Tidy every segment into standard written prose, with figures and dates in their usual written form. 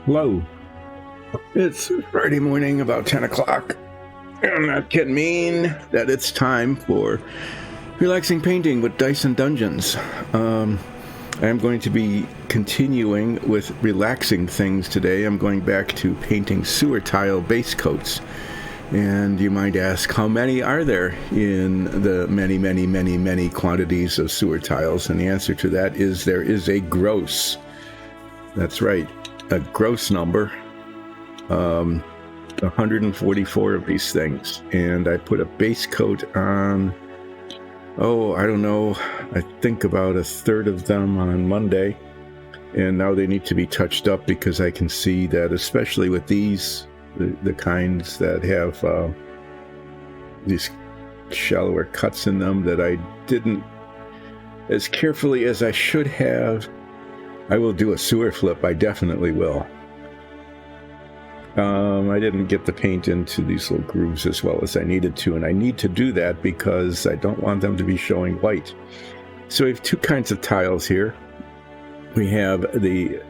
Hello. It's Friday morning, about 10 o'clock. And that can mean that it's time for relaxing painting with Dice and Dungeons. I am going to be continuing with relaxing things today. I'm going back to painting sewer tile base coats. And you might ask, how many are there in the many quantities of sewer tiles? And the answer to that is there is a gross. That's right, a gross number. 144 of these things. And I put a base coat on, I don't know, I think about a third of them on Monday. And now they need to be touched up because I can see that, especially with these, the kinds that have these shallower cuts in them, that I didn't as carefully as I should have. I will do a sewer flip. I definitely will. I didn't get the paint into these little grooves as well as I needed to, and I need to do that because I don't want them to be showing white. So we have two kinds of tiles here. We have the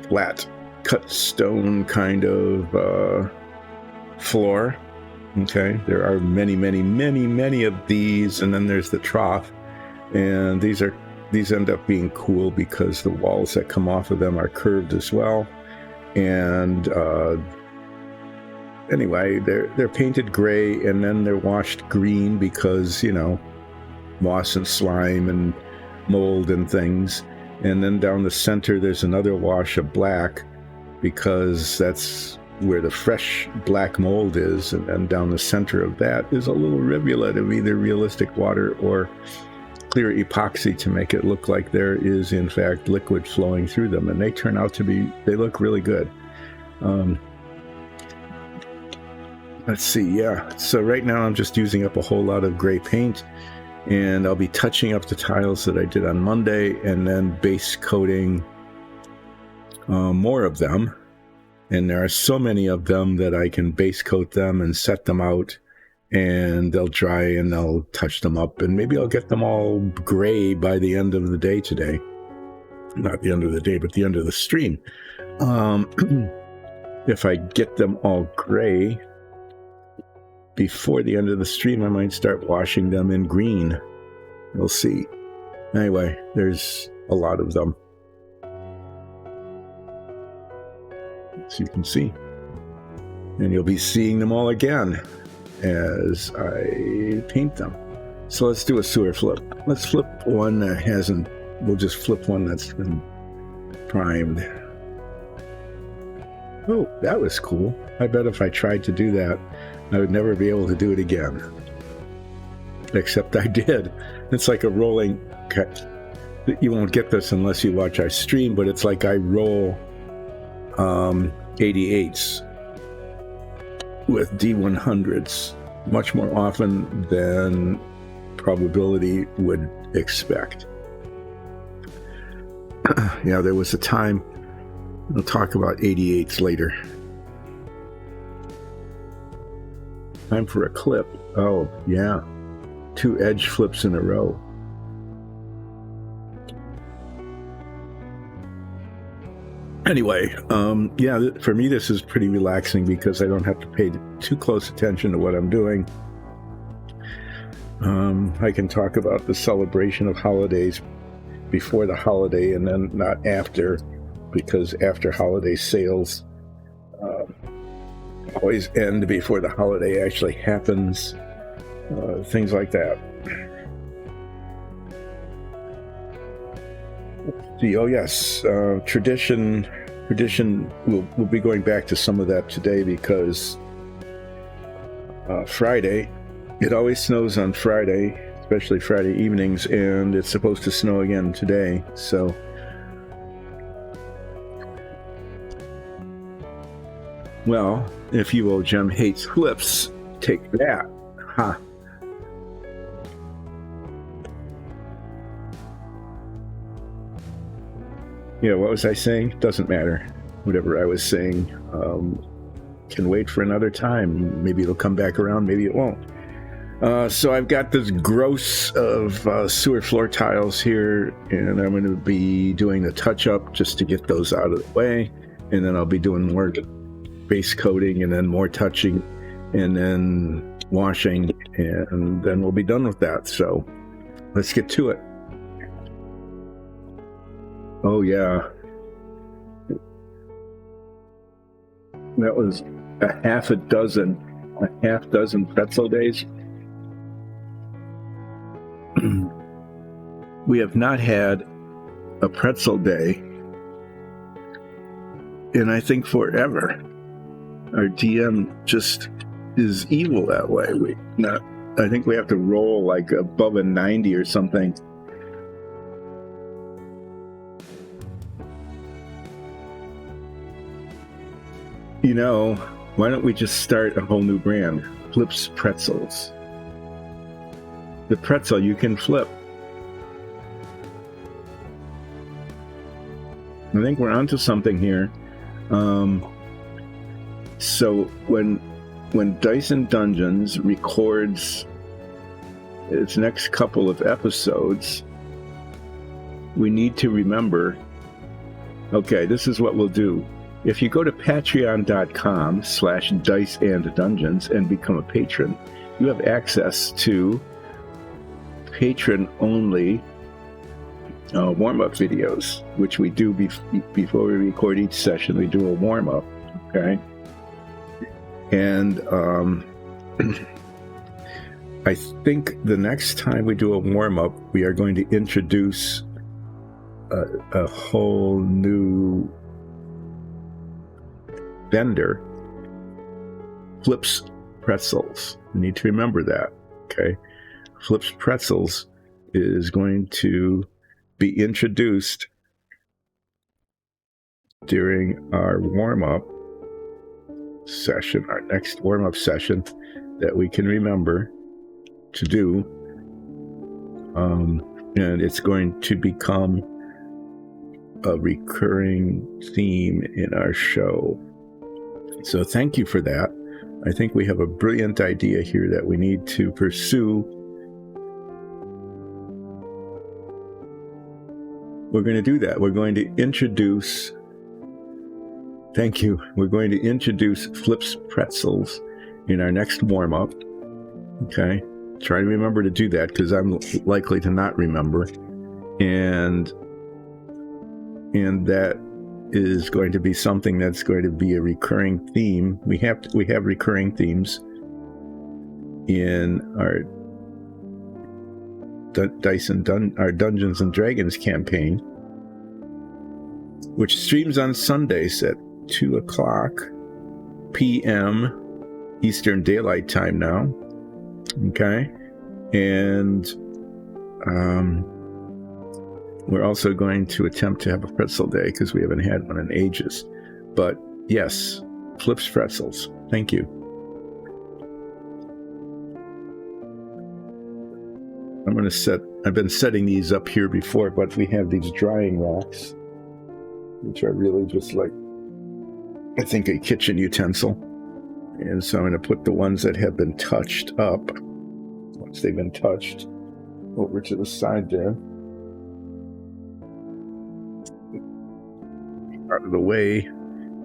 flat cut stone kind of floor. Okay, there are many of these, and then there's the trough, and these end up being cool because the walls that come off of them are curved as well. And anyway, they're painted gray, and then they're washed green because, you know, moss and slime and mold and things. And then down the center there's another wash of black because that's where the fresh black mold is. And then down the center of that is a little rivulet of either realistic water or clear epoxy to make it look like there is in fact liquid flowing through them, and they turn out to be, they look really good. Let's see, yeah, so right now I'm just using up a whole lot of gray paint, and I'll be touching up the tiles that I did on Monday and then base coating more of them. And there are so many of them that I can base coat them and set them out, and they'll dry and I'll touch them up, and maybe I'll get them all gray by the end of the day today. Not the end of the day, but the end of the stream. If I get them all gray before the end of the stream, I might start washing them in green. We'll see. Anyway, there's a lot of them, as you can see. And you'll be seeing them all again as I paint them. So let's do a sewer flip. Let's flip one that hasn't, we'll just flip one that's been primed. Oh, that was cool. I bet if I tried to do that, I would never be able to do it again. Except I did. It's like a rolling, you won't get this unless you watch our stream, but it's like I roll 88s with D100s much more often than probability would expect. Yeah, there was a time, we'll talk about 88s later. Time for a clip. Oh, yeah. 2 edge flips in a row. Anyway, yeah, for me this is pretty relaxing because I don't have to pay too close attention to what I'm doing. I can talk about the celebration of holidays before the holiday and then not after, because after holiday sales always end before the holiday actually happens. Things like that. Oh yes, tradition. We'll be going back to some of that today because Friday, it always snows on Friday, especially Friday evenings, and it's supposed to snow again today. So well, if you old gem hates flips, take that. Ha. Yeah, what was I saying? Doesn't matter. Whatever I was saying can wait for another time. Maybe it'll come back around, maybe it won't. So I've got this gross of sewer floor tiles here, and I'm going to be doing the touch-up just to get those out of the way, and then I'll be doing more base coating, and then more touching, and then washing, and then we'll be done with that. So let's get to it. Oh yeah, that was a half dozen pretzel days. We have not had a pretzel day in, I think, forever. Our DM just is evil that way. I think we have to roll like above a 90 or something. You know, why don't we just start a whole new brand? Flips Pretzels. The pretzel you can flip. I think we're onto something here. So when Dice and Dungeons records its next couple of episodes, we need to remember, okay, this is what we'll do. If you go to patreon.com/diceanddungeons and become a patron, you have access to patron-only warm-up videos, which we do before we record each session. We do a warm-up, okay? And I think the next time we do a warm-up, we are going to introduce a whole new vendor, Flips Pretzels. You need to remember that, okay? Flips Pretzels is going to be introduced during our warm-up session, our next warm-up session that we can remember to do. And it's going to become a recurring theme in our show. So thank you for that. I think we have a brilliant idea here that we need to pursue. We're going to do that. We're going to introduce, thank you, we're going to introduce Flips Pretzels in our next warm-up. Okay? Try to remember to do that, because I'm likely to not remember. And that is going to be something that's going to be a recurring theme. We have recurring themes in our our Dungeons and Dragons campaign, which streams on Sundays at 2:00 p.m. Eastern Daylight Time now. Okay, and we're also going to attempt to have a pretzel day, because we haven't had one in ages. But yes, Flips Pretzels. Thank you. I've been setting these up here before, but we have these drying racks, which are really just like, I think, a kitchen utensil. And so I'm going to put the ones that have been touched up, once they've been touched, over to the side there. Out of the way,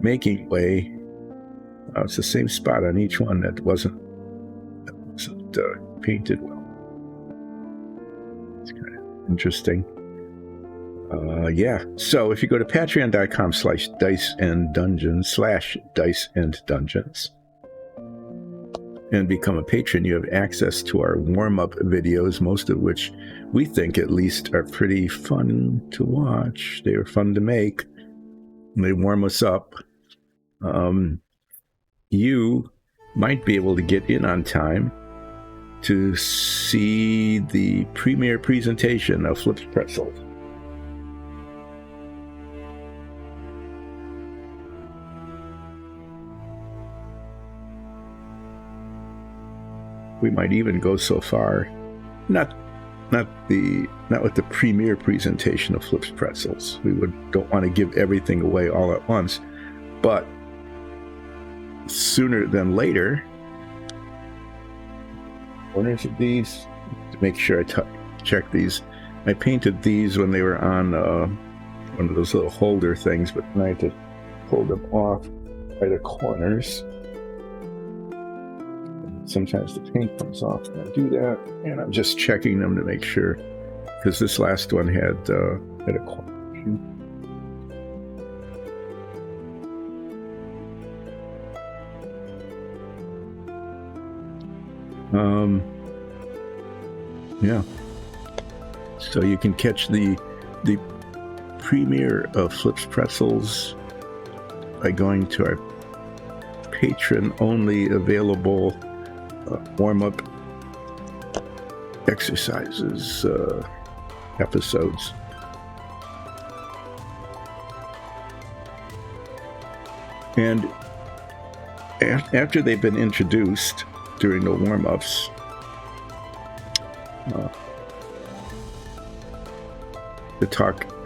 making way. It's the same spot on each one that wasn't painted well. It's kind of interesting. Yeah. So if you go to patreon.com/diceanddungeons and become a patron, you have access to our warm-up videos, most of which we think, at least, are pretty fun to watch. They are fun to make. They warm us up. You might be able to get in on time to see the premiere presentation of Flips Pretzels. We might even go so far, not with the premiere presentation of Flips Pretzels. We don't want to give everything away all at once, but sooner than later, corners of these to make sure I check these. I painted these when they were on one of those little holder things, but then I had to pull them off by the corners. Sometimes the paint comes off when I do that, and I'm just checking them to make sure, because this last one had a corner. Yeah. So you can catch the premiere of Flips Pretzels by going to our patron-only available warm-up exercises episodes. And after they've been introduced during the warm-ups,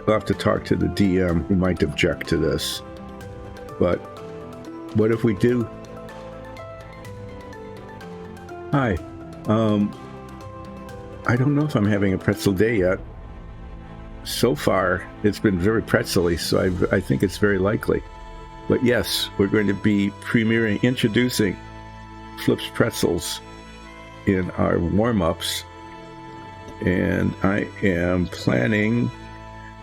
we'll have to talk to the DM who might object to this. But what if we do? Hi. I don't know if I'm having a pretzel day yet. So far, it's been very pretzely, so I think it's very likely. But yes, we're going to be introducing Flips Pretzels in our warm-ups. And I am planning,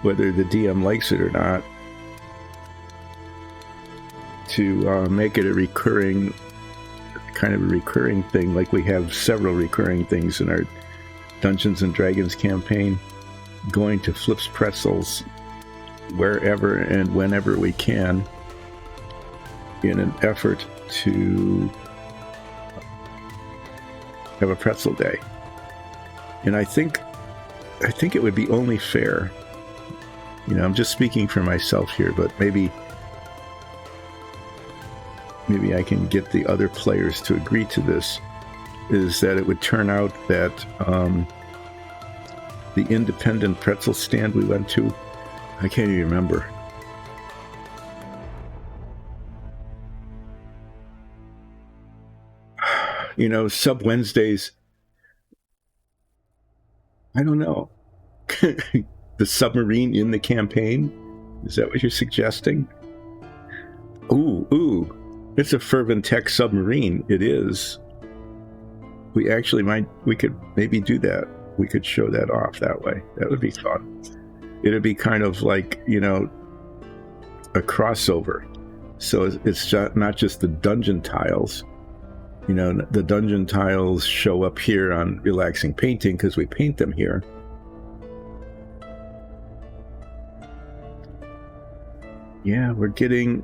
whether the DM likes it or not, to make it a recurring thing, like we have several recurring things in our Dungeons and Dragons campaign, going to Flips Pretzels wherever and whenever we can in an effort to have a pretzel day. And I think it would be only fair, I'm just speaking for myself here, but maybe I can get the other players to agree to this, is that it would turn out that the independent pretzel stand we went to, I can't even remember. Sub Wednesdays, I don't know. The Submarine in the campaign? Is that what you're suggesting? Ooh. It's a Fervent Tech Submarine. It is. We could maybe do that. We could show that off that way. That would be fun. It'd be kind of like, a crossover. So it's not just the dungeon tiles. The dungeon tiles show up here on Relaxing Painting because we paint them here. Yeah, we're getting...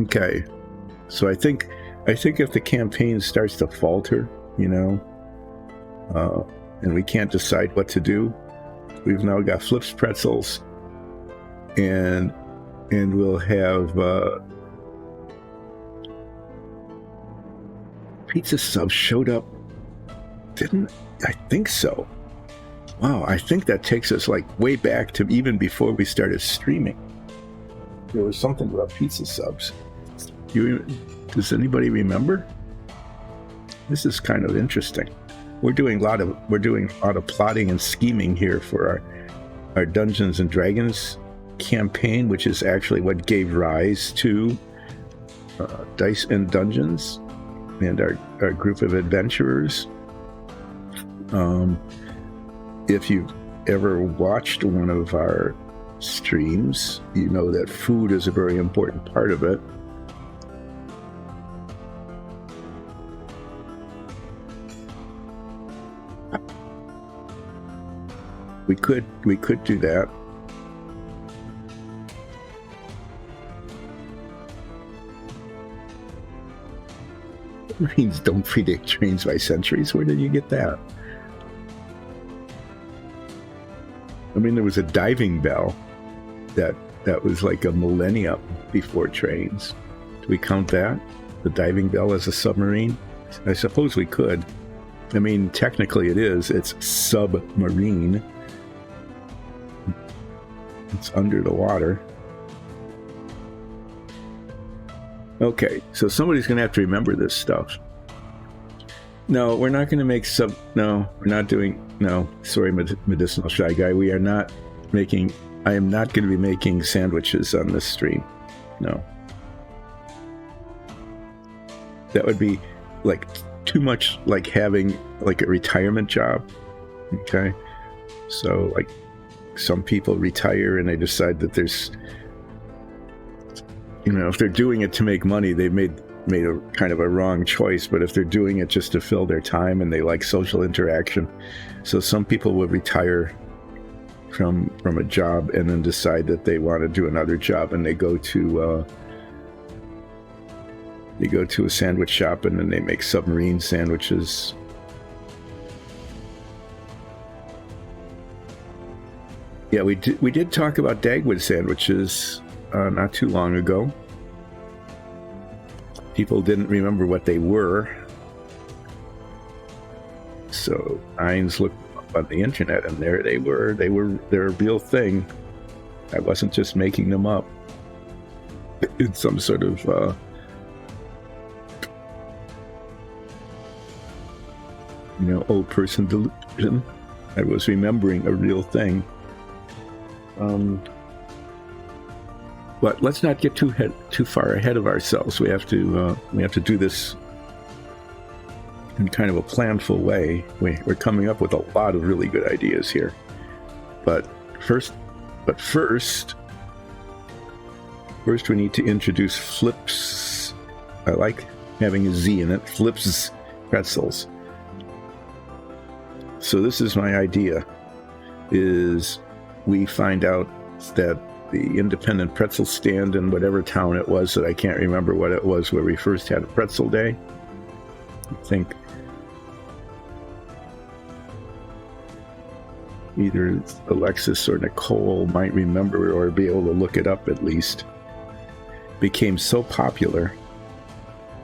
Okay. So I think if the campaign starts to falter, and we can't decide what to do, we've now got Flips Pretzels, and we'll have pizza subs showed up. Didn't I think so? Wow, I think that takes us like way back to even before we started streaming. There was something about pizza subs. Does anybody remember? This is kind of interesting. We're doing a lot of plotting and scheming here for our Dungeons and Dragons campaign, which is actually what gave rise to Dice and Dungeons and our group of adventurers. If you've ever watched one of our streams, you know that food is a very important part of it. We could do that. Marines don't predate trains by centuries. Where did you get that? I mean, there was a diving bell that was like a millennia before trains. Do we count that? The diving bell as a submarine? I suppose we could. I mean, technically it is. It's submarine. It's under the water. Okay, so somebody's going to have to remember this stuff. No, we're not going to make no, we're not doing, no, sorry, medicinal shy guy. We are not making, I am not going to be making sandwiches on this stream. No. That would be like too much like having like a retirement job. Okay. So like some people retire and they decide that there's, you know, if they're doing it to make money, they've made a kind of a wrong choice. But if they're doing it just to fill their time and they like social interaction, so some people will retire from a job and then decide that they want to do another job, and they go to a sandwich shop and then they make Submarine sandwiches. Yeah, we did talk about Dagwood sandwiches not too long ago. People didn't remember what they were, so Heinz looked up on the internet, and there they were. They're a real thing. I wasn't just making them up. It's some sort of old person delusion. I was remembering a real thing. But let's not get too far ahead of ourselves. We have to do this in kind of a planful way. We're coming up with a lot of really good ideas here. But first, we need to introduce Flips. I like having a Z in it. Flips pretzels. So this is my idea: is we find out that the independent pretzel stand in whatever town it was, that I can't remember what it was, where we first had a pretzel day. I think either Alexis or Nicole might remember or be able to look it up at least. Became so popular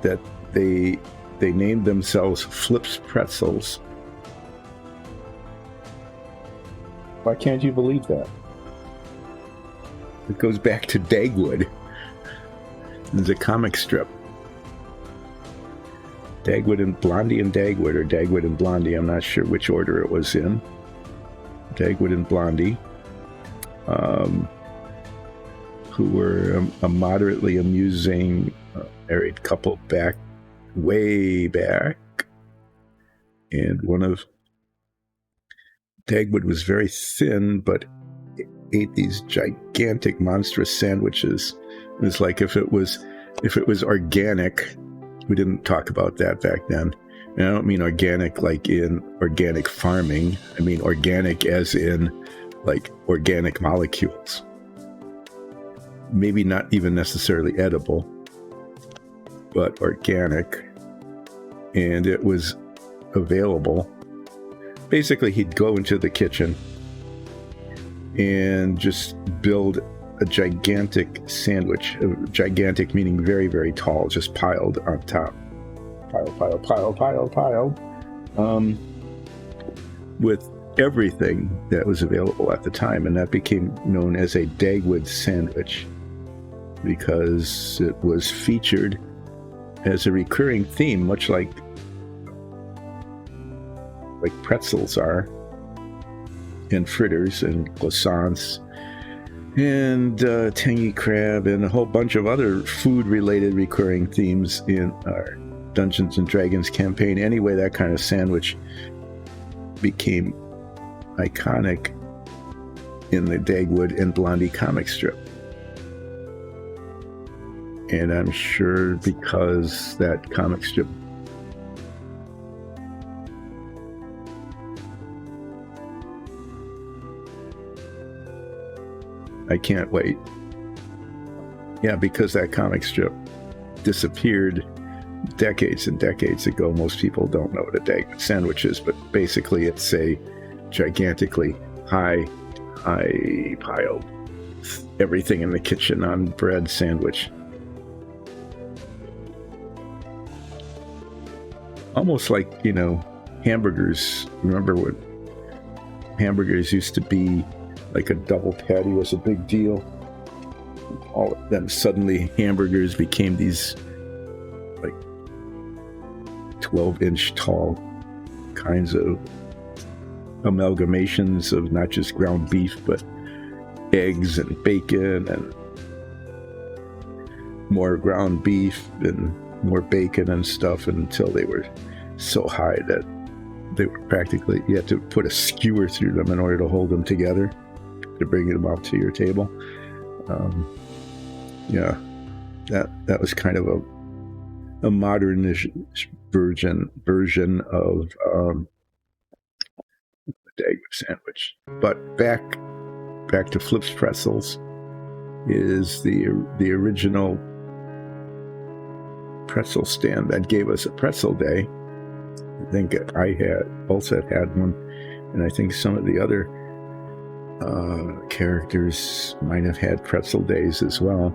that they named themselves Flips Pretzels. Why can't you believe that? It goes back to Dagwood. There's a comic strip. Dagwood and Blondie and Dagwood, or Dagwood and Blondie, I'm not sure which order it was in. Dagwood and Blondie, who were a moderately amusing married couple way back. And one of Dagwood was very thin, but ate these gigantic, monstrous sandwiches. It was like if it was organic. We didn't talk about that back then. And I don't mean organic like in organic farming. I mean organic as in like organic molecules. Maybe not even necessarily edible, but organic. And it was available. Basically, he'd go into the kitchen and just build a gigantic sandwich. Gigantic meaning very, very tall, just piled on top. Pile. With everything that was available at the time. And that became known as a Dagwood sandwich because it was featured as a recurring theme, much like pretzels are, and fritters and croissants and tangy crab and a whole bunch of other food-related recurring themes in our Dungeons and Dragons campaign. Anyway, that kind of sandwich became iconic in the Dagwood and Blondie comic strip. And I'm sure because that comic strip I can't wait. Yeah, because that comic strip disappeared decades and decades ago. Most people don't know what a Dagwood sandwich is, but basically it's a gigantically high piled everything in the kitchen on bread sandwich. Almost like, hamburgers. Remember what hamburgers used to be? Like a double patty was a big deal. Then suddenly hamburgers became these like 12-inch tall kinds of amalgamations of not just ground beef, but eggs and bacon and more ground beef and more bacon and stuff, until they were so high that they were practically, you had to put a skewer through them in order to hold them together to bring them out to your table. That was kind of a modernish version of the Dagwood sandwich. But back to Flips Pretzels is the original pretzel stand that gave us a pretzel day. I think Ulset had one, and I think some of the other characters might have had pretzel days as well,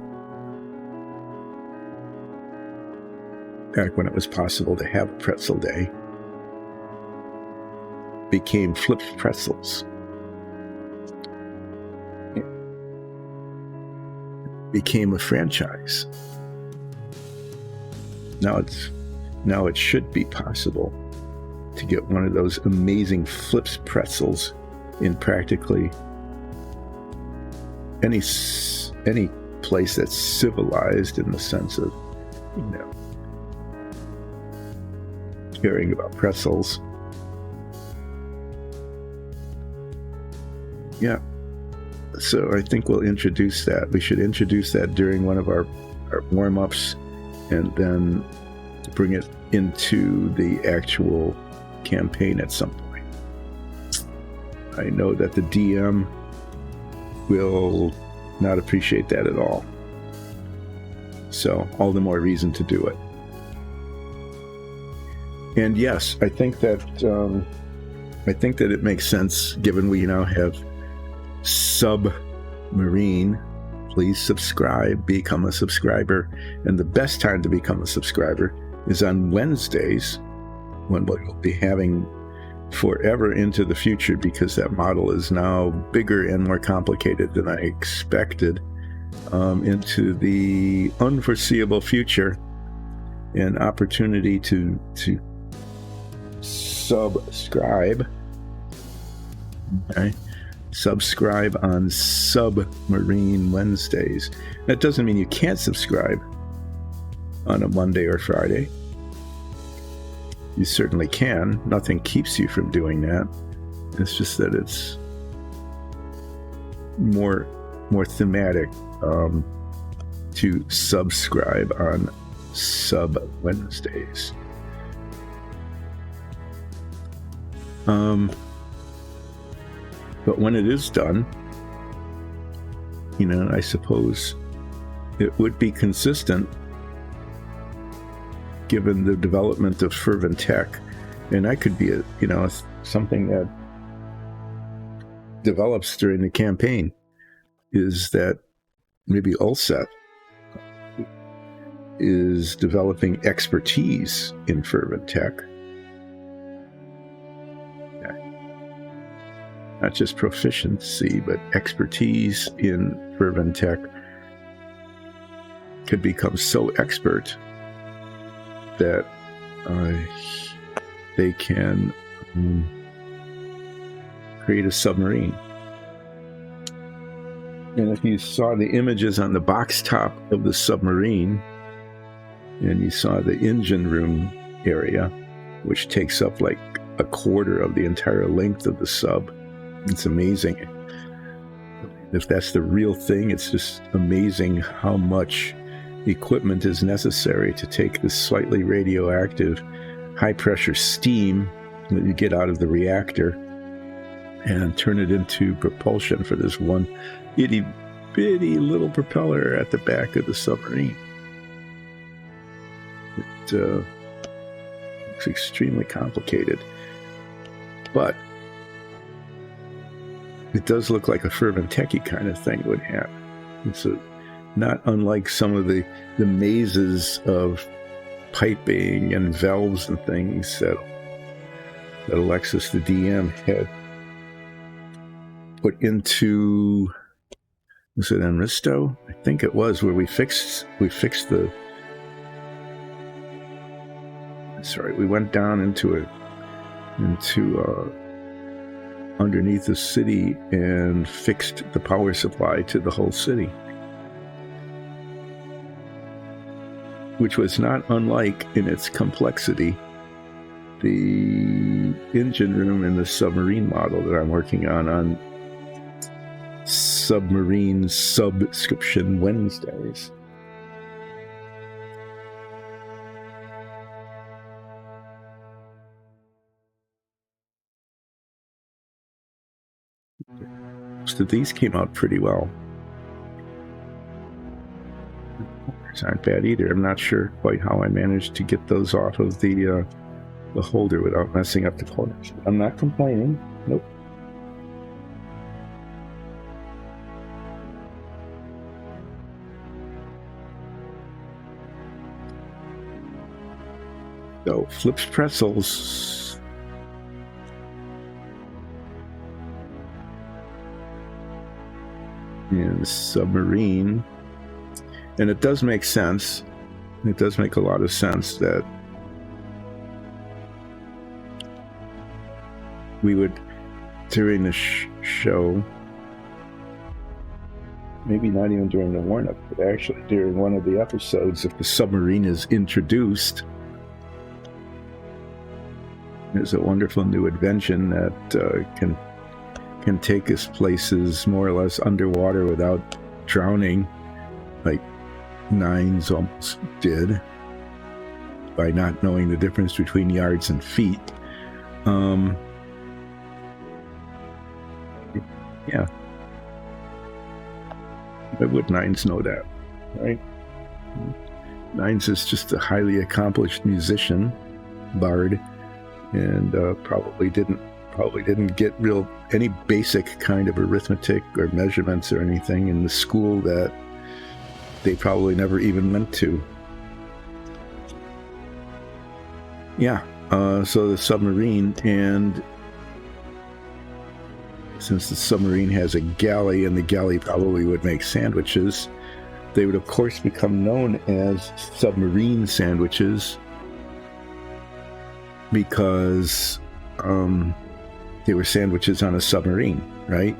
back when it was possible to have a pretzel day. Became Flips Pretzels. It became a franchise. Now it should be possible to get one of those amazing Flips Pretzels in practically any place that's civilized, in the sense of, caring about pretzels. Yeah. So I think we'll introduce that. We should introduce that during one of our warm-ups, and then bring it into the actual campaign at some point. I know that the DM will not appreciate that at all. So all the more reason to do it. And yes, I think that it makes sense, given we now have Submarine. Please subscribe, become a subscriber. And the best time to become a subscriber is on Wednesdays, when we'll be having forever into the future, because that model is now bigger and more complicated than I expected, into the unforeseeable future, an opportunity to subscribe. Okay. Subscribe on Submarine Wednesdays. That doesn't mean you can't subscribe on a Monday or Friday. You certainly can. Nothing keeps you from doing that. It's just that it's more thematic to subscribe on Sub Wednesdays. But when it is done, I suppose it would be consistent, given the development of fervent tech, and that could be something that develops during the campaign, is that maybe Ulset is developing expertise in fervent tech. Not just proficiency, but expertise in fervent tech could become so expert that they can create a submarine. And if you saw the images on the box top of the submarine, and you saw the engine room area, which takes up like a quarter of the entire length of the sub, it's amazing. If that's the real thing, it's just amazing how much equipment is necessary to take this slightly radioactive, high-pressure steam that you get out of the reactor and turn it into propulsion for this one itty-bitty little propeller at the back of the submarine. It looks extremely complicated. But it does look like a fervent techie kind of thing would have. It's not unlike some of the mazes of piping and valves and things that Alexis, the DM, had put into, was it Enristo? I think it was, where we fixed the sorry, we went down into underneath the city and fixed the power supply to the whole city, which was not unlike in its complexity the engine room in the submarine model that I'm working on Submarine Subscription Wednesdays. So these came out pretty well. These aren't bad either. I'm not sure quite how I managed to get those off of the holder without messing up the corners. I'm not complaining. Nope. So, Flips Pretzels. And Submarine. And it does make sense. It does make a lot of sense that we would, during the show, maybe not even during the warm-up, but actually during one of the episodes, if the submarine is introduced, there's a wonderful new invention that can take us places more or less underwater without drowning, like Nines almost did, by not knowing the difference between yards and feet. Yeah. Why would Nines know that, right? Nines is just a highly accomplished musician, bard, and probably didn't get any basic kind of arithmetic or measurements or anything in the school that they probably never even went to. Yeah, so the submarine, and since the submarine has a galley and the galley probably would make sandwiches, they would of course become known as submarine sandwiches because they were sandwiches on a submarine, right?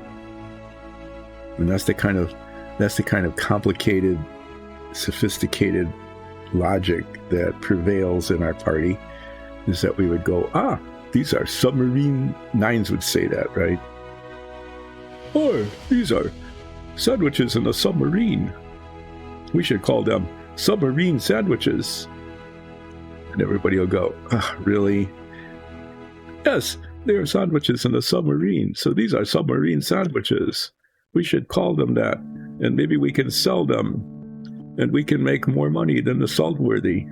And that's the kind of complicated, sophisticated logic that prevails in our party, is that we would go, these are submarine, Nines would say that, right? Oh, these are sandwiches in a submarine. We should call them submarine sandwiches. And everybody will go, really? Yes, they are sandwiches in a submarine, so these are submarine sandwiches. We should call them that, and maybe we can sell them, and we can make more money than the Saltworthy.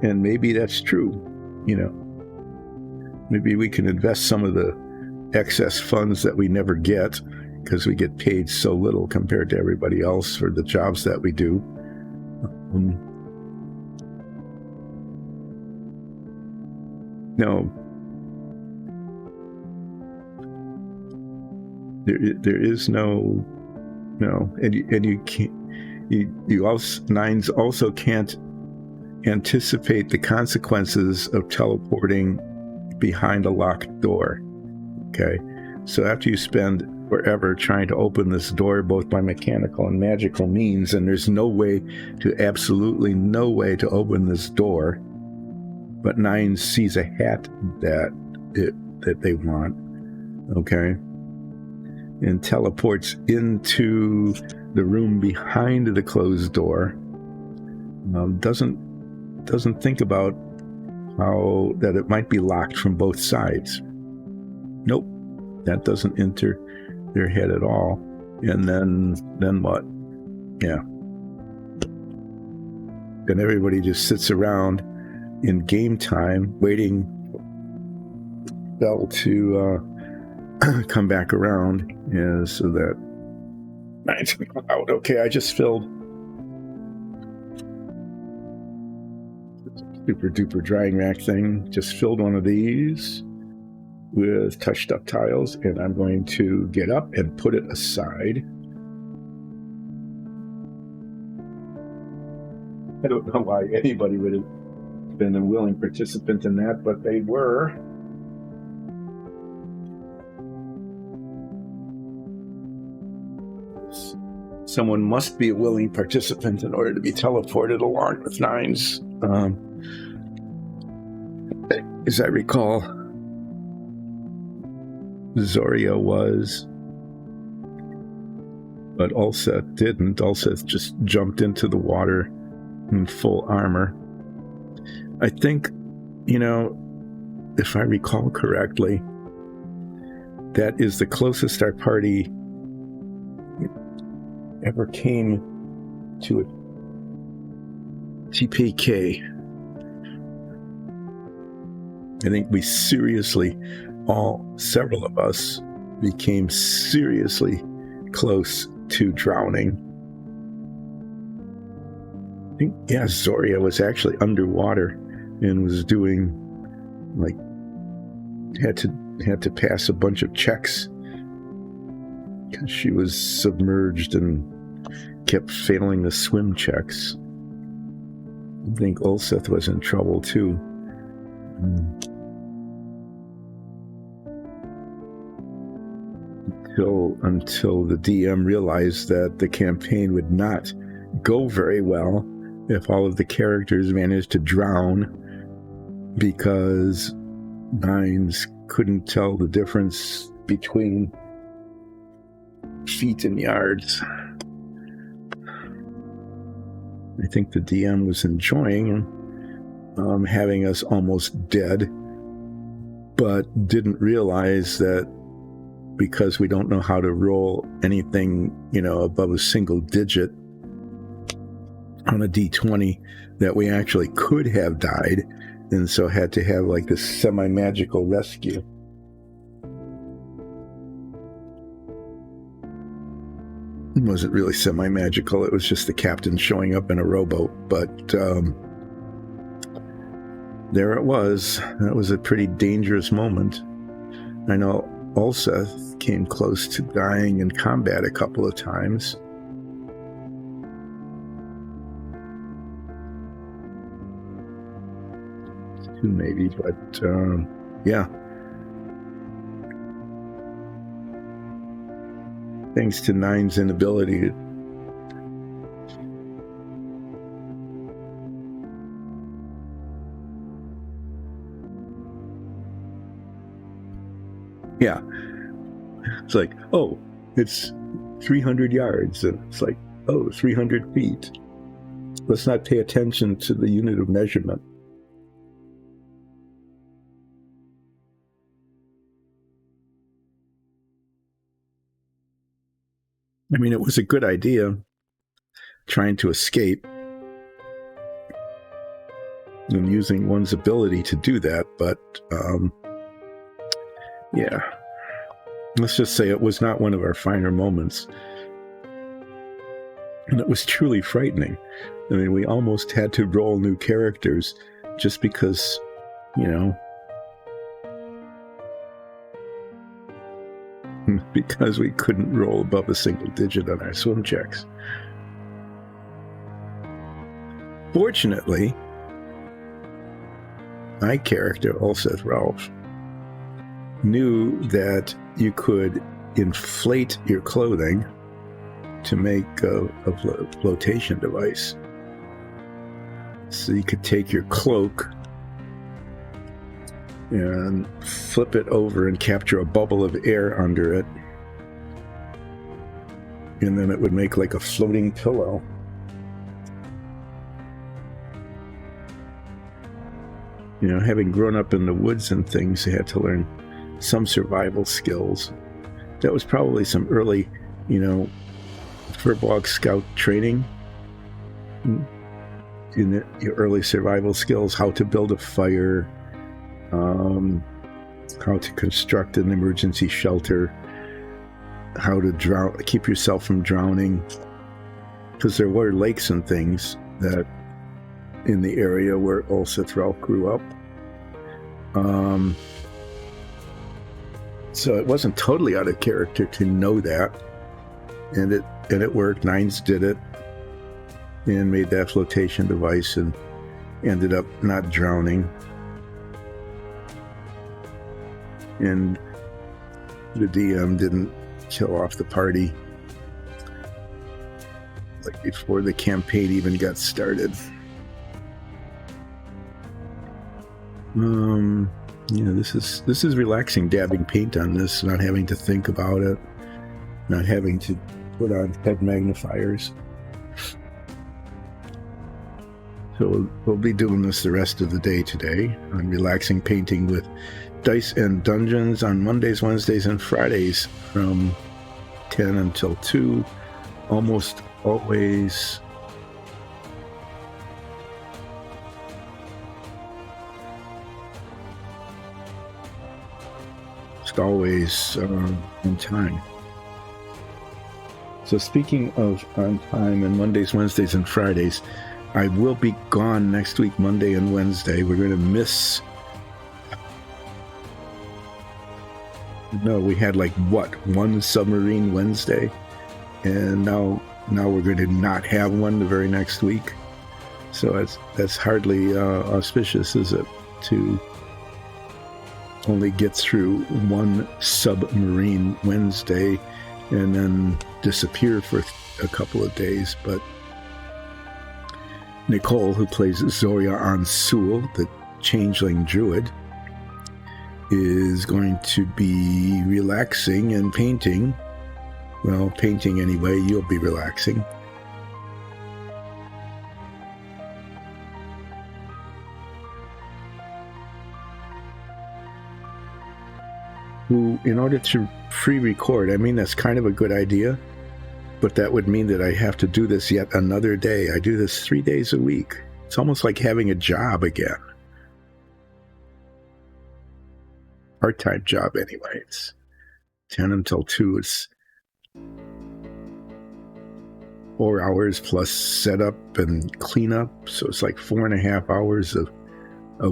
And maybe that's true, Maybe we can invest some of the excess funds that we never get because we get paid so little compared to everybody else for the jobs that we do. No, there is no, and you can't. You also, Nines also can't anticipate the consequences of teleporting behind a locked door. Okay, so after you spend forever trying to open this door, both by mechanical and magical means, and there's absolutely no way to open this door, but Nines sees a hat that they want, okay, and teleports into the room behind the closed door. Doesn't think about how that it might be locked from both sides. Nope, that doesn't enter their head at all. And then what? Yeah. And everybody just sits around in game time waiting for Bell to come back around, so that Nines can come out. Okay, I just filled super duper drying rack thing. Just filled one of these. with touched up tiles, and I'm going to get up and put it aside. I don't know why anybody would have been a willing participant in that, but they were. Someone must be a willing participant in order to be teleported along with Nines. As I recall, Zoria was, but Ulseth didn't. Ulseth just jumped into the water in full armor. I think, if I recall correctly, that is the closest our party ever came to a TPK. I think we seriously, several of us, became seriously close to drowning. I think, Zoria was actually underwater and was doing, had to pass a bunch of checks because she was submerged and kept failing the swim checks. I think Ulseth was in trouble too. Until the DM realized that the campaign would not go very well if all of the characters managed to drown, because Nines couldn't tell the difference between feet and yards. I think the DM was enjoying having us almost dead, but didn't realize that because we don't know how to roll anything, above a single digit on a D20, that we actually could have died, and so had to have this semi-magical rescue. It wasn't really semi-magical, it was just the captain showing up in a rowboat, but there it was. That was a pretty dangerous moment. I know Ulseth came close to dying in combat a couple of times. Two maybe, but yeah. Thanks to Nine's inability to it's like, oh, it's 300 yards, and it's like, oh, 300 feet. Let's not pay attention to the unit of measurement. I mean, it was a good idea trying to escape and using one's ability to do that, but yeah. Let's just say it was not one of our finer moments. And it was truly frightening. I mean, we almost had to roll new characters just because, because we couldn't roll above a single digit on our swim checks. Fortunately, my character, Ulseth Ralph, knew that you could inflate your clothing to make a flotation device. So you could take your cloak and flip it over and capture a bubble of air under it, and then it would make like a floating pillow. Having grown up in the woods and things, you had to learn some survival skills. That was probably some early, Furbolg Scout training in your early survival skills, how to build a fire, how to construct an emergency shelter, how to keep yourself from drowning, because there were lakes and things that in the area where Ulseth Ralph grew up. So it wasn't totally out of character to know that, and it worked. Nines did it and made that flotation device and ended up not drowning. And the DM didn't kill off the party like before the campaign even got started. This is relaxing, dabbing paint on this, not having to think about it, not having to put on head magnifiers. So we'll be doing this the rest of the day today. I'm relaxing painting with Dice and Dungeons on Mondays, Wednesdays, and Fridays from 10 until 2. Almost always on time. So speaking of on time and Mondays, Wednesdays, and Fridays, I will be gone next week, Monday and Wednesday. We're going to miss... No, we had one Submarine Wednesday, and now we're going to not have one the very next week. So that's hardly auspicious, is it, to only get through one Submarine Wednesday and then disappear for a couple of days. But Nicole, who plays Zoya Ansul, the changeling druid, is going to be relaxing and painting. Well, painting anyway, you'll be relaxing. Who, in order to pre-record, I mean, that's kind of a good idea, but that would mean that I have to do this yet another day. I do this 3 days a week. It's almost like having a job again. Part-time job anyway. It's 10 until 2. It's 4 hours plus setup and cleanup. So it's like 4.5 hours of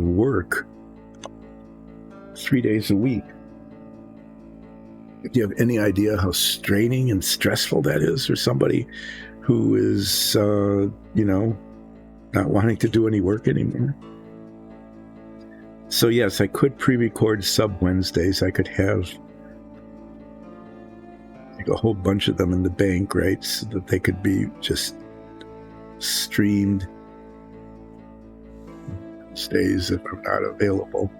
work 3 days a week. Do you have any idea how straining and stressful that is for somebody who is, not wanting to do any work anymore? So yes, I could pre-record sub Wednesdays. I could have a whole bunch of them in the bank, right? So that they could be just streamed Wednesdays if I'm not available.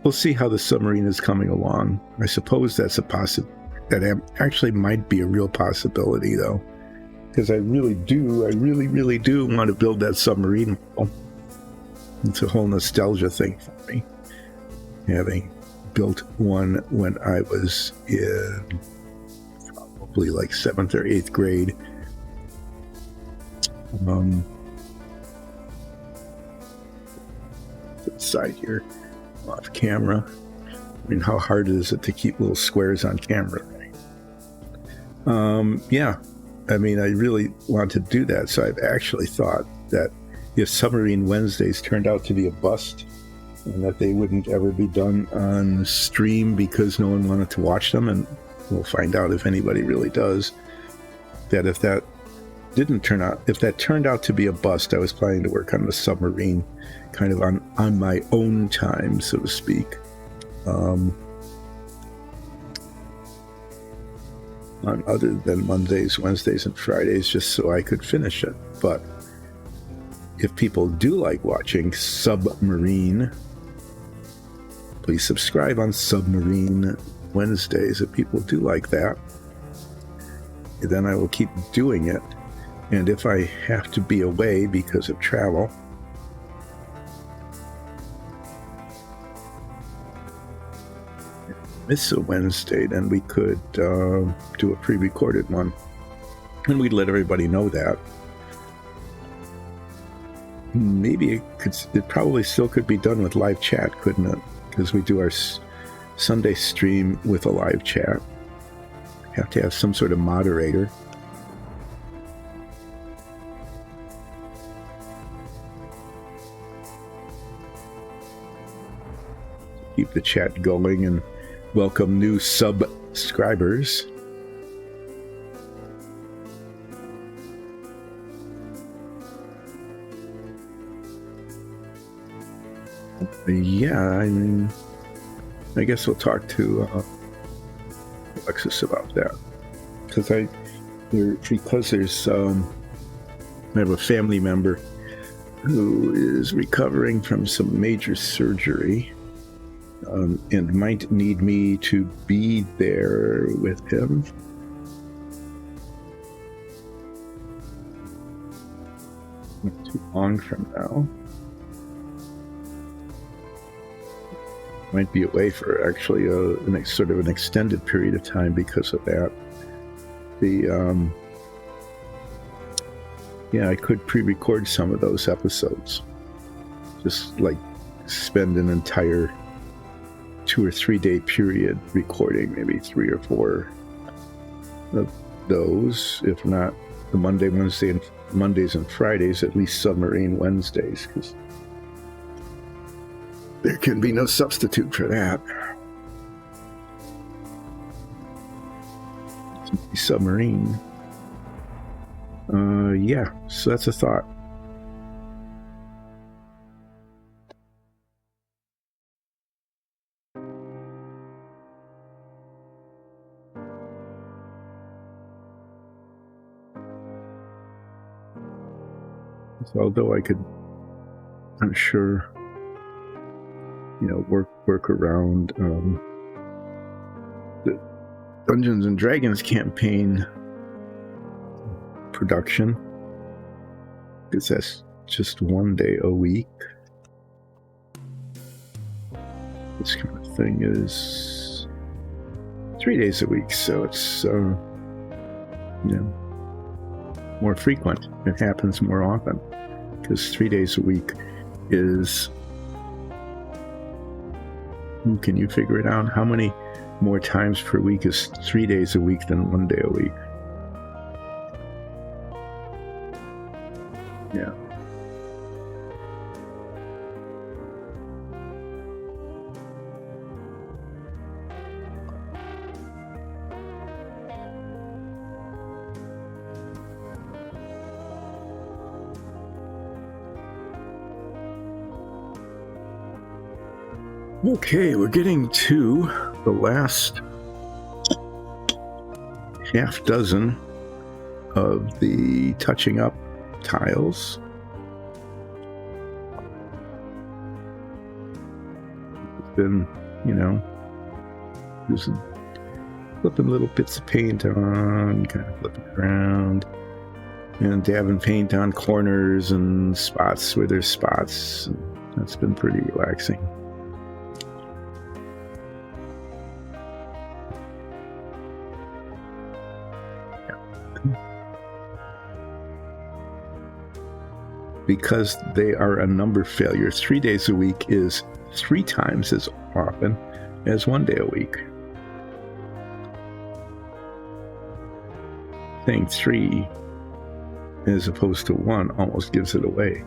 We'll see how the Submarine is coming along. I suppose that's that actually might be a real possibility, though, because I really do want to build that Submarine. It's a whole nostalgia thing for me, having built one when I was in probably like 7th or 8th grade. To the side here. Off camera. I mean, how hard is it to keep little squares on camera, right? Yeah, I mean, I really want to do that. So I've actually thought that if Submarine Wednesdays turned out to be a bust and that they wouldn't ever be done on stream because no one wanted to watch them, and we'll find out if anybody really does, that if that turned out to be a bust, I was planning to work on the Submarine kind of on my own time, so to speak. On other than Mondays, Wednesdays, and Fridays, just so I could finish it. But if people do like watching Submarine, please subscribe on Submarine Wednesdays. If people do like that, then I will keep doing it. And if I have to be away because of travel, miss a Wednesday, then we could do a pre-recorded one, and we'd let everybody know that. Maybe it probably still could be done with live chat, couldn't it? Because we do our Sunday stream with a live chat. Have to have some sort of moderator. keep the chat going and welcome new subscribers. Yeah, I guess we'll talk to Alexis about that, because I have a family member who is recovering from some major surgery, and might need me to be there with him. Not too long from now. Might be away for actually sort of an extended period of time because of that. I could pre-record some of those episodes. Just like spend an entire 2 or 3 day period recording maybe 3 or 4 of those, if not the Mondays and Fridays, at least Submarine Wednesdays, because there can be no substitute for that. Submarine. So that's a thought. So although I could, I'm sure, work around the Dungeons and Dragons campaign production, because that's just 1 day a week. This kind of thing is 3 days a week, so it's more frequent. It happens more often, because 3 days a week is, can you figure it out? How many more times per week is 3 days a week than 1 day a week? Yeah. Okay, we're getting to the last half dozen of the touching up tiles. It's been, just flipping little bits of paint on, kind of flipping around, and dabbing paint on corners and spots where there's spots. That's been pretty relaxing. Because they are a number failure, 3 days a week is 3 times as often as 1 day a week. Saying 3 as opposed to 1 almost gives it away.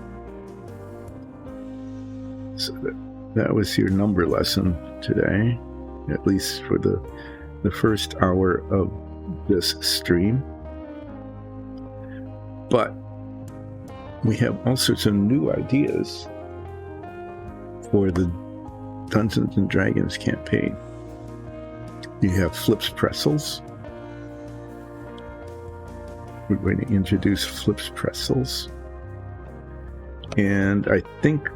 So that was your number lesson today, at least for the first hour of this stream. But we have all sorts of new ideas for the Dungeons and Dragons campaign. You have Flips Pretzels. We're going to introduce Flips Pretzels. And I think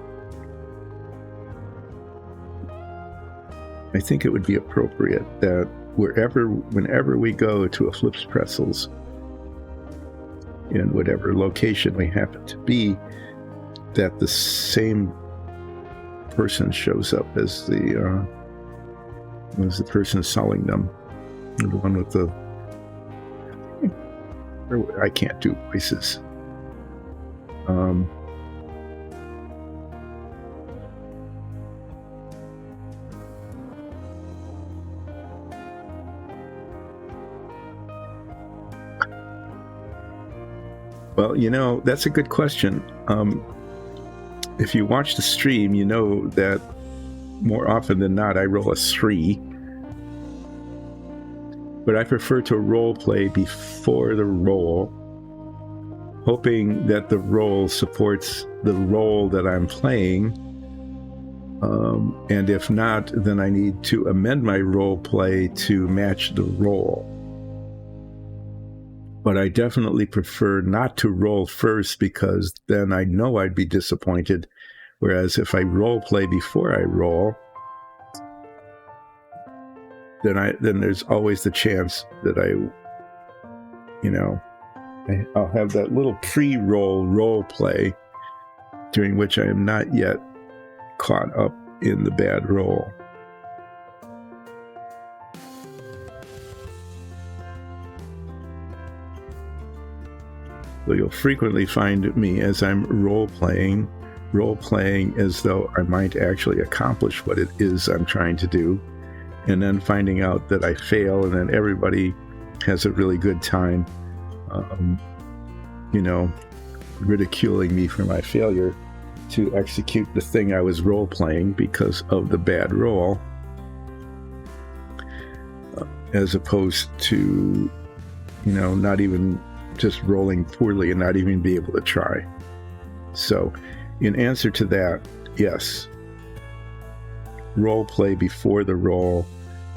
it would be appropriate that whenever we go to a Flips Pretzels, in whatever location we happen to be, that the same person shows up as the person selling them. The one with the... I can't do voices. Well, that's a good question. If you watch the stream, you know that more often than not, I roll a 3. But I prefer to role play before the roll, hoping that the roll supports the role that I'm playing. And if not, then I need to amend my role play to match the roll. But I definitely prefer not to roll first, because then I know I'd be disappointed. Whereas if I role play before I roll, then there's always the chance that I'll have that little pre-roll role play during which I am not yet caught up in the bad roll. So you'll frequently find me as I'm role-playing as though I might actually accomplish what it is I'm trying to do, and then finding out that I fail, and then everybody has a really good time, ridiculing me for my failure to execute the thing I was role-playing because of the bad roll, as opposed to, not even just rolling poorly and not even be able to try. So, in answer to that, yes, role play before the roll,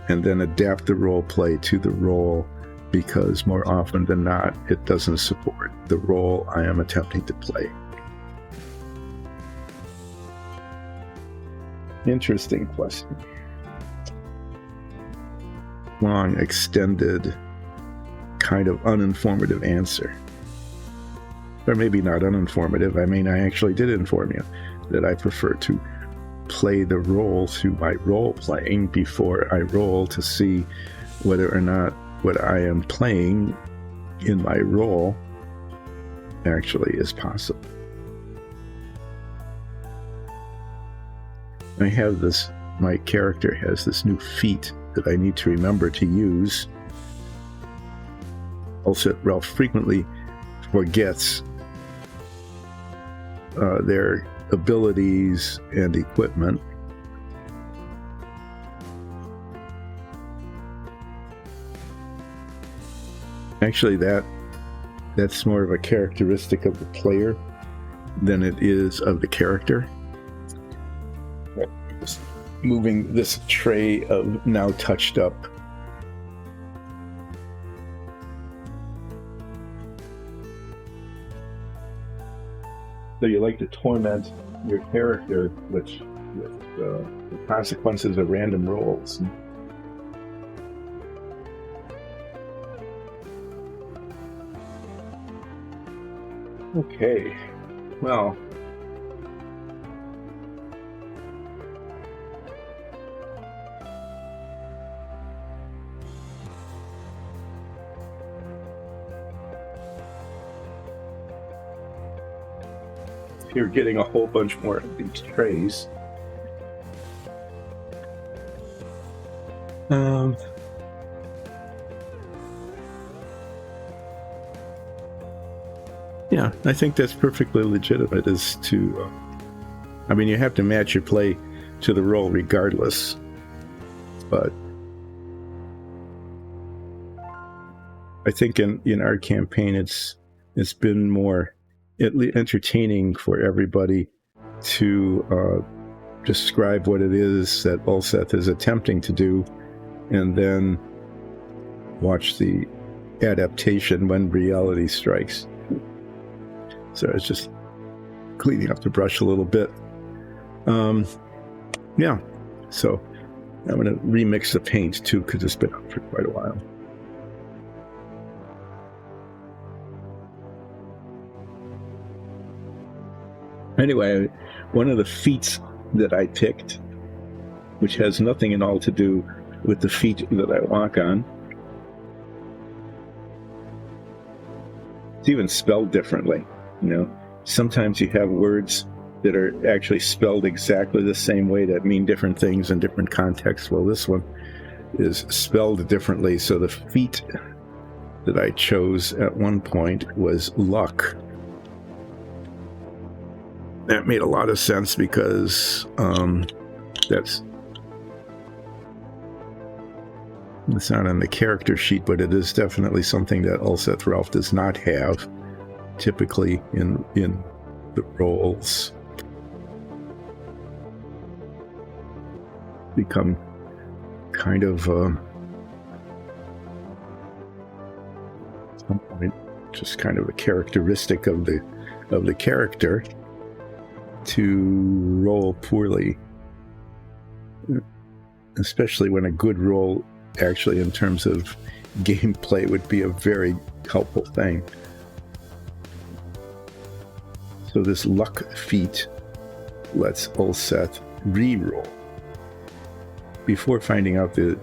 and then adapt the role play to the roll, because more often than not, it doesn't support the role I am attempting to play. Interesting question. Long, extended, kind of uninformative answer. Or maybe not uninformative. I mean, I actually did inform you that I prefer to play the role through my role playing before I roll, to see whether or not what I am playing in my role actually is possible. I have this, my character has this new feat that I need to remember to use. Also, Ralph frequently forgets their abilities and equipment. Actually, that's more of a characteristic of the player than it is of the character. Just moving this tray of now touched up so you like to torment your character with the consequences of random rolls. Okay, well, you're getting a whole bunch more of these trays. Yeah, I think that's perfectly legitimate, as to, I mean, you have to match your play to the role regardless, but I think in our campaign, it's been more entertaining for everybody to describe what it is that Ulseth is attempting to do, and then watch the adaptation when reality strikes. So it's just cleaning up the brush a little bit. Yeah, so I'm going to remix the paint too, because it's been up for quite a while. Anyway, one of the feats that I picked, which has nothing at all to do with the feet that I walk on, it's even spelled differently. Sometimes you have words that are actually spelled exactly the same way that mean different things in different contexts. Well, this one is spelled differently. So the feat that I chose at one point was luck. That made a lot of sense, because that's It's not on the character sheet, but it is definitely something that Ulseth Ralph does not have typically in the roles. Become kind of at some point just kind of a characteristic of the character to roll poorly, especially when a good roll actually in terms of gameplay would be a very helpful thing. So this luck feat lets Ulseth re-roll before finding out the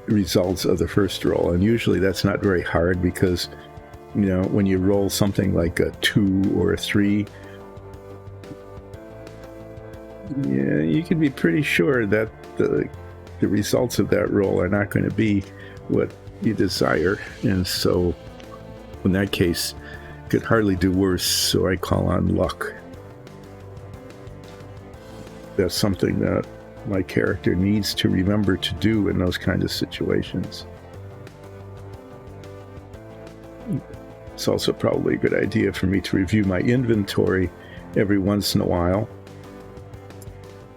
results of the first roll, and usually that's not very hard because, you know, when you roll something like a 2 or a 3, yeah, you can be pretty sure that the results of that roll are not going to be what you desire, and so in that case could hardly do worse, so I call on luck. That's something that my character needs to remember to do in those kind of situations. It's also probably a good idea for me to review my inventory every once in a while,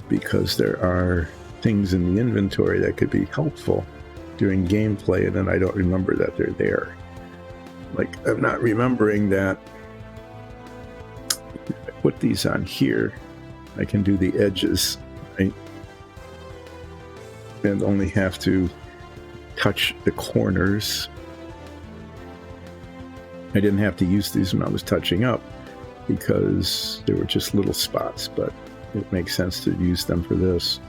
because there are things in the inventory that could be helpful during gameplay, and then I don't remember that they're there. Like, I'm not remembering that if I put these on here, I can do the edges, right? And only have to touch the corners. I didn't have to use these when I was touching up because they were just little spots, but it makes sense to use them for this.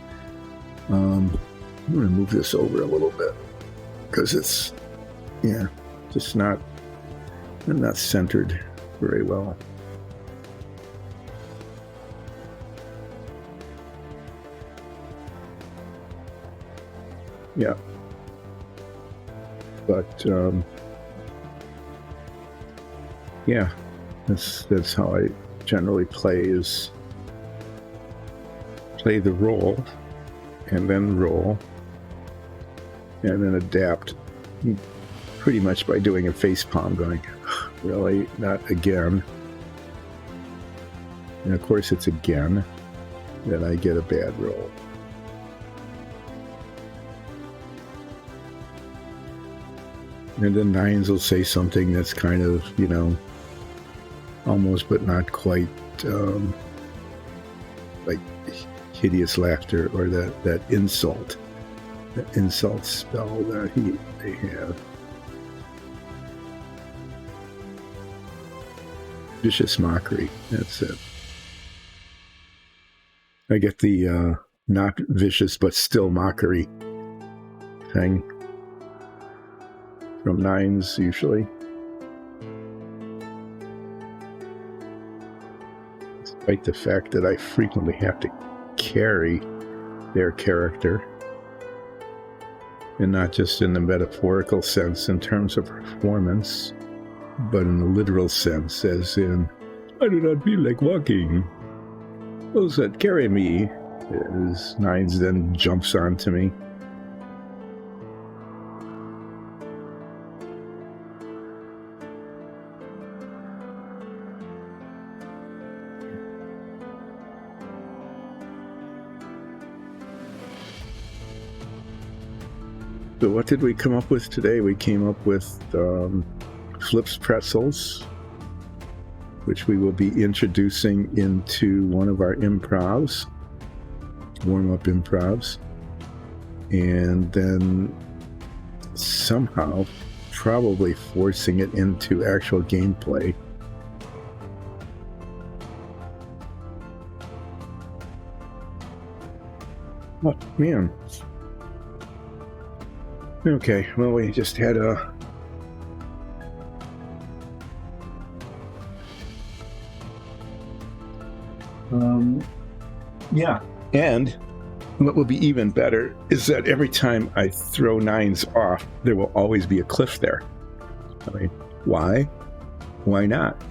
I'm going to move this over a little bit because it's, yeah, just not centered very well. Yeah. But, yeah, that's how I generally play the role, and then roll, and then adapt pretty much by doing a facepalm, going, really? Not again? And of course it's again that I get a bad roll. And then nines will say something that's kind of, you know, almost but not quite like hideous laughter, or that insult spell that they have. Vicious mockery, that's it. I get the not vicious but still mockery thing from nines usually. Despite the fact that I frequently have to carry their character, and not just in the metaphorical sense in terms of performance, but in the literal sense, as in, I do not feel like walking. Those that carry me, as nines then jumps onto me. So what did we come up with today? We came up with Flips Pretzels, which we will be introducing into one of our improvs, warm-up improvs, and then somehow probably forcing it into actual gameplay. Oh, man. Okay, well, we just had a yeah, and what will be even better is that every time I throw nines off, there will always be a cliff there. I mean, why? Why not?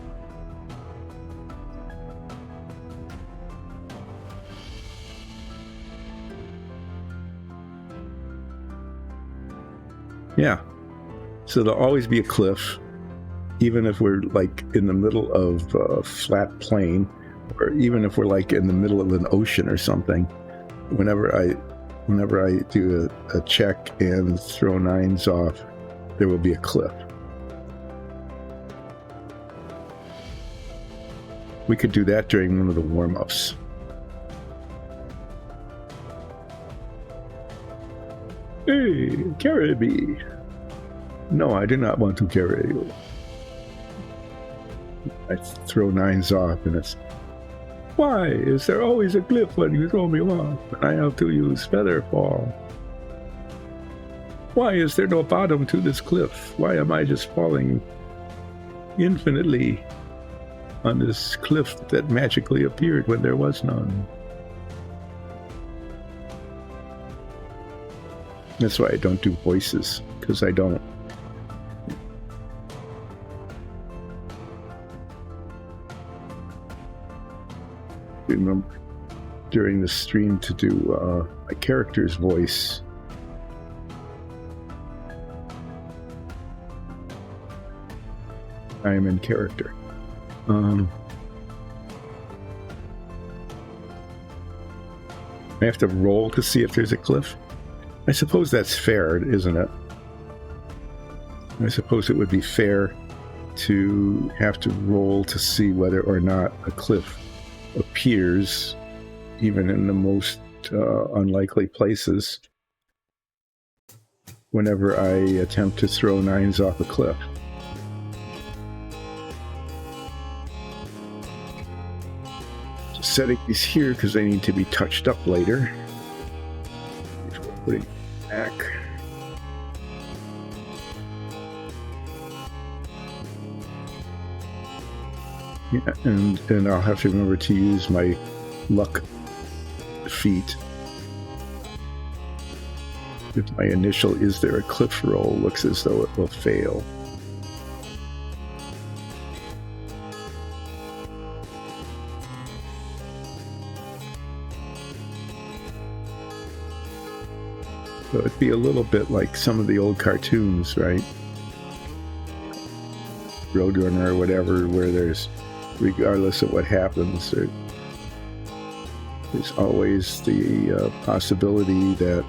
Yeah. So there'll always be a cliff, even if we're like in the middle of a flat plain, or even if we're like in the middle of an ocean or something. Whenever I do a check and throw 9s off, there will be a cliff. We could do that during one of the warm-ups. Hey, carry me. No, I do not want to carry you. I throw 9s off, and it's, why is there always a cliff when you throw me off? I have to use feather fall. Why is there no bottom to this cliff? Why am I just falling infinitely on this cliff that magically appeared when there was none? That's why I don't do voices, because I don't. Remember during the stream to do my character's voice. I am in character. I have to roll to see if there's a cliff. I suppose that's fair, isn't it? I suppose it would be fair to have to roll to see whether or not a cliff appears, even in the most unlikely places, whenever I attempt to throw 9s off a cliff. Just setting these here because they need to be touched up later. Before putting it back. Yeah, and I'll have to remember to use my luck feat. If my initial "is there a cliff" roll looks as though it will fail. So it'd be a little bit like some of the old cartoons, right? Roadrunner or whatever, where there's, regardless of what happens, there's always the possibility that,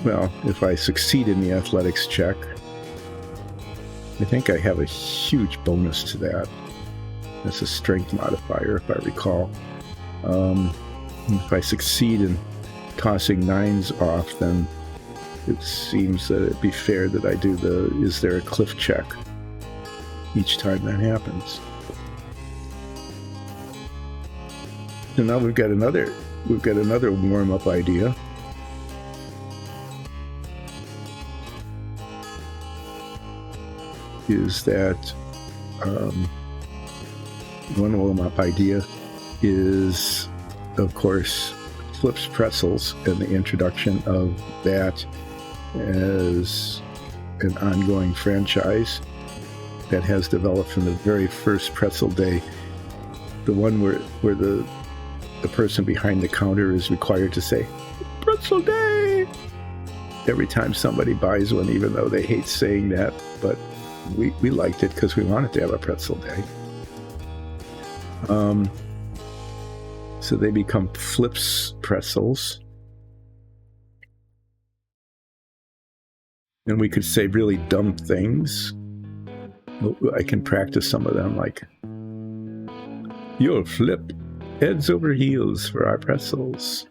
well, if I succeed in the athletics check, I think I have a huge bonus to that. That's a strength modifier, if I recall. If I succeed in tossing 9s off, then it seems that it'd be fair that I do the "is there a cliff" check each time that happens. And now we've got another warm-up idea. Is that one warm-up idea is, of course, Flip's Pretzels and the introduction of that as an ongoing franchise that has developed from the very first pretzel day. The one where the person behind the counter is required to say, "Pretzel Day!" every time somebody buys one, even though they hate saying that. But we liked it because we wanted to have a pretzel day. So they become Flip's Pretzels. And we could say really dumb things. I can practice some of them, like, "You'll flip heads over heels for our pretzels.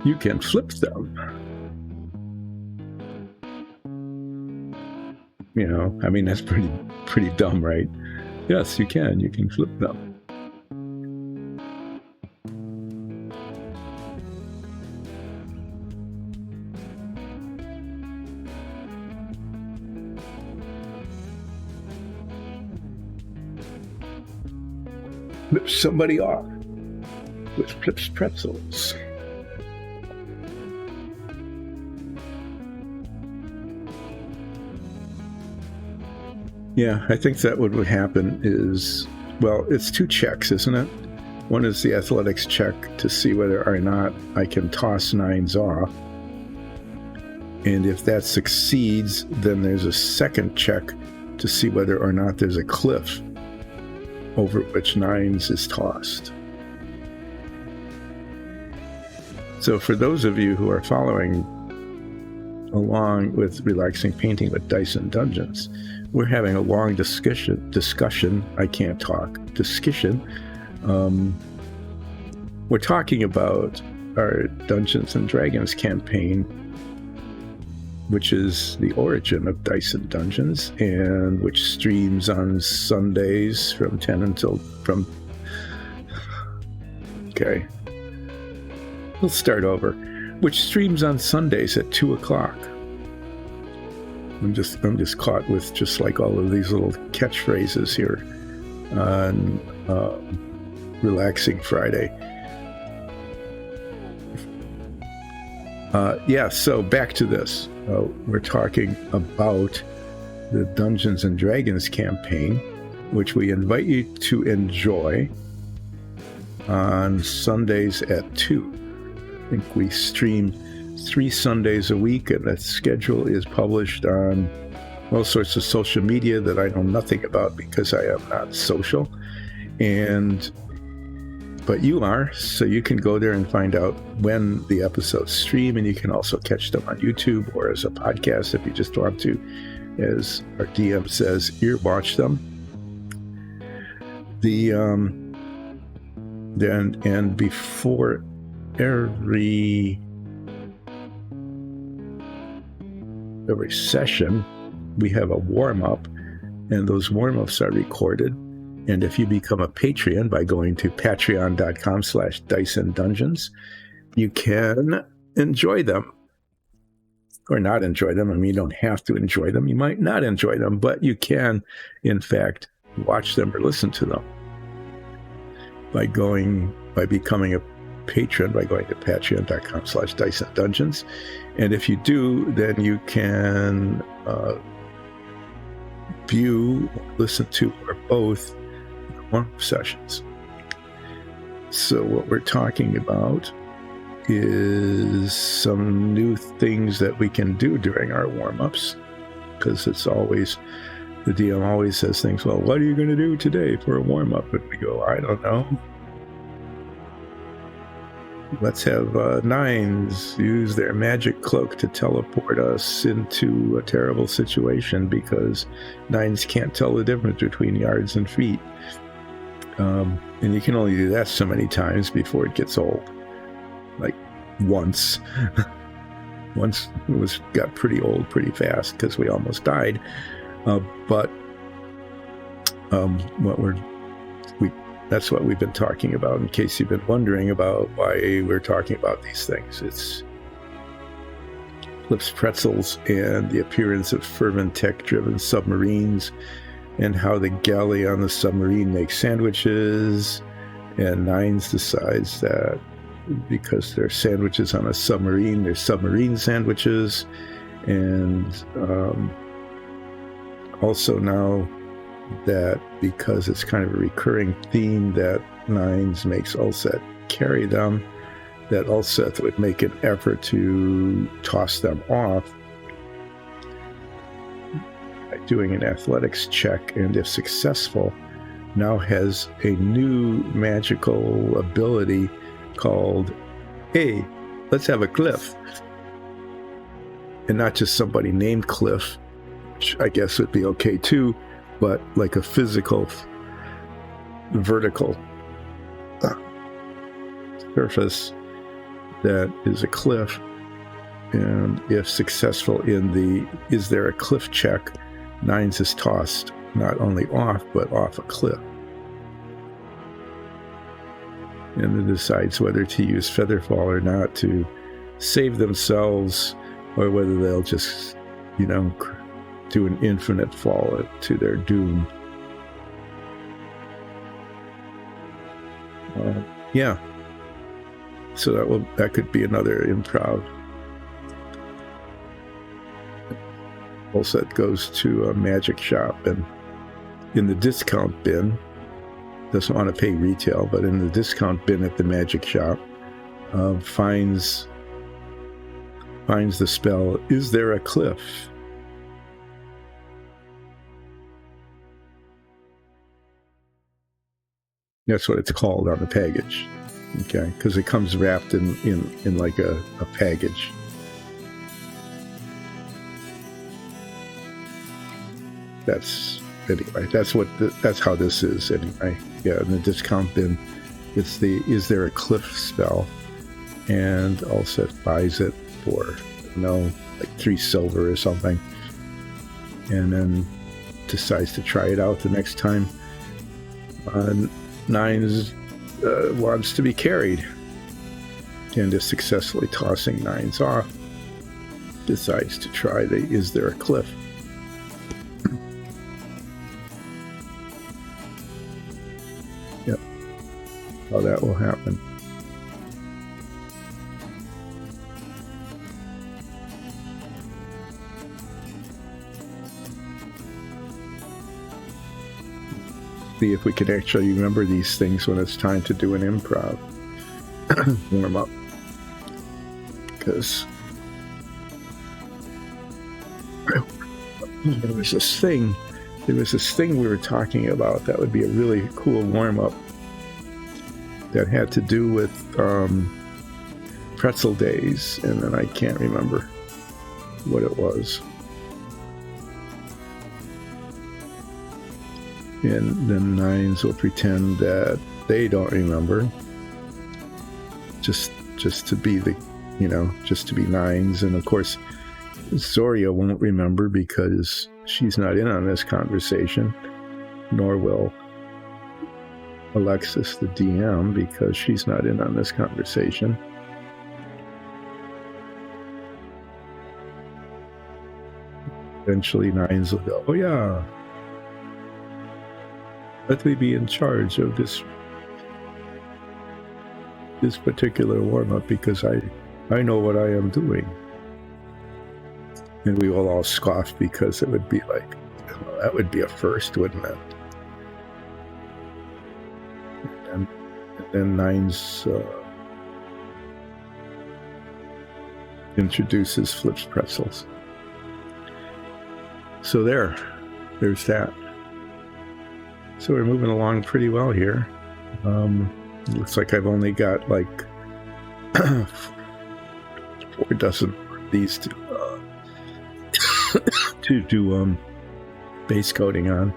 You can flip them." You know, I mean, that's pretty dumb, right? Yes, you can flip them. Flip somebody off with Flip's Pretzels. Yeah, I think that what would happen is, well, it's 2 checks, isn't it? One is the athletics check to see whether or not I can toss 9s off. And if that succeeds, then there's a second check to see whether or not there's a cliff over which nines is tossed. So for those of you who are following along with Relaxing Painting with Dice and Dungeons, we're having a long discussion. I can't talk. Discussion. We're talking about our Dungeons and Dragons campaign, which is the origin of Dice and Dungeons, and which streams on Sundays from 10 until okay. We'll start over. Which streams on Sundays at 2 o'clock. I'm just caught with just like all of these little catchphrases here on Relaxing Friday. So back to this. We're talking about the Dungeons and Dragons campaign, which we invite you to enjoy on Sundays at 2. I think we stream 3 Sundays a week, and that schedule is published on all sorts of social media that I know nothing about because I am not social. But you are, so you can go there and find out when the episodes stream, and you can also catch them on YouTube or as a podcast if you just want to, as our DM says, ear watch them. And before every session, we have a warm-up, and those warm-ups are recorded. And if you become a Patreon by going to patreon.com/diceanddungeons, you can enjoy them or not enjoy them. I mean, you don't have to enjoy them. You might not enjoy them, but you can, in fact, watch them or listen to them by becoming a patron by going to patreon.com/diceanddungeons. And if you do, then you can view, listen to, or both warm-up sessions. So what we're talking about is some new things that we can do during our warm-ups, because it's always, the DM always says things, well, what are you going to do today for a warm-up? And we go, I don't know. Let's have nines use their magic cloak to teleport us into a terrible situation, because nines can't tell the difference between yards and feet. And you can only do that so many times before it gets old. Like once. Once it got pretty old pretty fast because we almost died. That's what we've been talking about, in case you've been wondering about why we're talking about these things. It's Flips Pretzels and the appearance of fervent tech-driven submarines, and how the galley on the submarine makes sandwiches, and Nines decides that because they're sandwiches on a submarine, they're submarine sandwiches. And also now that, because it's kind of a recurring theme that Nines makes Ulseth carry them, that Ulseth would make an effort to toss them off by doing an athletics check, and if successful, now has a new magical ability called, hey, let's have a cliff. And not just somebody named Cliff, which I guess would be okay too, but like a physical, vertical surface that is a cliff. And if successful in the is there a cliff check, Nines is tossed not only off, but off a cliff. And it decides whether to use Featherfall or not to save themselves, or whether they'll just, do an infinite fall to their doom. So that could be another improv. Ulseth goes to a magic shop, and in the discount bin, doesn't want to pay retail, but in the discount bin at the magic shop, finds finds the spell, "Is there a cliff?" That's what it's called on the package, okay? Because it comes wrapped in like a package. That's how this is anyway. Yeah, in the discount bin, it's the "Is there a cliff" spell, and Ulset buys it for, like 3 silver or something, and then decides to try it out the next time. Nines wants to be carried, and is successfully tossing Nines off, decides to try the "Is there a cliff?" Yep, how that will happen. See if we can actually remember these things when it's time to do an improv warm up, because there was this thing we were talking about that would be a really cool warm up that had to do with pretzel days, and then I can't remember what it was. And then Nines will pretend that they don't remember, just to be just to be Nines. And of course, Zoria won't remember because she's not in on this conversation, nor will Alexis, the DM, because she's not in on this conversation. Eventually, Nines will go, "Oh yeah, let me be in charge of this particular warm-up because I know what I am doing." And we will all scoff because it would be like, well, that would be a first, wouldn't it? And then Nines introduces Flips Pretzels. So there's that. So we're moving along pretty well here. Looks like I've only got like 4 dozen of these to do base coating on.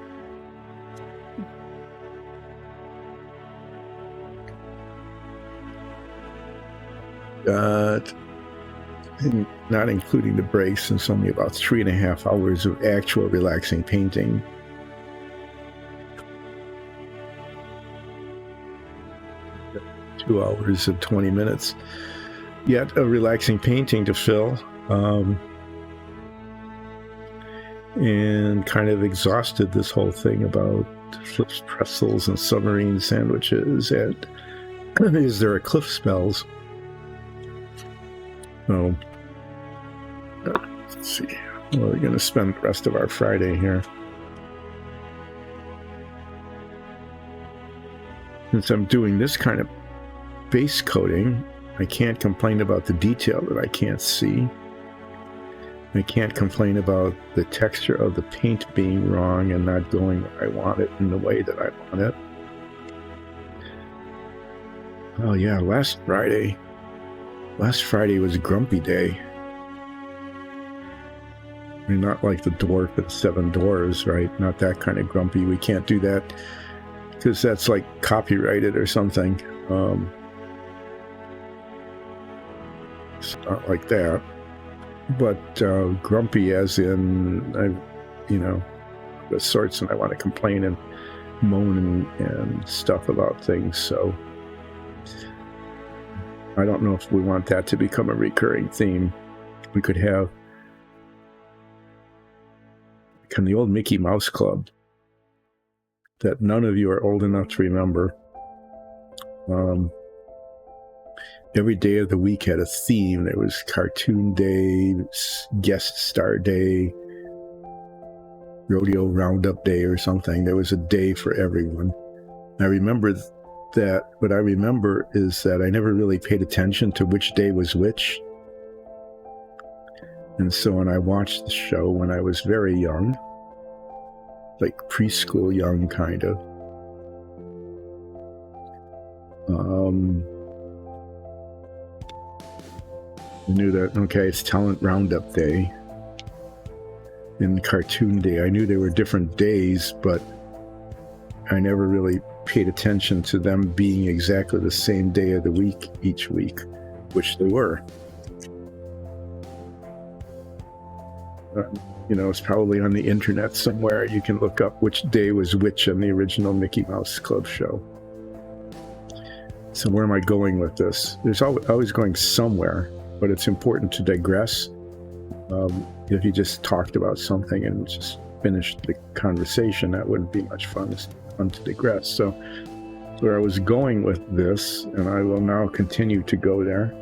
Not including the breaks, since only about 3.5 hours of actual relaxing painting. Hours and 20 minutes yet of relaxing painting to fill, and kind of exhausted this whole thing about Flips Pretzels and Submarine sandwiches and "Is there a cliff" spells. So let's see, well, we're going to spend the rest of our Friday here. Since I'm doing this kind of base coating, I can't complain about the detail that I can't see. I can't complain about the texture of the paint being wrong and not going where I want it in the way that I want it. Oh yeah, last Friday was Grumpy Day. I mean, not like the dwarf at 7 doors, right? Not that kind of grumpy. We can't do that because that's like copyrighted or something. It's not like that, but grumpy as in, the sorts, and I want to complain and moan and stuff about things. So I don't know if we want that to become a recurring theme. We could have, like in the old Mickey Mouse Club that none of you are old enough to remember, every day of the week had a theme. There was Cartoon Day, Guest Star Day, Rodeo Roundup Day or something. There was a day for everyone. I remember that. What I remember is that I never really paid attention to which day was which. And so when I watched the show when I was very young, like preschool young kind of, I knew that, okay, it's Talent Roundup Day and Cartoon Day. I knew there were different days, but I never really paid attention to them being exactly the same day of the week each week, which they were. It's probably on the internet somewhere. You can look up which day was which on the original Mickey Mouse Club show. So where am I going with this? There's always going somewhere, but it's important to digress. If you just talked about something and just finished the conversation, that wouldn't be much fun. It's fun to digress. So where I was going with this, and I will now continue to go there,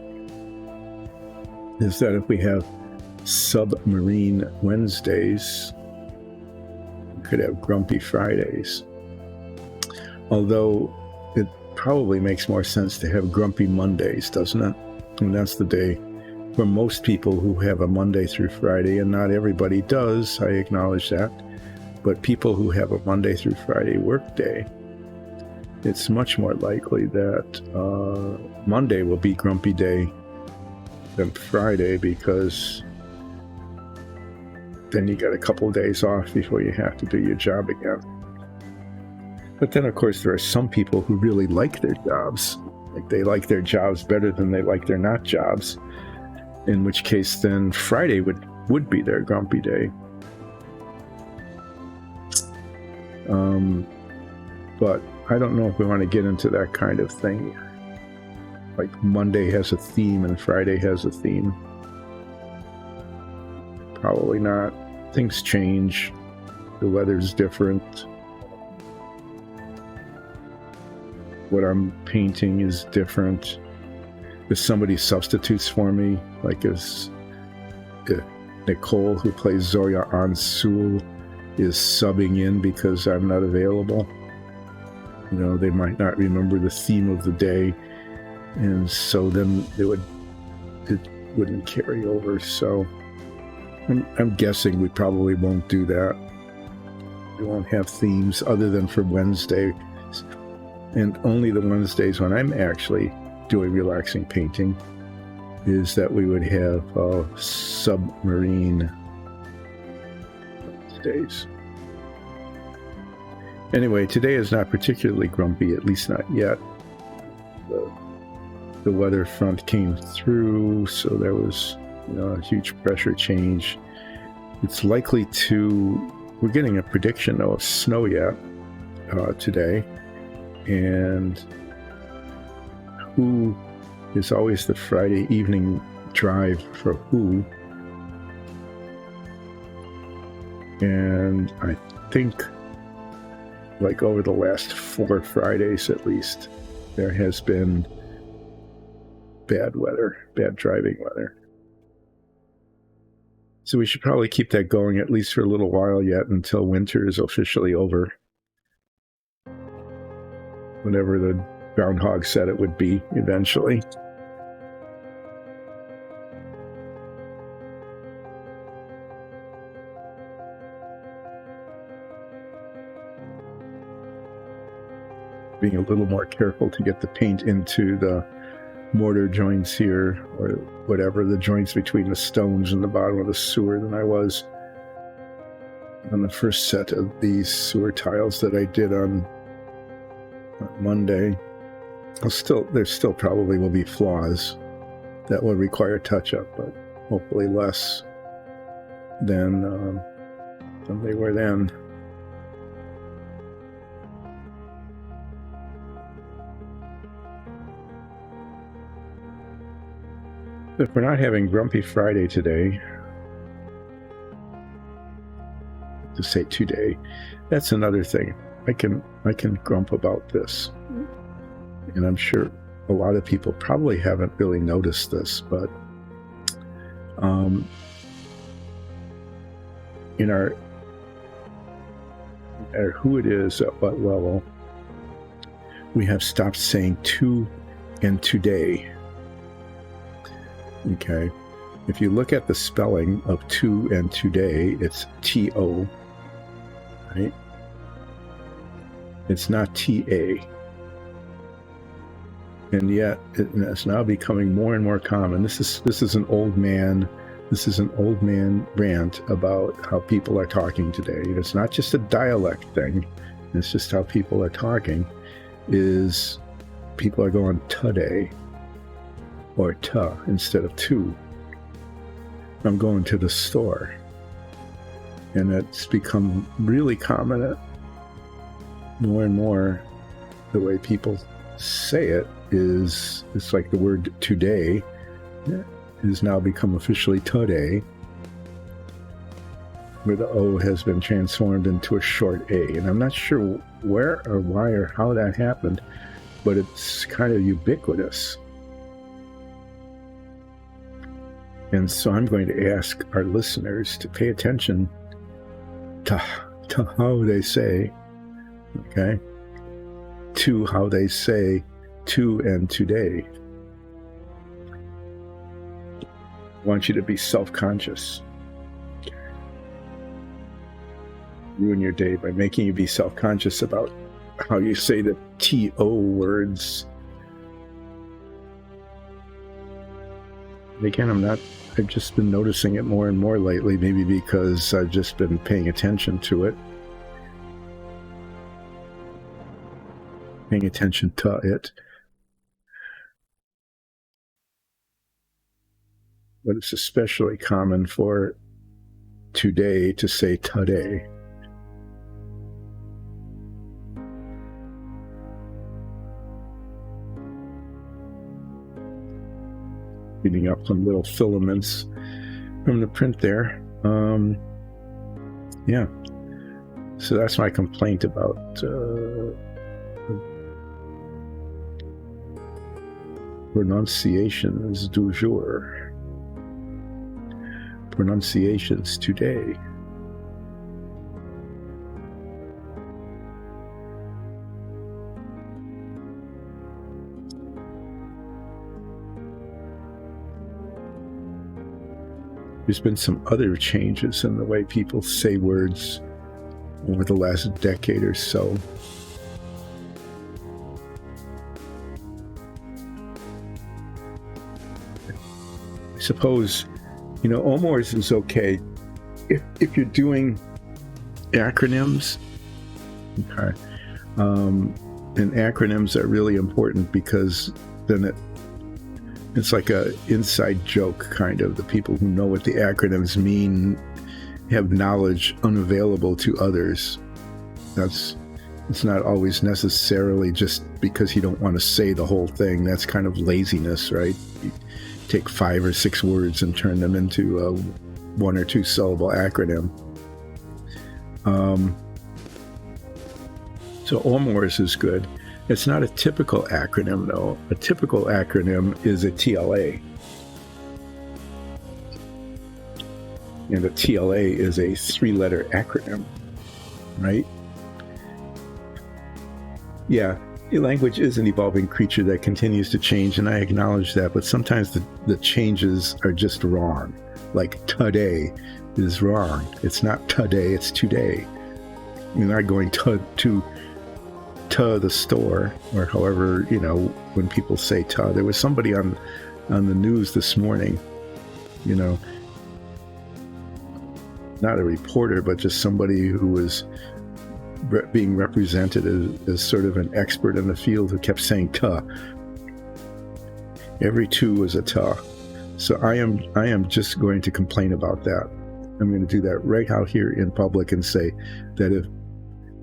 is that if we have Submarine Wednesdays, we could have Grumpy Fridays. Although it probably makes more sense to have Grumpy Mondays, doesn't it? And that's the day for most people who have a Monday through Friday, and not everybody does, I acknowledge that, but people who have a Monday through Friday work day, it's much more likely that Monday will be Grumpy Day than Friday, because then you got a couple of days off before you have to do your job again. But then, of course, there are some people who really like their jobs. Like, they like their jobs better than they like their not jobs, in which case then Friday would be their grumpy day. But I don't know if we want to get into that kind of thing. Like, Monday has a theme and Friday has a theme. Probably not. Things change. The weather's different. What I'm painting is different. If somebody substitutes for me, like if Nicole, who plays Zoya Ansul, is subbing in because I'm not available, they might not remember the theme of the day, and so then it wouldn't carry over. So I'm guessing we probably won't do that. We won't have themes other than for Wednesday, and only the Wednesdays when I'm actually doing relaxing painting is that we would have Submarine Wednesdays. Anyway, today is not particularly grumpy, at least not yet. The weather front came through, so there was a huge pressure change. It's likely we're getting a prediction of snow yet today, and Who is always the Friday evening drive for Who, and I think like over the last 4 Fridays at least, there has been bad driving weather. So we should probably keep that going at least for a little while yet, until winter is officially over. Whatever the groundhog said it would be eventually. Being a little more careful to get the paint into the mortar joints here, or whatever, the joints between the stones and the bottom of the sewer, than I was on the first set of these sewer tiles that I did on Monday. There still probably will be flaws that will require touch-up, but hopefully less than they were then. If we're not having Grumpy Friday today, to say today, that's another thing. I can grump about this, and I'm sure a lot of people probably haven't really noticed this, but in our, no matter who it is at what level, we have stopped saying to and today. Okay, if you look at the spelling of to and today, it's T-O, right? It's not T-A. And yet it's now becoming more and more common. This is an old man rant about how people are talking today. It's not just a dialect thing. It's just how people are talking. Is people are going today or ta instead of to. I'm going to the store. And it's become really common more and more. The way people say it is, it's like the word today has now become officially today, where the O has been transformed into a short A. And I'm not sure where or why or how that happened, but it's kind of ubiquitous. And so I'm going to ask our listeners to pay attention to how they say, okay, to how they say to and today. I want you to be self-conscious. Ruin your day by making you be self-conscious about how you say the T-O words. Again, I've just been noticing it more and more lately, maybe because I've just been paying attention to it. Paying attention to it. But it's especially common for today to say today. Reading up some little filaments from the print there. Yeah. So that's my complaint about pronunciations du jour. Pronunciations today. There's been some other changes in the way people say words over the last decade or so. I suppose, almost is okay if you're doing acronyms. Okay. And acronyms are really important because then it's like a inside joke, kind of. The people who know what the acronyms mean have knowledge unavailable to others. It's not always necessarily just because you don't want to say the whole thing. That's kind of laziness, right? You take 5 or 6 words and turn them into a 1 or 2 syllable acronym. So OMORS is good. It's not a typical acronym, though. A typical acronym is a TLA. And a TLA is a 3-letter acronym, right? Yeah, language is an evolving creature that continues to change, and I acknowledge that, but sometimes the changes are just wrong. Like today is wrong. It's not today, it's today. You're not going to the store, or however, when people say ta. There was somebody on the news this morning, not a reporter, but just somebody who was being represented as sort of an expert in the field, who kept saying ta. Every two was a ta. So I am just going to complain about that. I'm going to do that right out here in public and say that if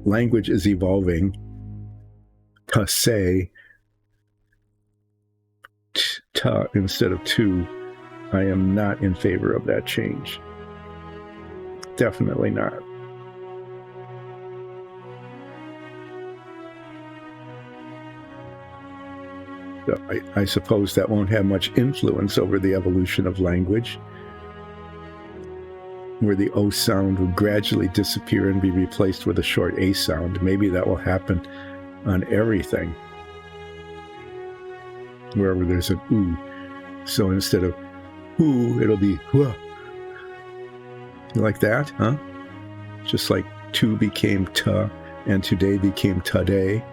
language is evolving to say ta instead of to, I am not in favor of that change. Definitely not. So I suppose that won't have much influence over the evolution of language, where the O sound will gradually disappear and be replaced with a short A sound. Maybe that will happen on everything, wherever there's an oo. So instead of who, it'll be whoa. You like that, huh? Just like to became ta and today became today,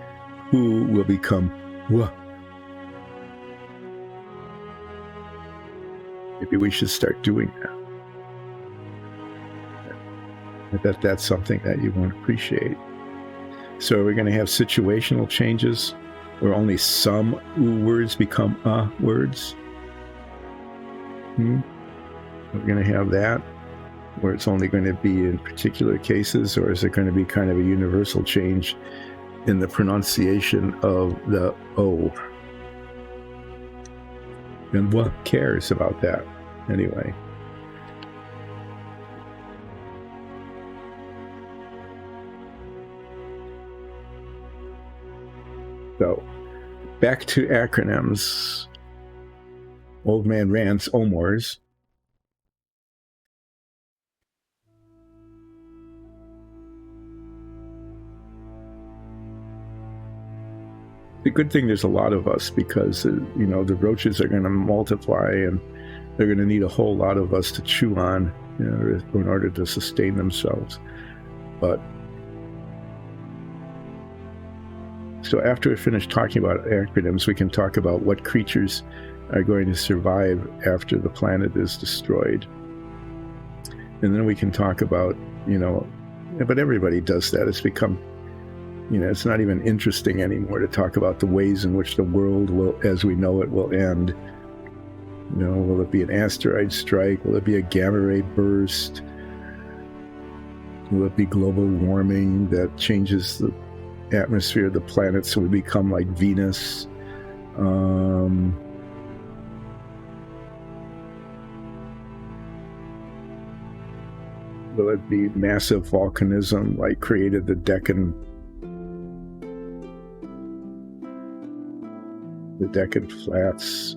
who will become wha. Maybe we should start doing that. I bet that's something that you won't appreciate. So are we going to have situational changes where only some words become words? We're going to have that, where it's only going to be in particular cases, or is it going to be kind of a universal change in the pronunciation of the O? And what cares about that anyway? So, back to acronyms. Old Man Rants, OMORS. The good thing there's a lot of us, because the roaches are going to multiply and they're going to need a whole lot of us to chew on in order to sustain themselves. But so after we finish talking about acronyms, we can talk about what creatures are going to survive after the planet is destroyed. And then we can talk about, but everybody does that. It's become, it's not even interesting anymore to talk about the ways in which the world will, as we know it, will end. Will it be an asteroid strike? Will it be a gamma ray burst? Will it be global warming that changes the atmosphere of the planet so we become like Venus? Will it be massive volcanism like created the Deccan Flats?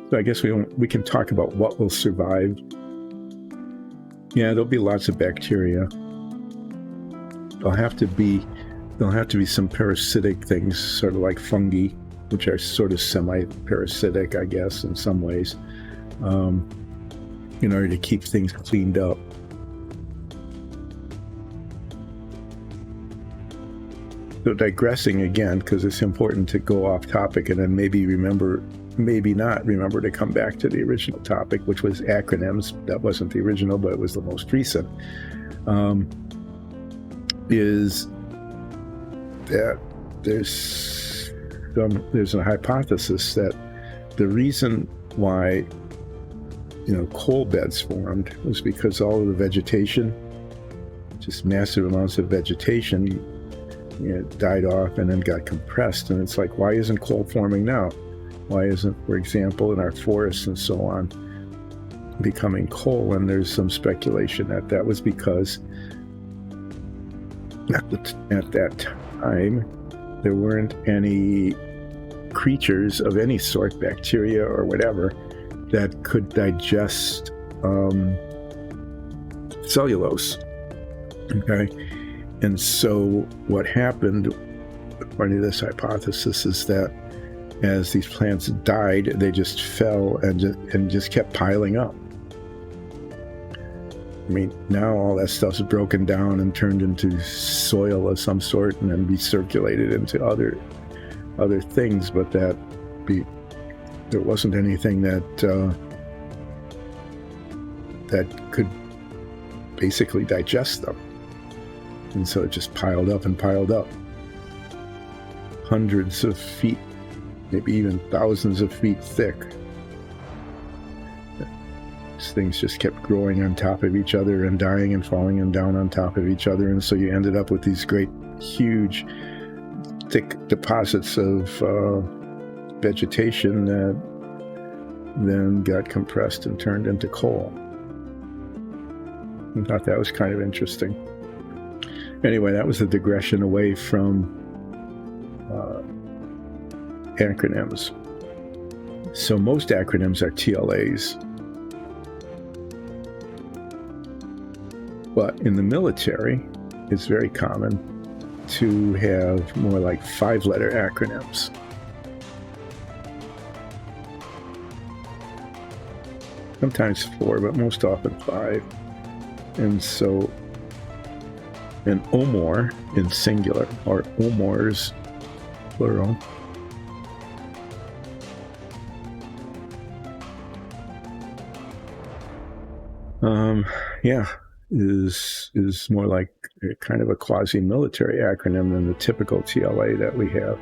So I guess we can talk about what will survive. Yeah, there'll be lots of bacteria. There'll have to be some parasitic things, sort of like fungi, which are sort of semi-parasitic, I guess, in some ways, in order to keep things cleaned up. So digressing again, because it's important to go off topic and then maybe not remember to come back to the original topic, which was acronyms. That wasn't the original, but it was the most recent. Is that there's a hypothesis that the reason why coal beds formed was because all of the vegetation, just massive amounts of vegetation, died off and then got compressed. And it's like, why isn't coal forming now? Why isn't, for example, in our forests and so on, becoming coal? And there's some speculation that was because at that time there weren't any creatures of any sort, bacteria or whatever, that could digest cellulose. Okay, and so what happened, according to this hypothesis, is that as these plants died, they just fell and just kept piling up. I mean, now all that stuff's broken down and turned into soil of some sort and then recirculated into other things, but there wasn't anything that could basically digest them. And so it just piled up and piled up. Hundreds of feet, maybe even thousands of feet thick. These things just kept growing on top of each other and dying and falling and down on top of each other. And so you ended up with these great, huge, thick deposits of vegetation that then got compressed and turned into coal. I thought that was kind of interesting. Anyway, that was a digression away from acronyms. So most acronyms are TLAs. But in the military, it's very common to have more like 5-letter acronyms. Sometimes 4, but most often 5. And so an omor in singular, or omors plural, is more like a kind of a quasi-military acronym than the typical TLA that we have.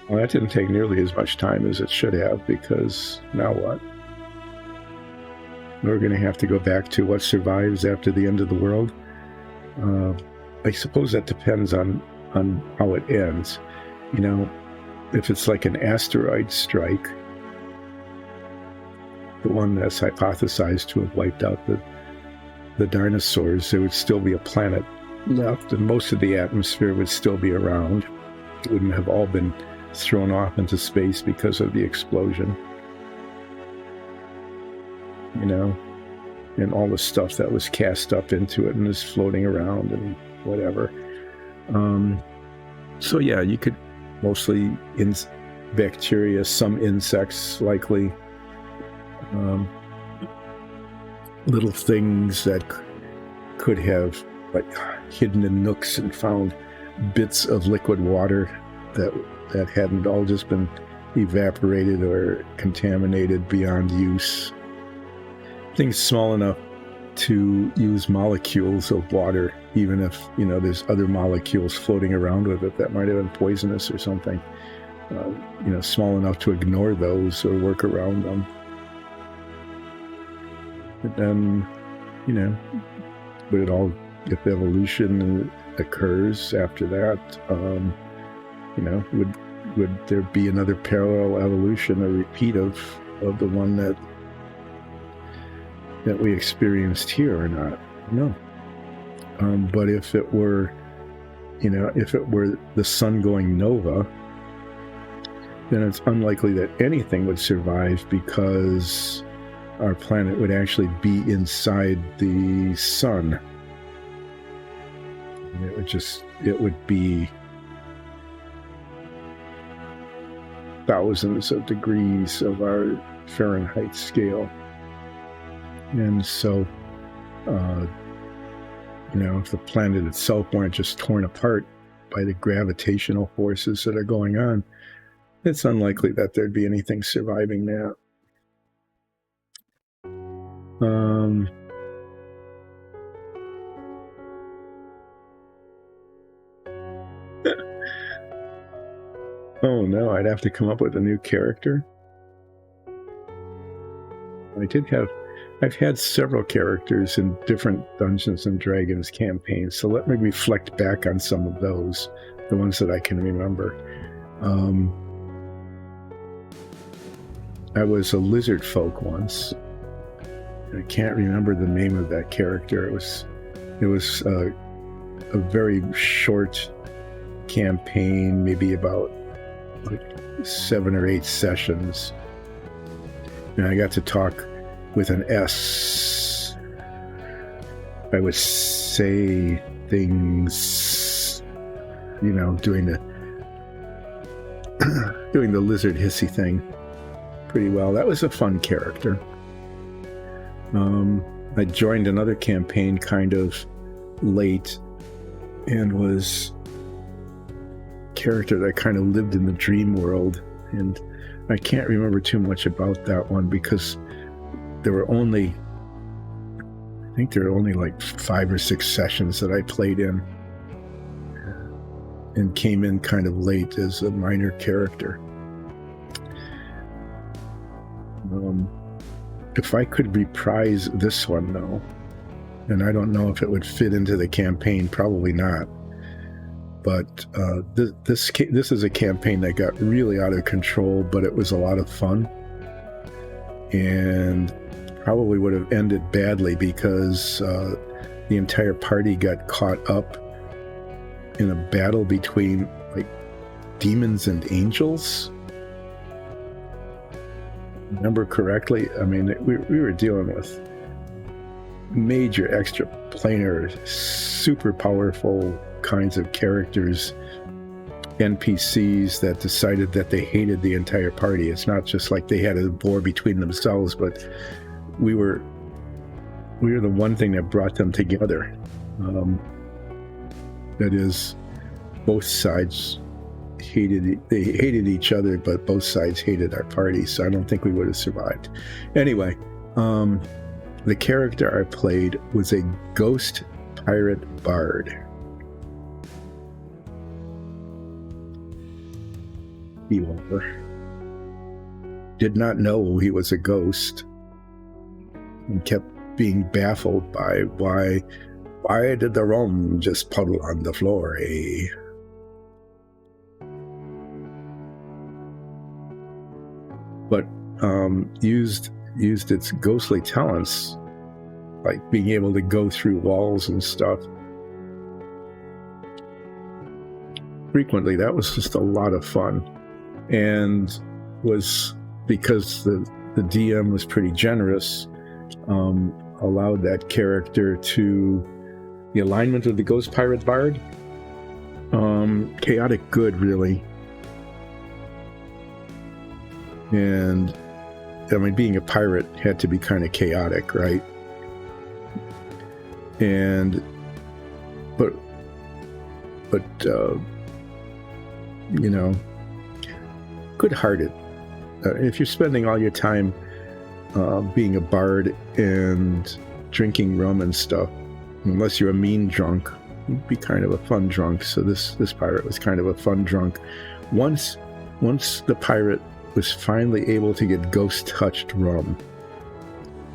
Well, that didn't take nearly as much time as it should have, because now what? We're going to have to go back to what survives after the end of the world. I suppose that depends on how it ends. You know, if it's like an asteroid strike, the one that's hypothesized to have wiped out the dinosaurs, there would still be a planet left, and most of the atmosphere would still be around. It wouldn't have all been thrown off into space because of the explosion. You know, and all the stuff that was cast up into it and is floating around and whatever. So yeah, you could mostly bacteria, some insects likely, little things that could have like hidden in nooks and found bits of liquid water that hadn't all just been evaporated or contaminated beyond use. Things small enough to use molecules of water, even if, you know, there's other molecules floating around with it that might have been poisonous or something. You know, small enough to ignore those or work around them. But then, you know, would it all, if evolution occurs after that, you know, would there be another parallel evolution, a repeat of the one that we experienced here or not? No. But if it were, you know, if it were the sun going nova, then it's unlikely that anything would survive, because our planet would actually be inside the sun. It would be thousands of degrees of our Fahrenheit scale. And so, you know, if the planet itself weren't just torn apart by the gravitational forces that are going on, it's unlikely that there'd be anything surviving that. Oh no, I'd have to come up with a new character. I've had several characters in different Dungeons and Dragons campaigns, so let me reflect back on some of those, the ones that I can remember. I was a lizard folk once. I can't remember the name of that character. It was a very short campaign, maybe about like 7 or 8 sessions, and I got to talk with an S. I would say things, you know, doing the lizard hissy thing pretty well. That was a fun character. I joined another campaign kind of late, and was a character that kind of lived in the dream world, and I can't remember too much about that one, because there were only like 5 or 6 sessions that I played in, and came in kind of late as a minor character. If I could reprise this one, though, and I don't know if it would fit into the campaign, probably not, but this is a campaign that got really out of control, but it was a lot of fun, and probably would have ended badly, because the entire party got caught up in a battle between like demons and angels. Remember correctly? I mean, we were dealing with major extraplanar, super powerful kinds of characters, NPCs that decided that they hated the entire party. It's not just like they had a war between themselves, but we were the one thing that brought them together. That is, both sides hated each other, but both sides hated our party, so I don't think we would have survived. Anyway, the character I played was a ghost pirate bard. He did not know he was a ghost and kept being baffled by why did the rum just puddle on the floor, eh? But used its ghostly talents, like being able to go through walls and stuff. Frequently, that was just a lot of fun, and was because the DM was pretty generous, allowed that character to the alignment of the Ghost Pirate Bard. Chaotic good, really. And I mean, being a pirate had to be kind of chaotic, right? And but you know, good-hearted. If you're spending all your time being a bard and drinking rum and stuff, unless you're a mean drunk, you'd be kind of a fun drunk. So this pirate was kind of a fun drunk. Once the pirate was finally able to get ghost-touched rum,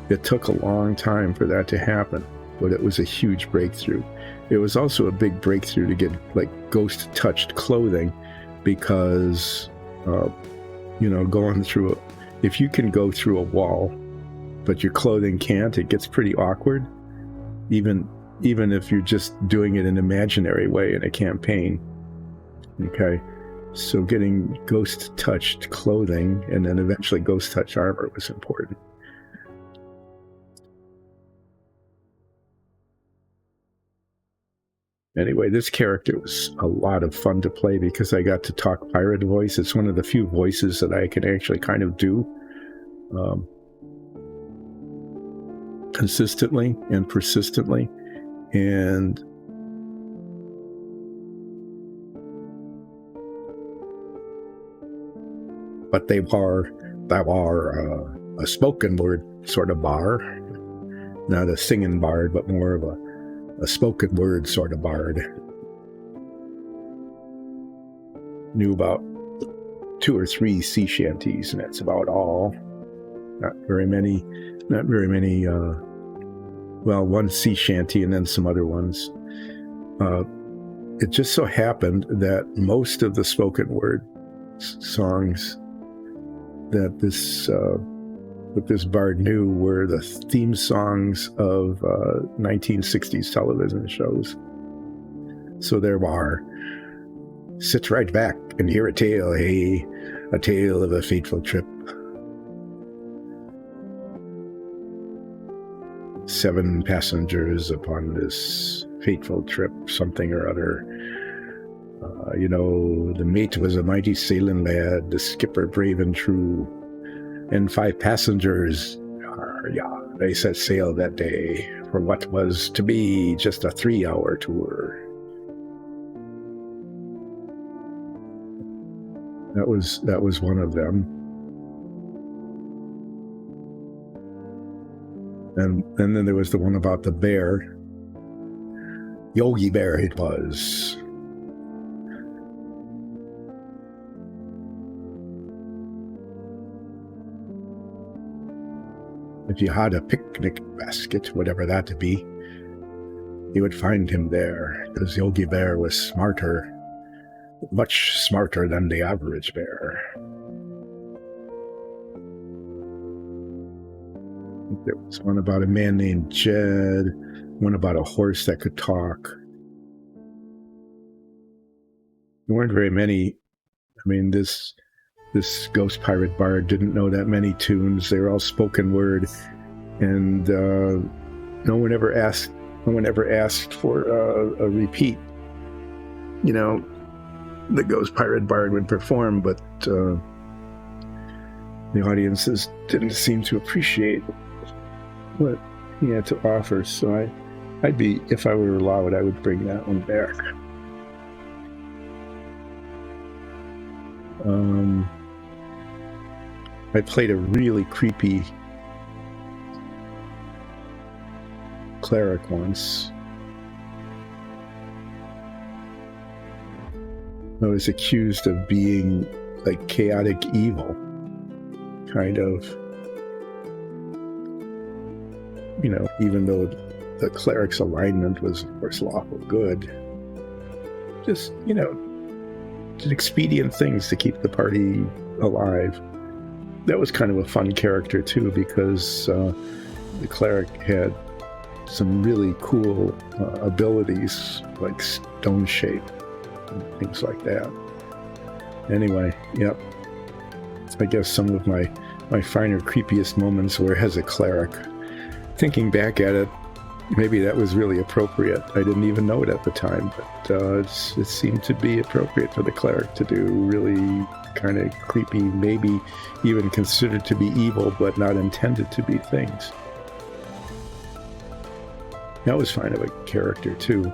it took a long time for that to happen, but it was a huge breakthrough. It was also a big breakthrough to get like ghost-touched clothing, because going through if you can go through a wall but your clothing can't, it gets pretty awkward, even if you're just doing it in an imaginary way in a campaign. Okay, so getting ghost-touched clothing and then eventually ghost-touched armor was important. Anyway, this character was a lot of fun to play because I got to talk pirate voice. It's one of the few voices that I can actually kind of do consistently and persistently. And but they were a spoken word sort of bard, not a singing bard, but more of a spoken word sort of bard. Knew about 2 or 3 sea shanties, and that's about all. Not very many. Well, one sea shanty and then some other ones. It just so happened that most of the spoken word songs that this bard knew were the theme songs of 1960s television shows. So there are, sit right back and hear a tale, hey, a tale of a fateful trip. 7 passengers upon this fateful trip, something or other. The mate was a mighty sailing lad, the skipper brave and true, and 5 passengers, they set sail that day for what was to be just a 3-hour tour. That was one of them. And then there was the one about the bear. Yogi Bear it was. If you had a picnic basket, whatever that to be, you would find him there, because Yogi Bear was smarter, much smarter than the average bear. There was one about a man named Jed, one about a horse that could talk. there weren't very many. I mean, this Ghost Pirate Bard didn't know that many tunes. They were all spoken word, and no one ever asked for a repeat. You know, the Ghost Pirate Bard would perform, but the audiences didn't seem to appreciate what he had to offer. So I'd be, if I were allowed, I would bring that one back. I played a really creepy cleric once. I was accused of being like chaotic evil, kind of. You know, even though the cleric's alignment was, of course, lawful good. Just, you know, did expedient things to keep the party alive. That was kind of a fun character, too, because the cleric had some really cool abilities, like stone shape and things like that. Anyway, yep. I guess some of my finer, creepiest moments were as a cleric. Thinking back at it, maybe that was really appropriate. I didn't even know it at the time, but it seemed to be appropriate for the cleric to do really kind of creepy, maybe even considered to be evil, but not intended to be things. That was fine of a character, too.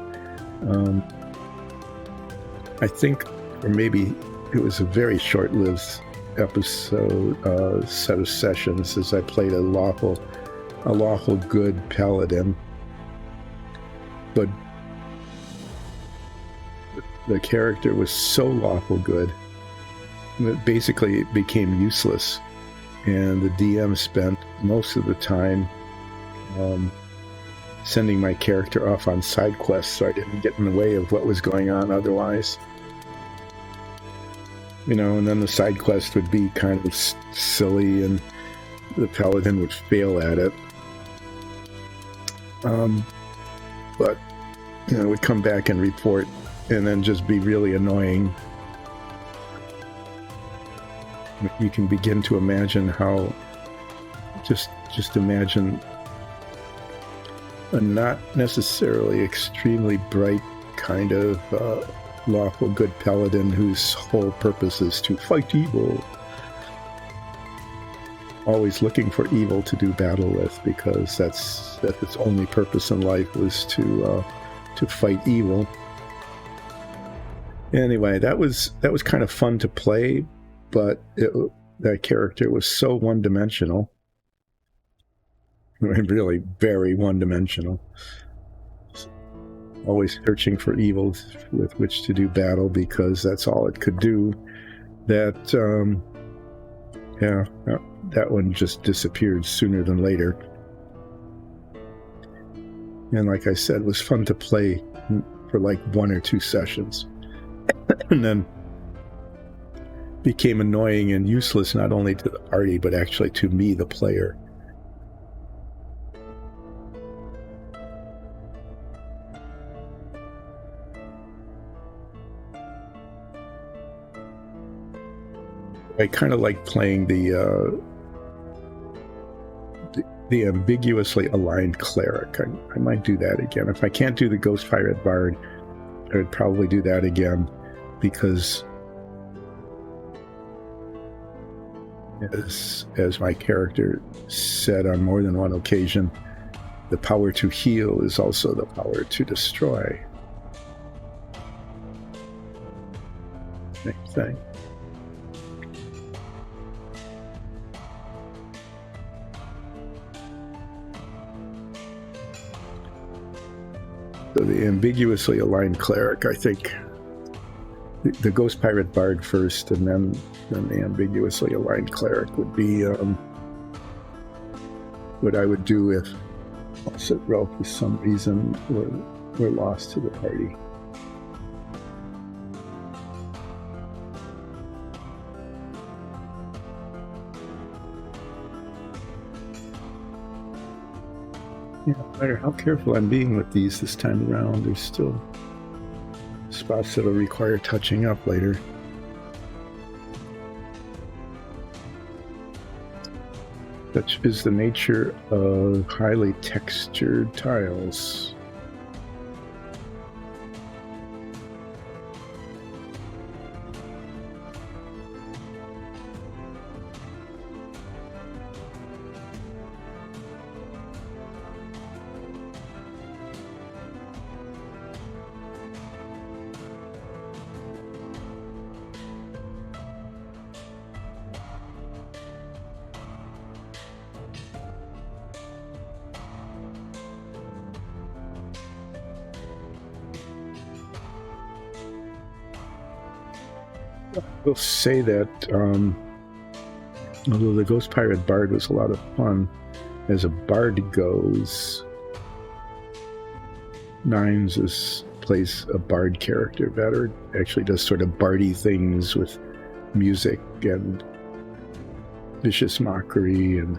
I think, or maybe it was a very short-lived episode, set of sessions, as I played a lawful good paladin, but the character was so lawful good that basically it became useless, and the DM spent most of the time sending my character off on side quests so I didn't get in the way of what was going on otherwise. You know, and then the side quest would be kind of silly and the paladin would fail at it. But, you know, would come back and report and then just be really annoying. You can begin to imagine how, just imagine a not necessarily extremely bright kind of lawful good paladin whose whole purpose is to fight evil. Always looking for evil to do battle with, because that's its only purpose in life was to fight evil. Anyway, that was kind of fun to play, but that character was so one-dimensional. Really very one-dimensional. Always searching for evil with which to do battle because that's all it could do. That one just disappeared sooner than later. And like I said, it was fun to play for like 1 or 2 sessions. And then became annoying and useless not only to the party, but actually to me, the player. I kind of like playing the ambiguously aligned cleric. I might do that again. If I can't do the Ghost Pirate Bard, I would probably do that again, because as my character said on more than one occasion, the power to heal is also the power to destroy. Same thing. So the ambiguously aligned cleric, I think the Ghost Pirate Bard first, and then the ambiguously aligned cleric would be what I would do if opposite Ralph for some reason were lost to the party. Yeah, no matter how careful I'm being with these this time around, there's still spots that'll require touching up later. Such is the nature of highly textured tiles. I will say that although the Ghost Pirate Bard was a lot of fun, as a bard goes, Nines plays a bard character better. Actually does sort of bardy things with music and vicious mockery and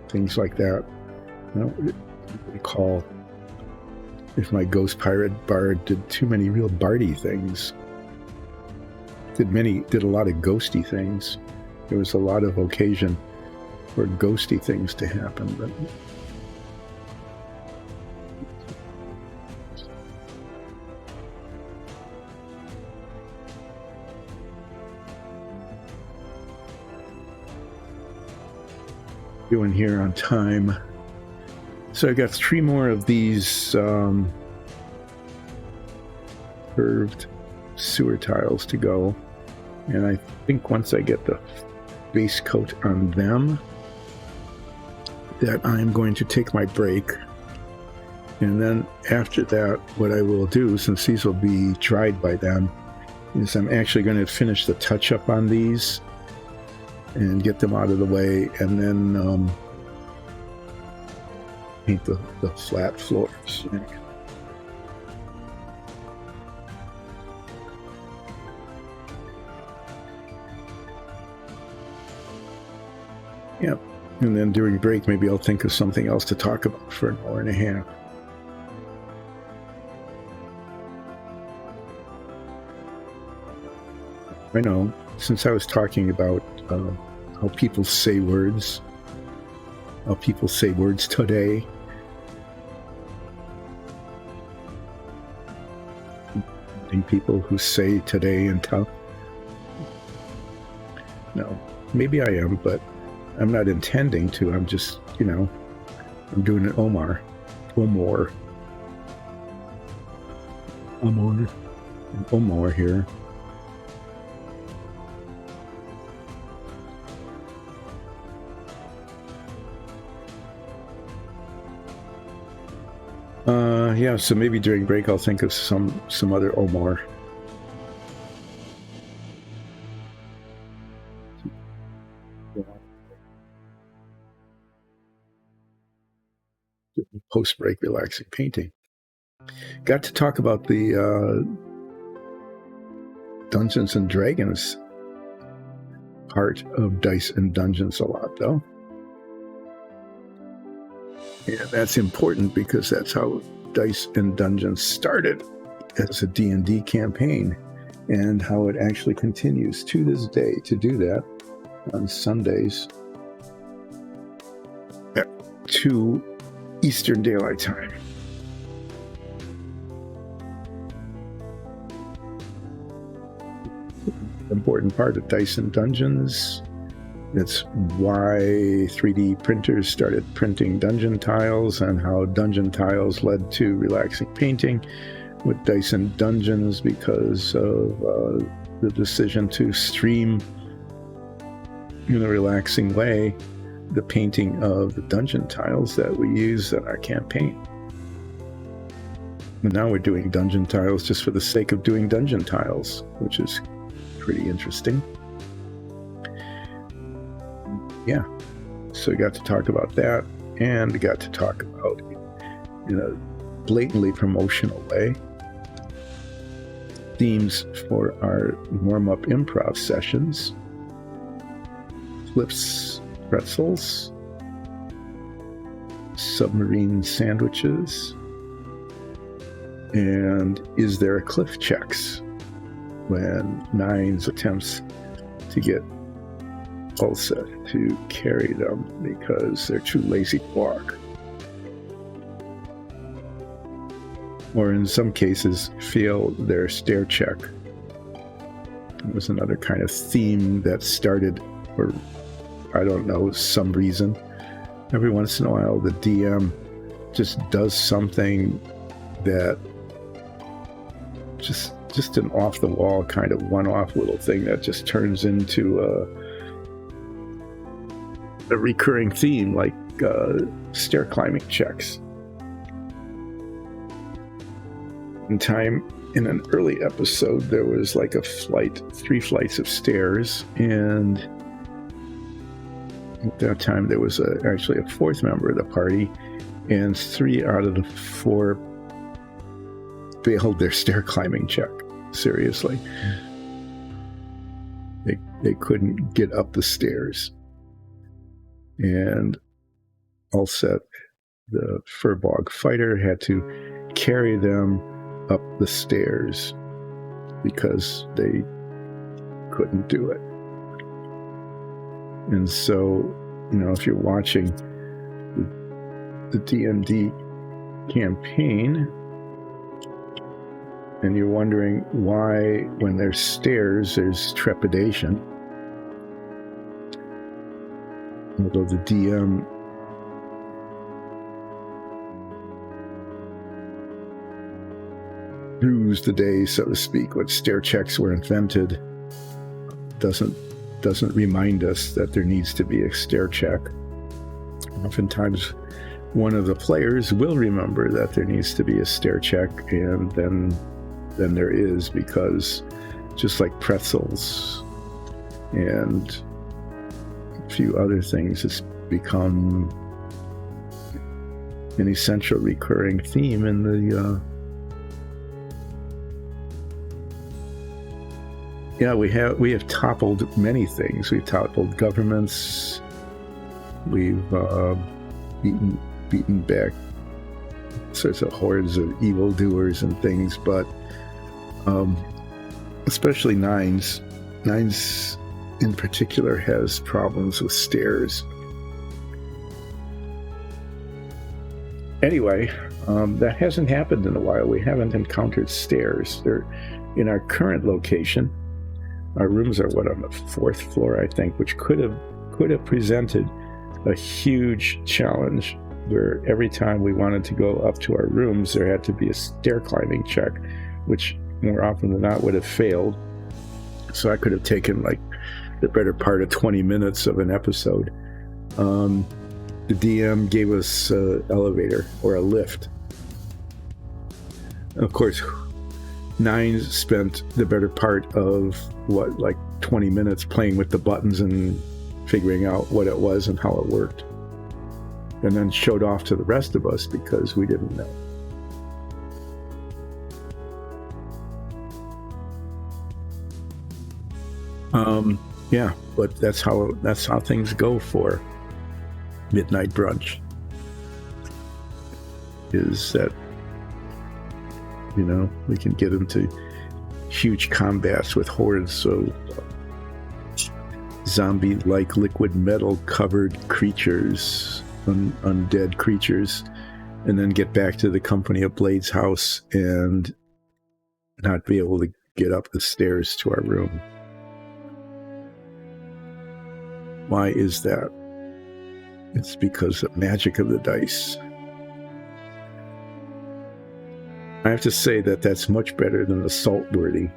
things like that. I don't recall if my Ghost Pirate Bard did too many real bardy things. Did a lot of ghosty things. There was a lot of occasion for ghosty things to happen, but doing here on time. So I got 3 more of these curved sewer tiles to go. And I think once I get the base coat on them, that I'm going to take my break. And then after that, what I will do, since these will be dried by then, is I'm actually going to finish the touch-up on these and get them out of the way, and then paint the flat floors. Yep. And then during break, maybe I'll think of something else to talk about for an hour and a half. I know, since I was talking about how people say words today, and people who say today and tough. No, maybe I am, but I'm not intending to. I'm just, I'm doing an Omar here. Yeah, so maybe during break I'll think of some other Omar. Post-break relaxing painting. Got to talk about the Dungeons and Dragons part of Dice and Dungeons a lot, though. Yeah, that's important because that's how Dice and Dungeons started as a D&D campaign, and how it actually continues to this day to do that on Sundays at 2 Eastern Daylight Time. Important part of Dice and Dungeons. It's why 3D printers started printing dungeon tiles, and how dungeon tiles led to relaxing painting with Dice and Dungeons, because of the decision to stream in a relaxing way the painting of the dungeon tiles that we use in our campaign. And now we're doing dungeon tiles just for the sake of doing dungeon tiles, which is pretty interesting. Yeah, so we got to talk about that, and we got to talk about, in a blatantly promotional way, themes for our warm-up improv sessions. Flips, pretzels, submarine sandwiches, And is there a cliff checks when Nines attempts to get Ulsa to carry them because they're too lazy to walk. Or in some cases, fail their stair check. It was another kind of theme that started for, I don't know, some reason. Every once in a while, the DM just does something that just an off-the-wall kind of one-off little thing that just turns into a recurring theme, like stair climbing checks. In an early episode, there was like three flights of stairs, and at that time there was actually a fourth member of the party, and 3 out of the 4 failed their stair climbing check. Seriously. They couldn't get up the stairs. And Ulset, the Furbog fighter, had to carry them up the stairs because they couldn't do it. And so, if you're watching the D&D campaign and you're wondering why when there's stairs there's trepidation, although the DM rues the day, so to speak, when stair checks were invented, doesn't remind us that there needs to be a stair check. Oftentimes, one of the players will remember that there needs to be a stair check, and then there is, because just like pretzels and a few other things, it's become an essential recurring theme in the we have toppled many things. We've toppled governments. We've beaten back sorts of hordes of evildoers and things, but especially Nines in particular has problems with stairs. Anyway, that hasn't happened in a while. We haven't encountered stairs. They're in our current location. Our rooms are on the 4th floor, I think, which could have presented a huge challenge, where every time we wanted to go up to our rooms, there had to be a stair climbing check, which more often than not would have failed. So I could have taken like the better part of 20 minutes of an episode. The DM gave us an elevator or a lift. Of course, Nines spent the better part of 20 minutes playing with the buttons and figuring out what it was and how it worked, and then showed off to the rest of us because we didn't know. But that's how things go for midnight brunch. Is that we can get into huge combats with hordes of zombie-like liquid metal covered creatures, undead creatures, and then get back to the company of Blade's house and not be able to get up the stairs to our room. Why is that? It's because of the magic of the dice. I have to say that that's much better than the Saltworthy.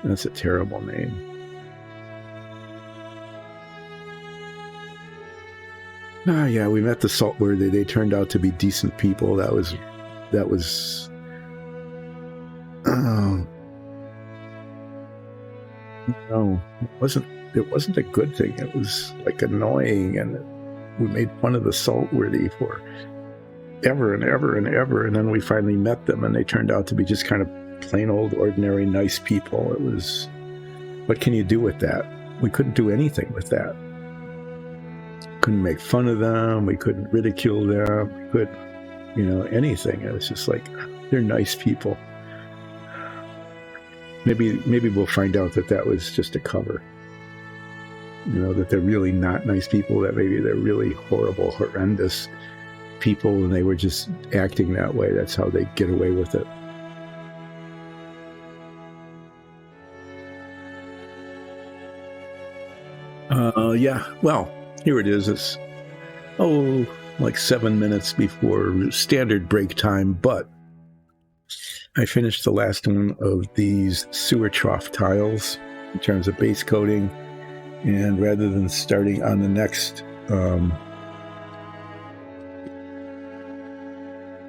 That's a terrible name. We met the Saltworthy. They turned out to be decent people. That was no, it wasn't a good thing. It was like annoying, and we made fun of the Saltworthy for ever and ever and ever, and then we finally met them, and they turned out to be just kind of plain old ordinary nice people. It was, what can you do with that? We couldn't do anything with that. Couldn't make fun of them, we couldn't ridicule them, we couldn't anything. It was just like, They're nice people. Maybe we'll find out that was just a cover. You know, that they're really not nice people, that maybe they're really horrible, horrendous people, and they were just acting that way. That's how they get away with it. Yeah, well, here it is. It's, like 7 minutes before standard break time, but I finished the last one of these sewer trough tiles in terms of base coating, and rather than starting on the next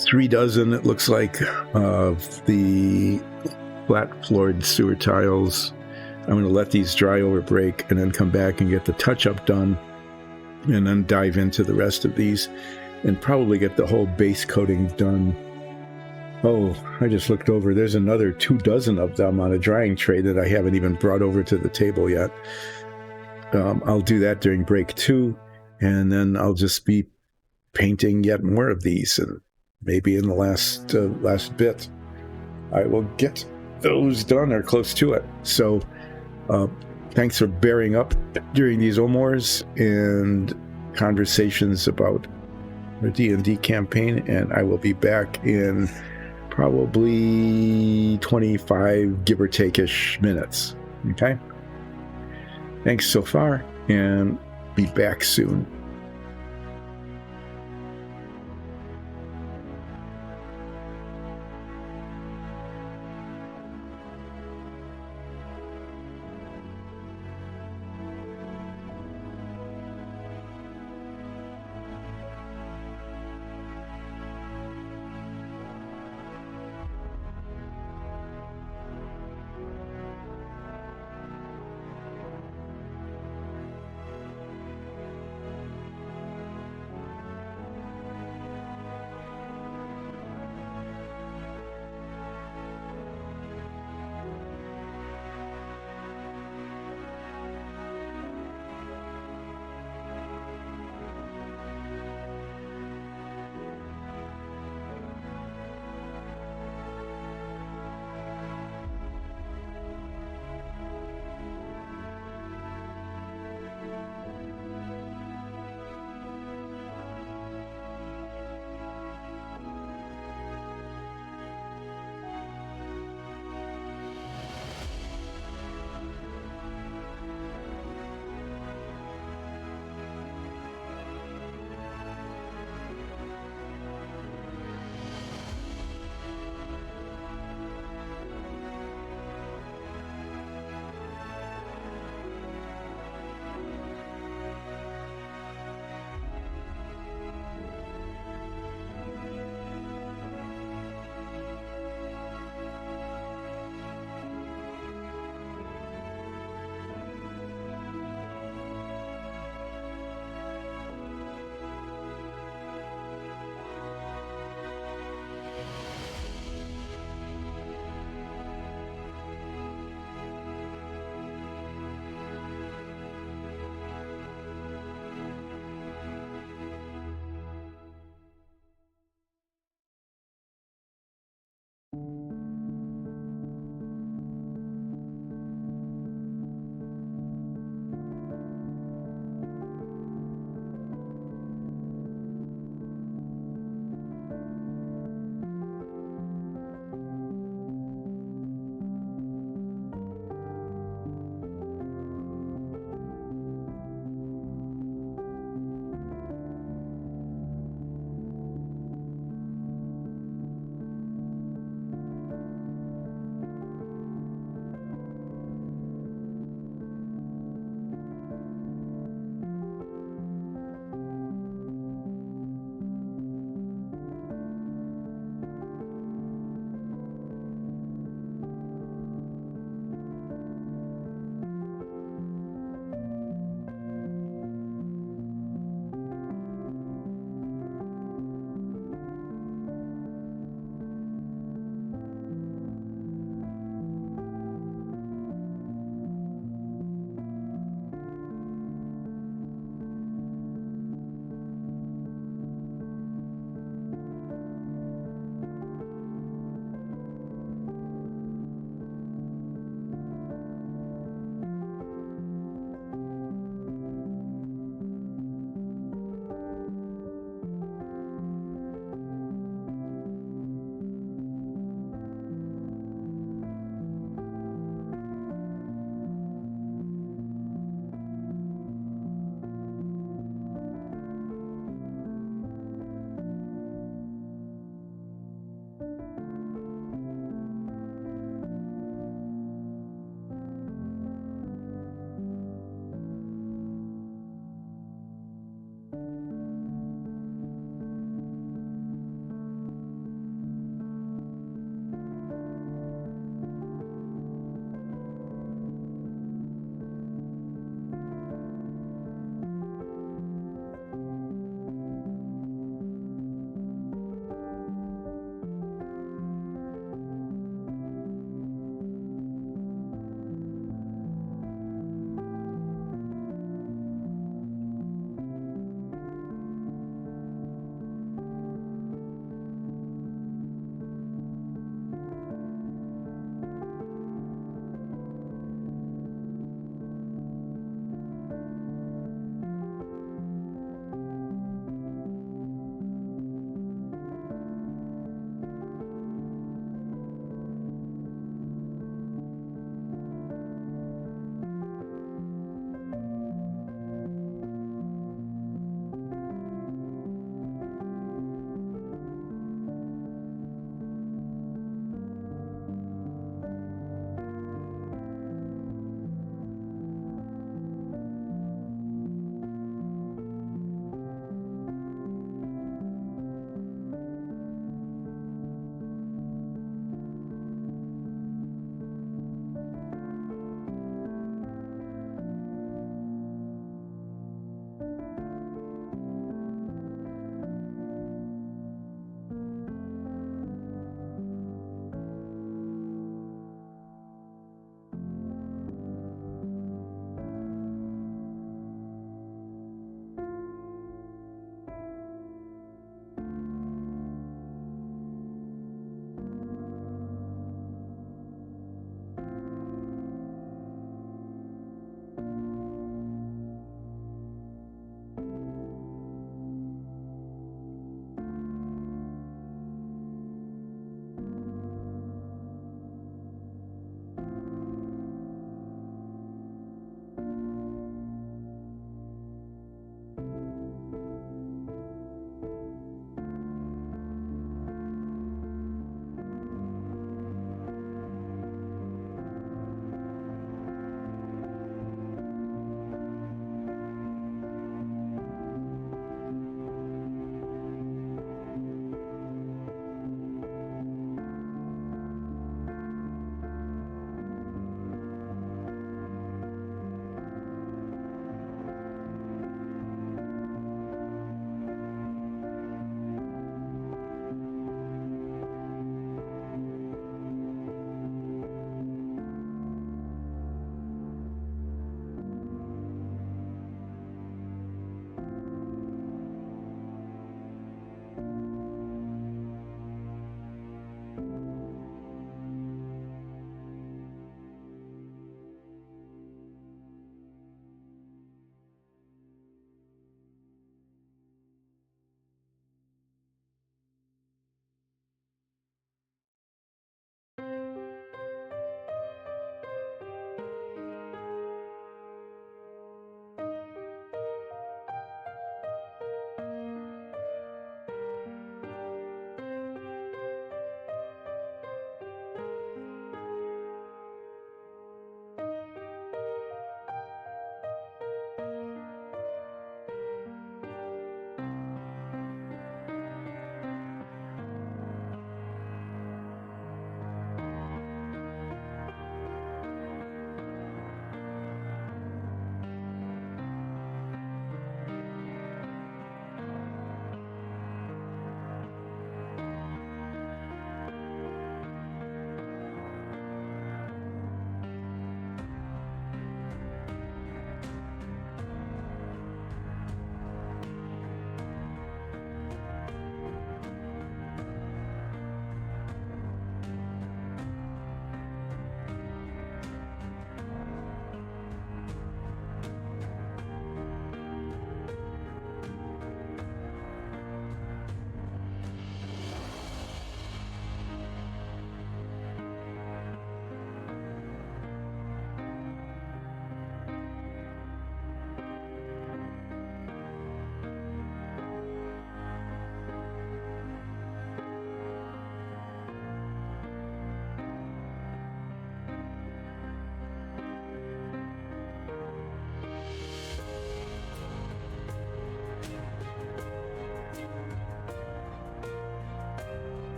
3 dozen, it looks like, of the flat-floored sewer tiles, I'm going to let these dry over break and then come back and get the touch-up done, and then dive into the rest of these and probably get the whole base coating done. Oh, I just looked over. There's another 2 dozen of them on a drying tray that I haven't even brought over to the table yet. I'll do that during break 2, and then I'll just be painting yet more of these, and maybe in the last bit I will get those done or close to it. So thanks for bearing up during these OMORs and conversations about the D&D campaign, and I will be back in probably 25 give or take-ish minutes. Okay? Thanks so far, and be back soon.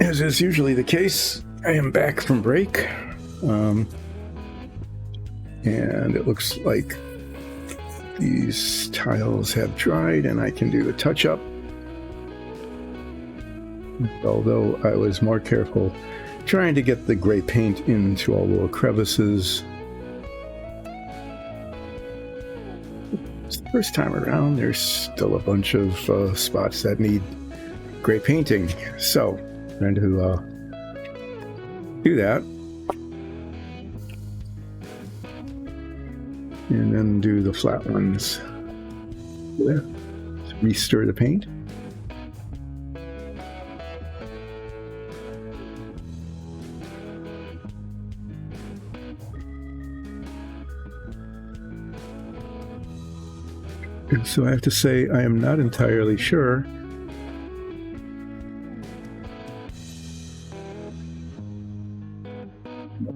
as is usually the case, I am back from break. And it looks like these tiles have dried and I can do the touch-up. Although I was more careful trying to get the gray paint into all the little crevices. The first time around, there's still a bunch of spots that need gray painting. So, trying to do that. And then do the flat ones. Yeah. Restir the paint. And so I have to say, I am not entirely sure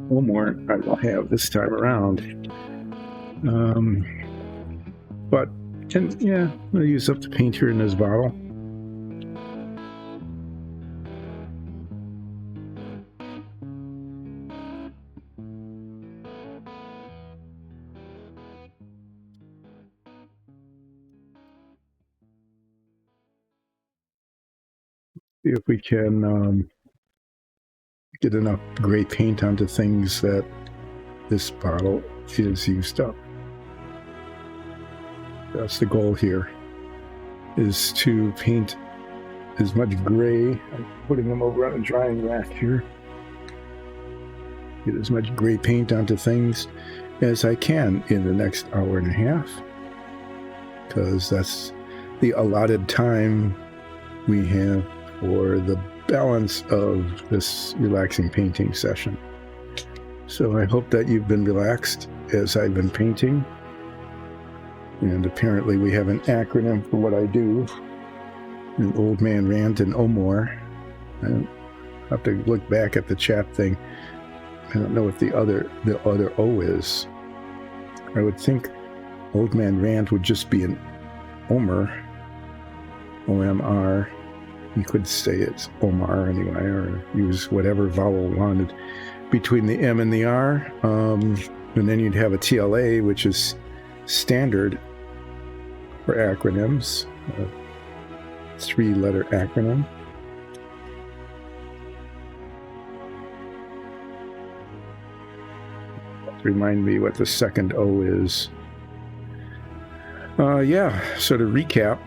one more I will have this time around. But yeah, I'm going to use up the paint here in this bottle. See if we can get enough gray paint onto things that this bottle is used up. That's the goal here, is to paint as much gray. I'm putting them over on a drying rack here. Get as much gray paint onto things as I can in the next hour and a half, because that's the allotted time we have for the balance of this relaxing painting session. So I hope that you've been relaxed as I've been painting. And apparently we have an acronym for what I do. An old man rant and Omar. I have to look back at the chat thing. I don't know what the other O is. I would think old man rant would just be an Omer. O-M-R. You could say it's Omar anyway, or use whatever vowel wanted between the M and the R. And then you'd have a TLA, which is standard for acronyms, a 3-letter acronym. Remind me what the second O is. Yeah, so to recap,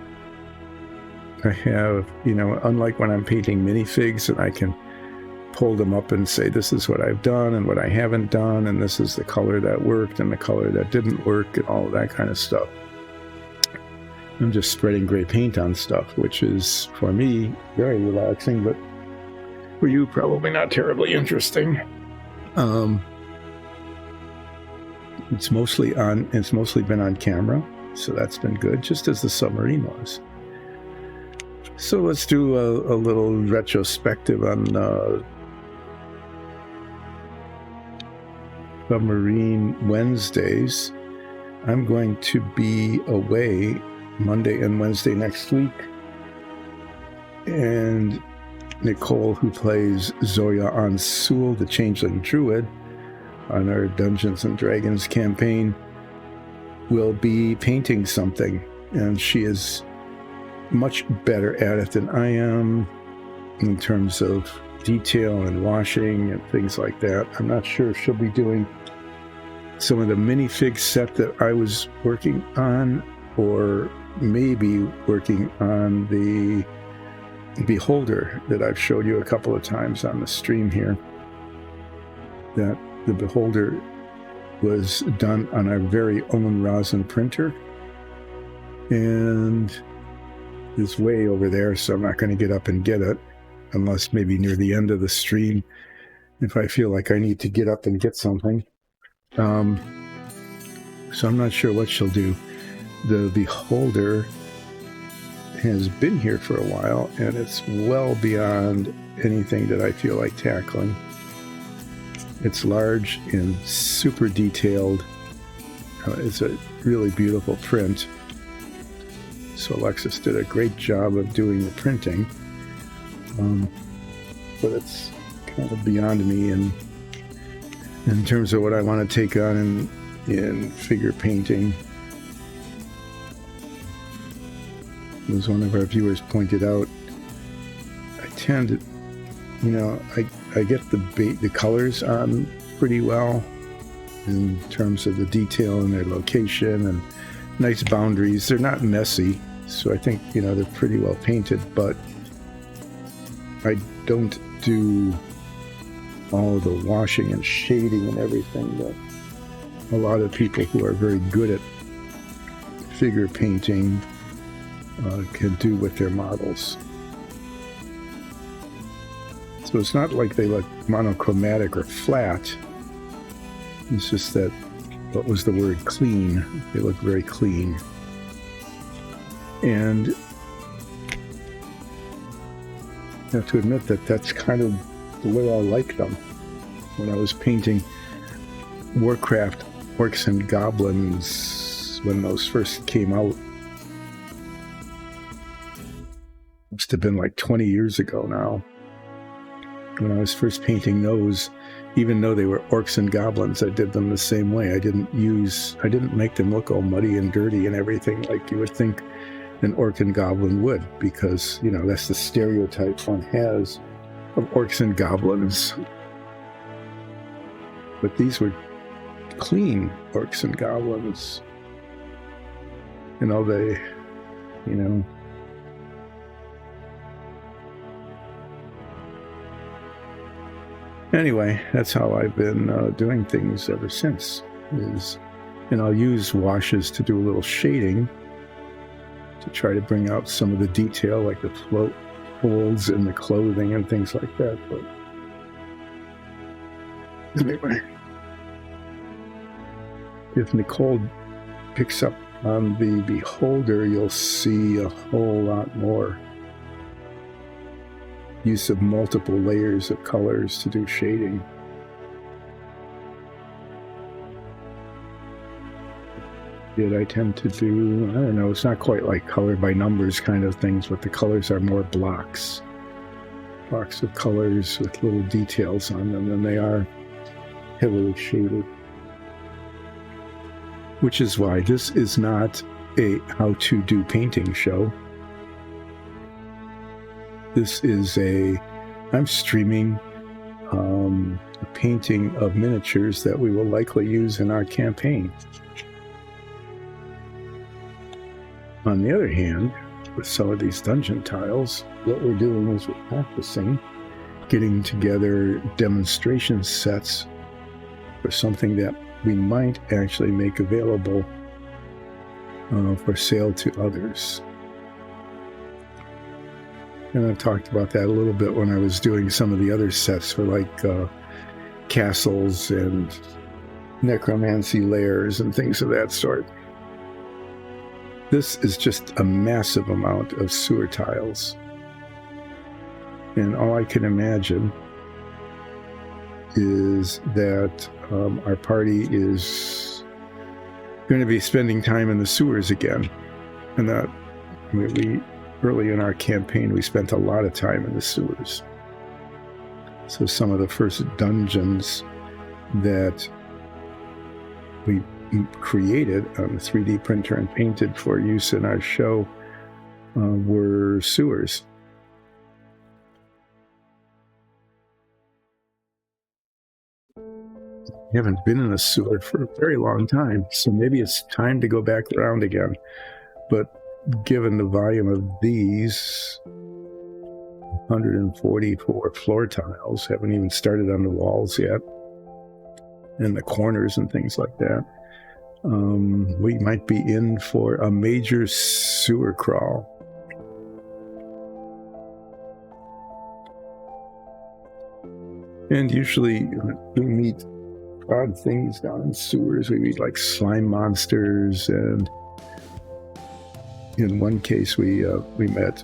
I have, unlike when I'm painting minifigs, and I can pull them up and say, this is what I've done and what I haven't done, and this is the color that worked and the color that didn't work, and all of that kind of stuff. I'm just spreading gray paint on stuff, which is, for me, very relaxing, but for you, probably not terribly interesting. It's mostly been on camera, so that's been good, just as the Submarine was. So let's do a little retrospective on Submarine Wednesdays. I'm going to be away Monday and Wednesday next week. And Nicole, who plays Zoya Ansul, the Changeling Druid, on our Dungeons and Dragons campaign, will be painting something. And she is much better at it than I am in terms of detail and washing and things like that. I'm not sure if she'll be doing some of the minifig set that I was working on, or maybe working on the Beholder that I've showed you a couple of times on the stream here. That the Beholder was done on our very own rosin printer, and is way over there, so I'm not going to get up and get it, unless maybe near the end of the stream, if I feel like I need to get up and get something. So I'm not sure what she'll do. The Beholder has been here for a while, and it's well beyond anything that I feel like tackling. It's large and super detailed. It's a really beautiful print. So Alexis did a great job of doing the printing. but it's kind of beyond me in terms of what I want to take on in figure painting. As one of our viewers pointed out, I tend to, I get the colors on pretty well in terms of the detail and their location and nice boundaries. They're not messy, so I think, they're pretty well painted, but I don't do all the washing and shading and everything that a lot of people who are very good at figure painting can do with their models. So it's not like they look monochromatic or flat. It's just that, what was the word, clean. They look very clean. And I have to admit that that's kind of the way I like them. When I was painting Warcraft Orcs and Goblins, when those first came out, must have been like 20 years ago now. When I was first painting those, even though they were orcs and goblins, I did them the same way. I didn't make them look all muddy and dirty and everything like you would think an orc and goblin would, because, that's the stereotype one has of orcs and goblins. But these were clean orcs and goblins. Anyway, that's how I've been doing things ever since. And I'll use washes to do a little shading to try to bring out some of the detail, like the folds in the clothing and things like that. But anyway, if Nicole picks up on the beholder, you'll see a whole lot more use of multiple layers of colors to do shading. I tend to do, I don't know, it's not quite like color by numbers kind of things, but the colors are more blocks of colors with little details on them, and they are heavily shaded. Which is why this is not a how-to do painting show. This is I'm streaming a painting of miniatures that we will likely use in our campaign. On the other hand, with some of these dungeon tiles, what we're doing is we're practicing getting together demonstration sets for something that we might actually make available for sale to others. And I've talked about that a little bit when I was doing some of the other sets for castles and necromancy lairs and things of that sort. This is just a massive amount of sewer tiles. And all I can imagine is that our party is going to be spending time in the sewers again. And that early in our campaign, we spent a lot of time in the sewers. So some of the first dungeons that we created on the 3D printer and painted for use in our show were sewers. I haven't been in a sewer for a very long time, so maybe it's time to go back around again. But given the volume of these 144 floor tiles, haven't even started on the walls yet, and the corners and things like that, we might be in for a major sewer crawl. And usually we meet odd things down in sewers. We meet like slime monsters, and in one case we met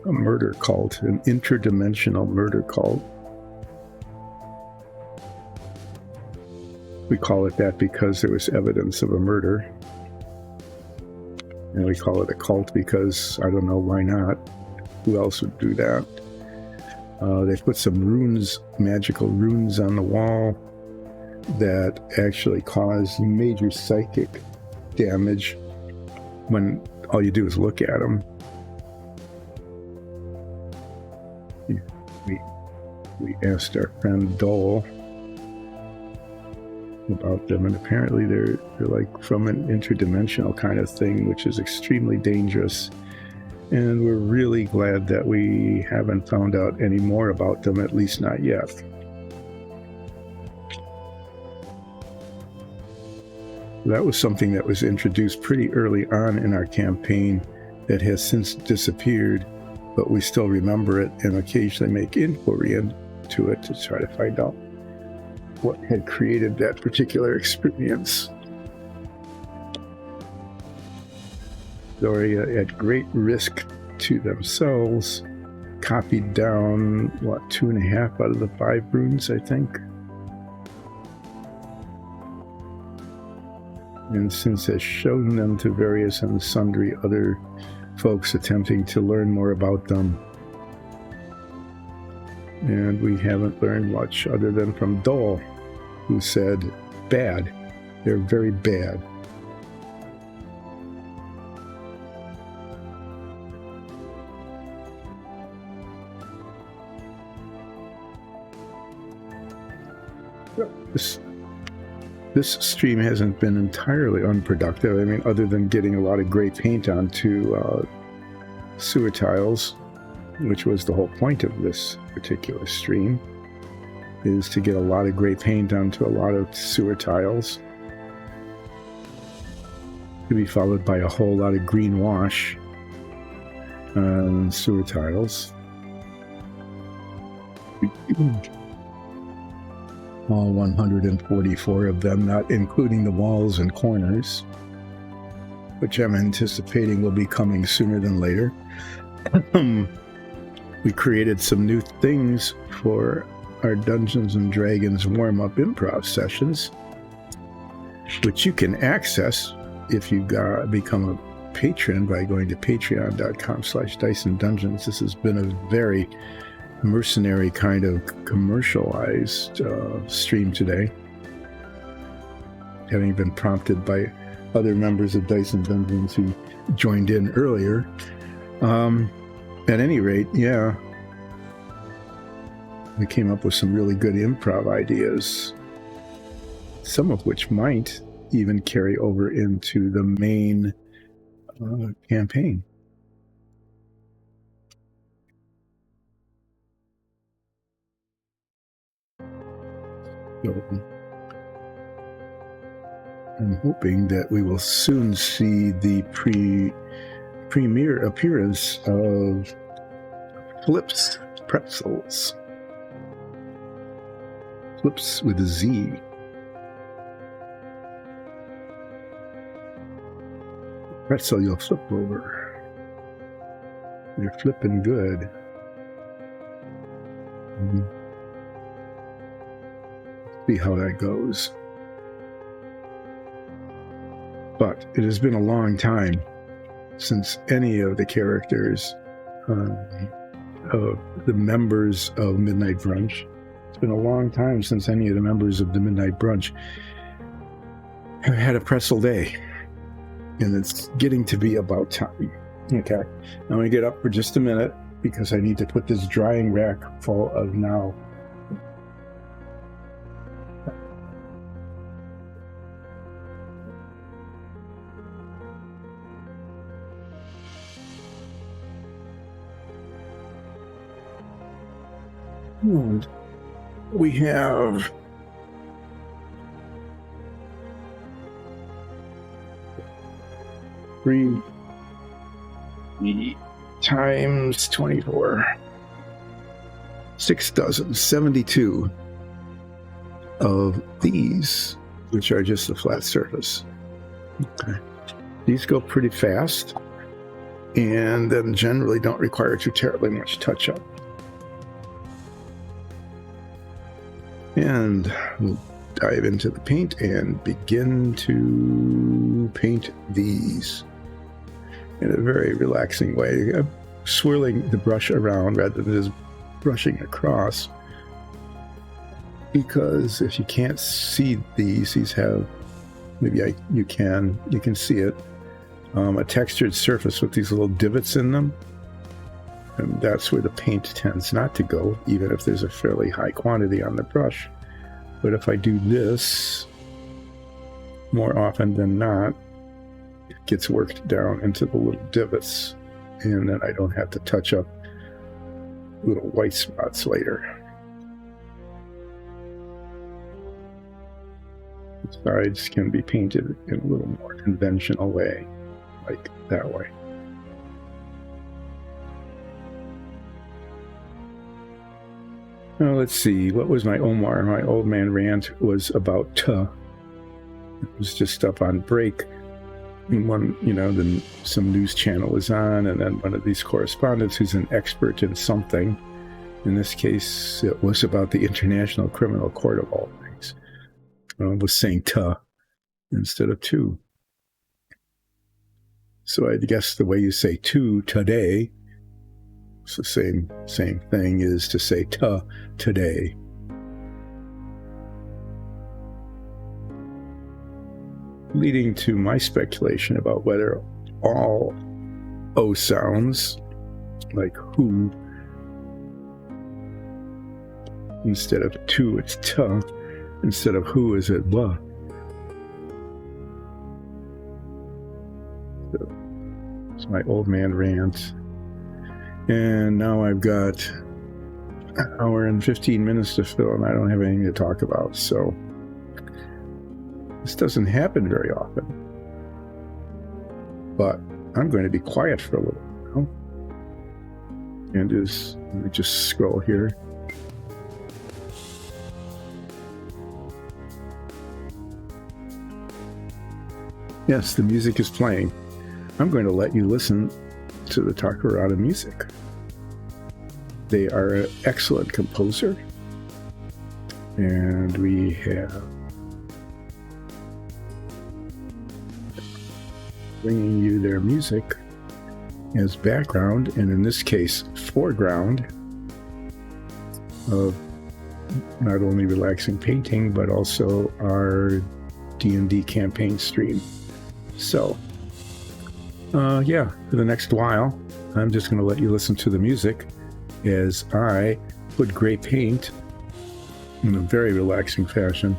a murder cult, an interdimensional murder cult. We call it that because there was evidence of a murder. And we call it a cult because, I don't know, why not? Who else would do that? They put some runes, magical runes on the wall that actually cause major psychic damage when all you do is look at them. We asked our friend Dole about them, and apparently they're like from an interdimensional kind of thing, which is extremely dangerous. And we're really glad that we haven't found out any more about them, at least not yet. That was something that was introduced pretty early on in our campaign that has since disappeared, but we still remember it and occasionally make inquiry into it to try to find out what had created that particular experience. Doria, at great risk to themselves, copied down, 2.5 out of the 5 runes, I think. And since has shown them to various and sundry other folks attempting to learn more about them. And we haven't learned much other than from Dole, who said, bad. They're very bad. This stream hasn't been entirely unproductive. I mean, other than getting a lot of gray paint onto sewer tiles, which was the whole point of this particular stream, is to get a lot of gray paint onto a lot of sewer tiles, to be followed by a whole lot of green wash on sewer tiles. All 144 of them, not including the walls and corners, which I'm anticipating will be coming sooner than later. We created some new things for our Dungeons and Dragons warm-up improv sessions, which you can access if you become a patron by going to patreon.com/DiceAndDungeons. This has been a very mercenary kind of commercialized stream today, having been prompted by other members of Dice and Dungeons who joined in earlier. At any rate, yeah, we came up with some really good improv ideas, some of which might even carry over into the main campaign. So, I'm hoping that we will soon see the premiere appearance of Flips Pretzels. Flips with a Z. Pretzel you'll flip over. You're flipping good. See how that goes. But it has been a long time since any of the characters, of the members of Midnight Brunch, it's been a long time since any of the members of the Midnight Brunch have had a pretzel day. And it's getting to be about time. Okay, I'm going to get up for just a minute because I need to put this drying rack full of now. And we have 3 times 24. 6 dozen, 72 of these, which are just a flat surface. Okay. These go pretty fast and then generally don't require too terribly much touch-up. And we'll dive into the paint and begin to paint these in a very relaxing way. I'm swirling the brush around rather than just brushing across, because if you can't see these have, you can see it, a textured surface with these little divots in them, and that's where the paint tends not to go, even if there's a fairly high quantity on the brush. But if I do this, more often than not, it gets worked down into the little divots, and then I don't have to touch up little white spots later. The sides can be painted in a little more conventional way, like that way. Now let's see, what was my Omar? My old man rant was about It was just up on break. And one, then some news channel was on, and then one of these correspondents who's an expert in something. In this case, it was about the International Criminal Court of all things. Was saying instead of to. So I guess the way you say to today, it's the same thing is to say today. Leading to my speculation about whether all O sounds, like who, instead of to, it's ta, instead of who, is it wa. So, it's my old man rant. And now I've got an hour and 15 minutes to fill, and I don't have anything to talk about, so this doesn't happen very often. But I'm going to be quiet for a little while. And let me just scroll here. Yes, the music is playing. I'm going to let you listen to the Takarada music. They are an excellent composer, and we have bringing you their music as background, and in this case foreground, of not only relaxing painting but also our D&D campaign stream. So for the next while I'm just going to let you listen to the music as I put gray paint in a very relaxing fashion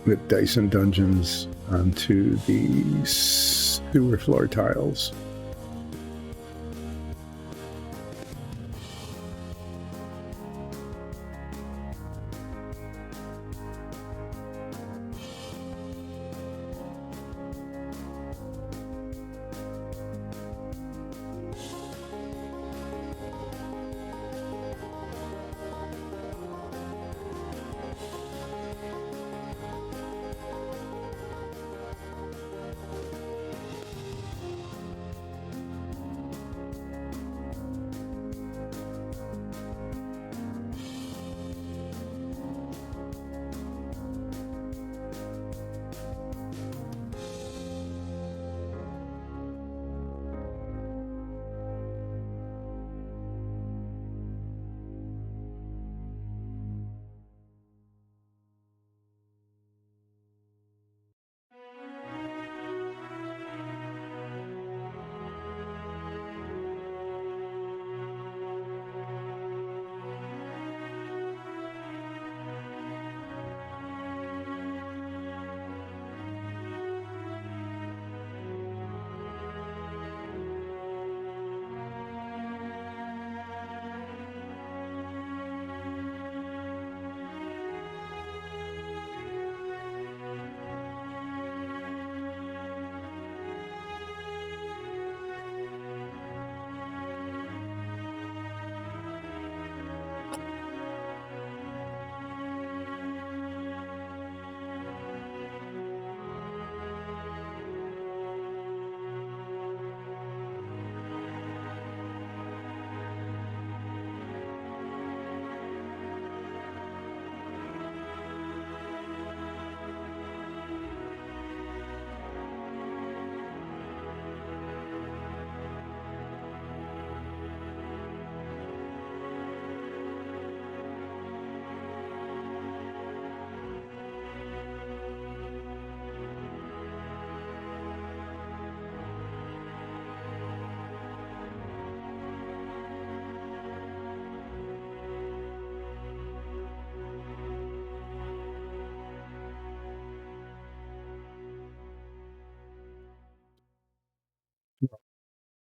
with dice and dungeons onto the sewer floor tiles.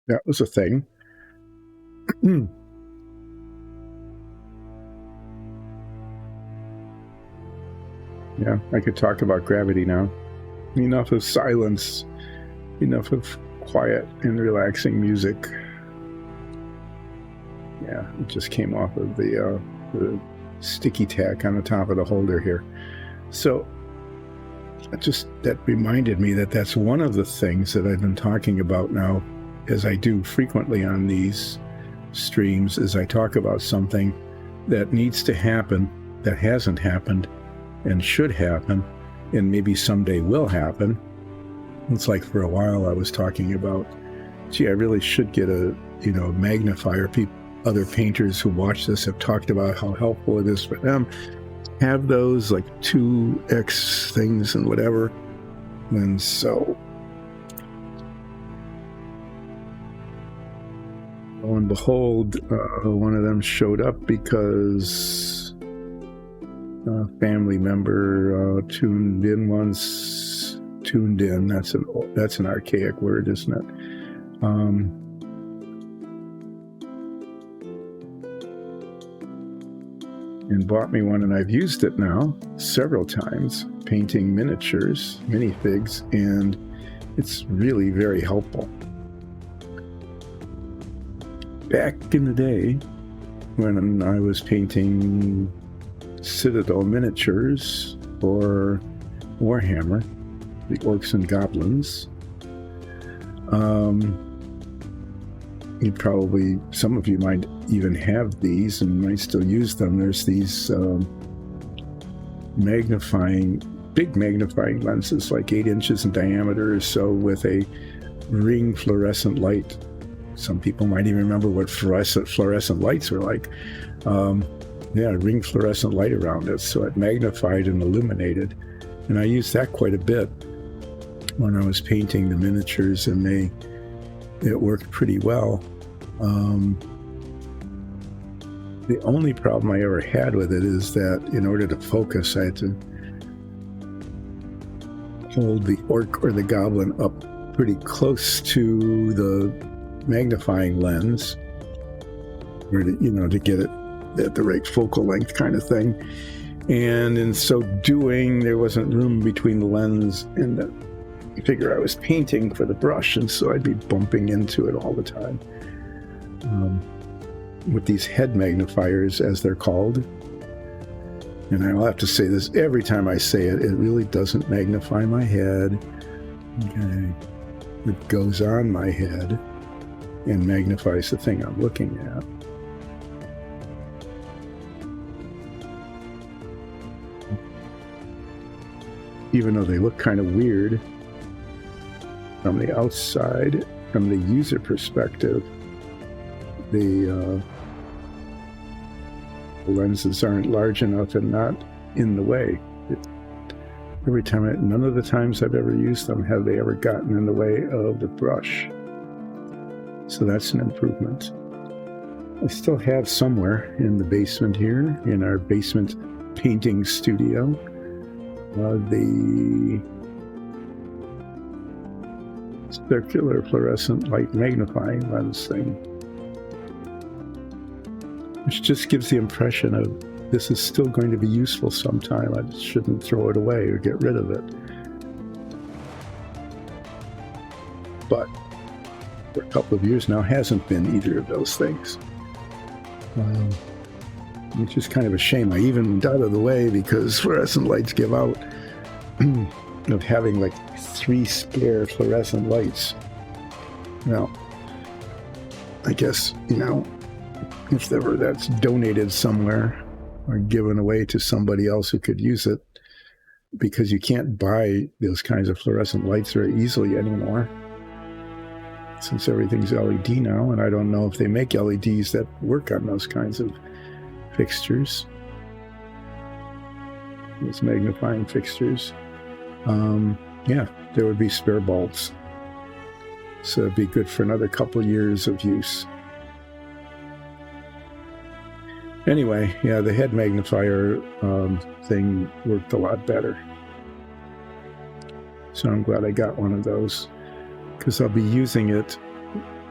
that was a thing. Yeah, I could talk about gravity now. Enough of silence, enough of quiet and relaxing music. Yeah, it just came off of the sticky tack on the top of the holder here. So that reminded me that that's one of the things that I've been talking about now, as I do frequently on these streams, is I talk about something that needs to happen, that hasn't happened, and should happen, and maybe someday will happen. It's like for a while I was talking about, gee, I really should get a magnifier. Other painters who watch this have talked about how helpful it is for them. Have those like 2x things and whatever. And so, lo and behold, one of them showed up because a family member tuned in once. Tuned in, that's an archaic word, isn't it? And bought me one, and I've used it now several times, painting miniatures, minifigs, and it's really very helpful. Back in the day, when I was painting Citadel miniatures for Warhammer, the Orcs and Goblins, some of you might even have these and might still use them. There's these big magnifying lenses, like 8 inches in diameter or so, with a ring fluorescent light. Some people might even remember what fluorescent lights were like. Ring fluorescent light around it, so it magnified and illuminated. And I used that quite a bit when I was painting the miniatures, and it worked pretty well. The only problem I ever had with it is that in order to focus, I had to hold the orc or the goblin up pretty close to the magnifying lens, or to get it at the right focal length kind of thing. And in so doing, there wasn't room between the lens and the figure I was painting for the brush, and so I'd be bumping into it all the time. With these head magnifiers, as they're called, and I'll have to say this every time I say it, it really doesn't magnify my head. Okay. It goes on my head and magnifies the thing I'm looking at. Even though they look kind of weird from the outside, from the user perspective, the lenses aren't large enough and not in the way. None of the times I've ever used them have they ever gotten in the way of the brush. So that's an improvement. I still have somewhere in the basement here, in our basement painting studio, the circular fluorescent light magnifying lens thing, which just gives the impression of this is still going to be useful sometime. I shouldn't throw it away or get rid of it. But for a couple of years now hasn't been either of those things. Which is kind of a shame. I even got out of the way because fluorescent lights give out of having like 3 spare fluorescent lights. Well, I guess, if ever that's donated somewhere or given away to somebody else who could use it, because you can't buy those kinds of fluorescent lights very easily anymore, since everything's LED now, and I don't know if they make LEDs that work on those kinds of fixtures, those magnifying fixtures. There would be spare bulbs, so it'd be good for another couple years of use. Anyway, the head magnifier thing worked a lot better, so I'm glad I got one of those, because I'll be using it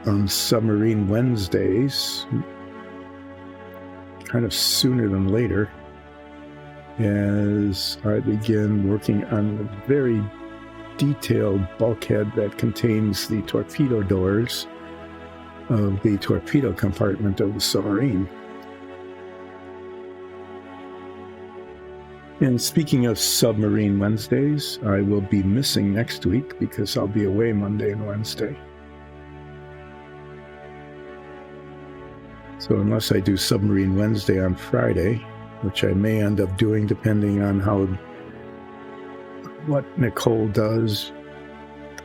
on Submarine Wednesdays, kind of sooner than later, as I begin working on the very detailed bulkhead that contains the torpedo doors of the torpedo compartment of the submarine. And speaking of Submarine Wednesdays, I will be missing next week because I'll be away Monday and Wednesday. So unless I do Submarine Wednesday on Friday, which I may end up doing depending on what Nicole does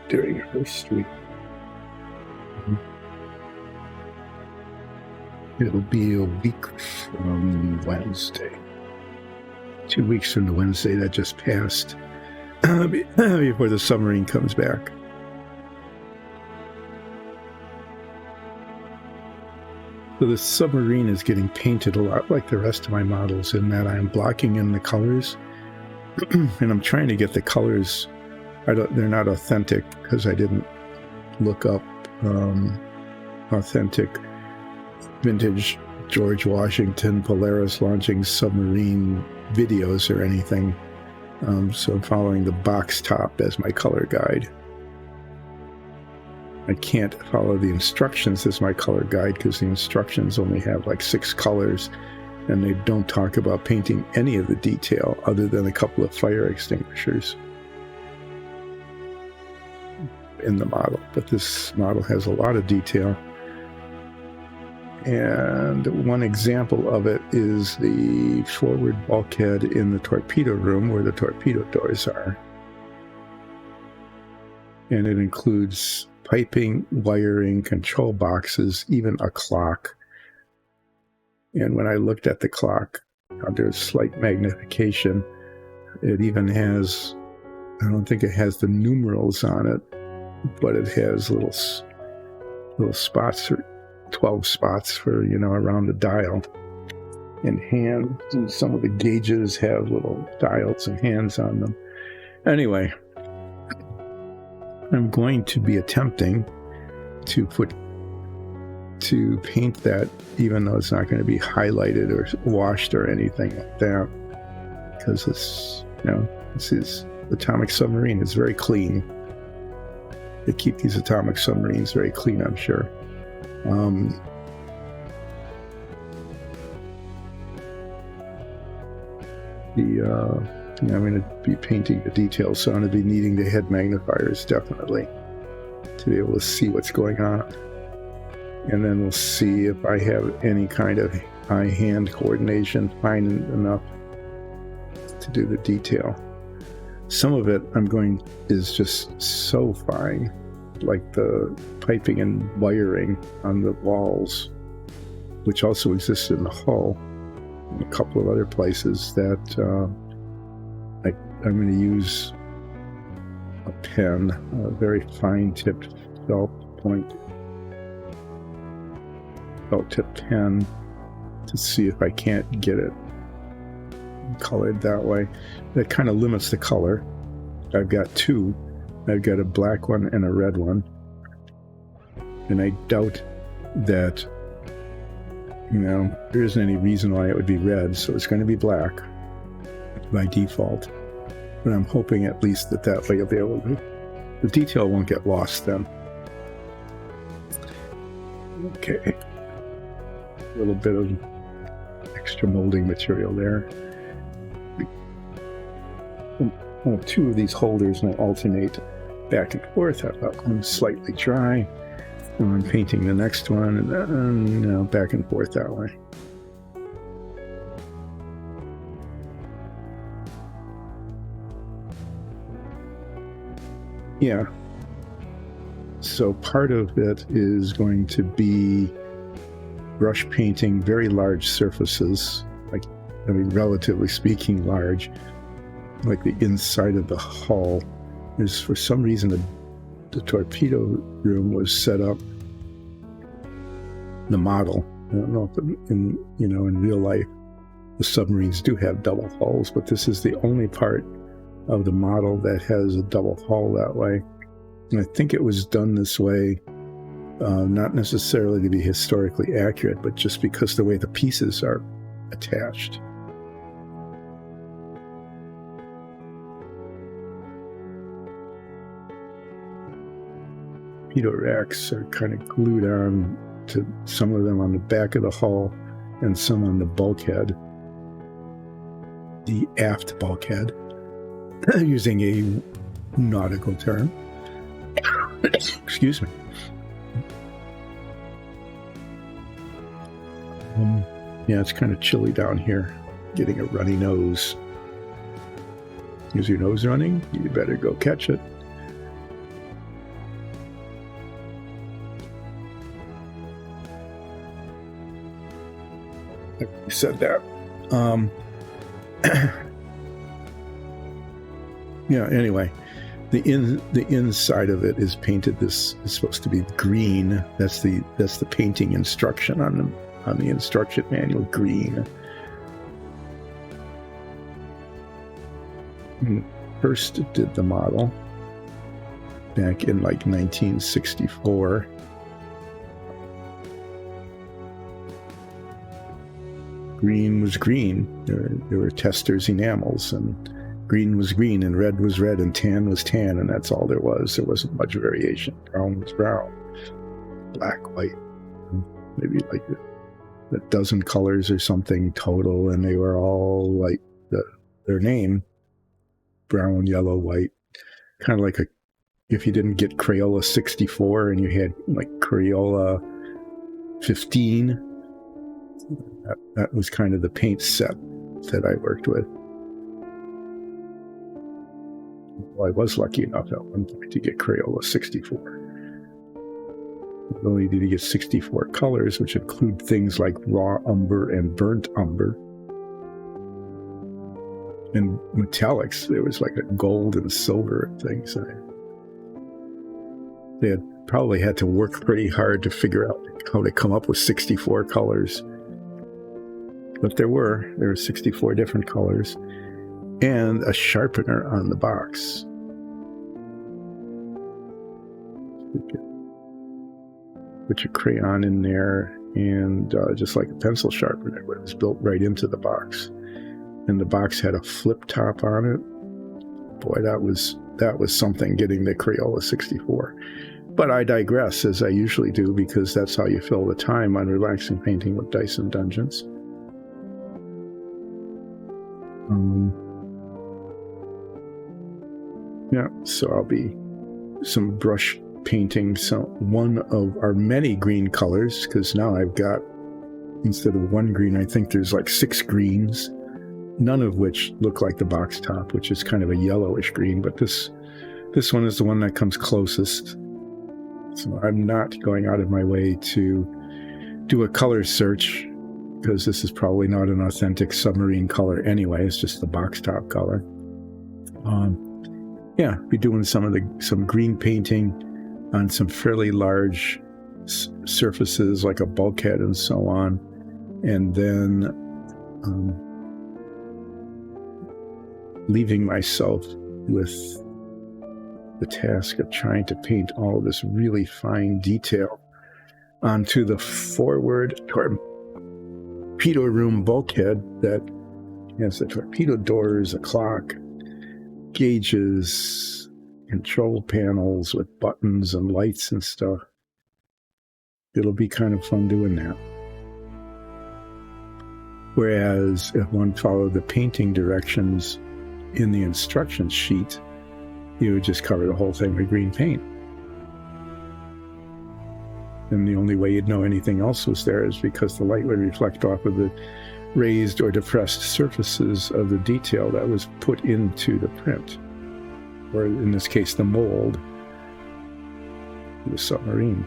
during her streak, it'll be a week from Wednesday. 2 weeks from the Wednesday that just passed before the submarine comes back. So the submarine is getting painted a lot like the rest of my models in that I'm blocking in the colors and I'm trying to get the colors. They're not authentic because I didn't look up authentic vintage George Washington Polaris launching submarine videos or anything. So I'm following the box top as my color guide. I can't follow the instructions as my color guide because the instructions only have like 6 colors and they don't talk about painting any of the detail other than a couple of fire extinguishers in the model. But this model has a lot of detail. And one example of it is the forward bulkhead in the torpedo room where the torpedo doors are. And it includes piping, wiring, control boxes, even a clock. And when I looked at the clock under slight magnification, it even has, I don't think it has the numerals on it, but it has little spots, 12 spots for, around the dial. And hands, and some of the gauges have little dials and hands on them. Anyway, I'm going to be attempting to paint that, even though it's not going to be highlighted or washed or anything like that, because this is atomic submarine. It's very clean. They keep these atomic submarines very clean, I'm sure. I'm going to be painting the details, so I'm going to be needing the head magnifiers definitely to be able to see what's going on. And then we'll see if I have any kind of eye-hand coordination fine enough to do the detail. Some of it is just so fine, like the piping and wiring on the walls, which also existed in the hull and a couple of other places that I'm going to use a pen, a very fine-tipped felt-tipped pen, to see if I can't get it colored that way. That kind of limits the color. I've got 2. I've got a black one and a red one. And I doubt that, there isn't any reason why it would be red, so it's going to be black by default. But I'm hoping at least that way you'll be able to, the detail won't get lost then. Okay. A little bit of extra molding material there. 2 of these holders, and I alternate back and forth. I've got one slightly dry, and I'm painting the next one, and then back and forth that way. Yeah. So part of it is going to be brush painting very large surfaces, relatively speaking large, like the inside of the hull. Is for some reason the torpedo room was set up, the model. I don't know if in real life the submarines do have double hulls, but this is the only part of the model that has a double hull that way. And I think it was done this way not necessarily to be historically accurate, but just because the way the pieces are attached. Torpedo racks are kind of glued on to some of them on the back of the hull and some on the bulkhead, the aft bulkhead, using a nautical term. Excuse me. Yeah, it's kind of chilly down here. Getting a runny nose. Is your nose running? You better go catch it. I said that. Yeah, anyway, the inside of it is painted. This is supposed to be green. That's the painting instruction on the instruction manual, green. First did the model back in like 1964. Green was green. There were testers' enamels, and green was green, and red was red, and tan was tan, and that's all there was. There wasn't much variation. Brown was brown, black, white, maybe like a dozen colors or something total, and they were all like their name: brown, yellow, white. Kind of like if you didn't get Crayola 64 and you had like Crayola 15. That was kind of the paint set that I worked with. Well, I was lucky enough at one point to get Crayola 64. Not only did you get 64 colors, which include things like raw umber and burnt umber, and metallics. There was like a gold and silver and things. They had probably had to work pretty hard to figure out how to come up with 64 colors. But there were 64 different colors, and a sharpener on the box. Put your crayon in there, and just like a pencil sharpener, it was built right into the box. And the box had a flip top on it. Boy, that was something, getting the Crayola 64. But I digress, as I usually do, because that's how you fill the time on Relaxing Painting with Dice and Dungeons. Yeah, so I'll be some brush painting one of our many green colors, because now I've got, instead of one green, I think there's like 6 greens, none of which look like the box top, which is kind of a yellowish green, but this one is the one that comes closest. So I'm not going out of my way to do a color search, because this is probably not an authentic Submarine color anyway. It's just the box top color. Yeah, be doing some green painting on some fairly large surfaces like a bulkhead and so on, and then leaving myself with the task of trying to paint all of this really fine detail onto the forward torpedo room bulkhead that has the torpedo doors, a clock, gauges, control panels with buttons and lights and stuff. It'll be kind of fun doing that. Whereas if one followed the painting directions in the instruction sheet, you would just cover the whole thing with green paint. And the only way you'd know anything else was there is because the light would reflect off of the raised or depressed surfaces of the detail that was put into the print, or in this case, the mold, the submarine.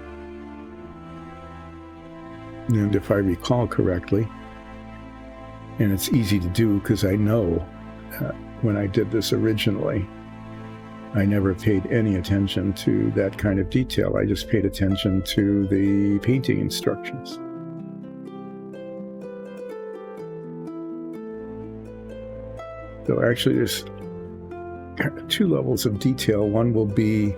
And if I recall correctly, and it's easy to do because I know when I did this originally, I never paid any attention to that kind of detail. I just paid attention to the painting instructions. So actually there's 2 levels of detail. One will be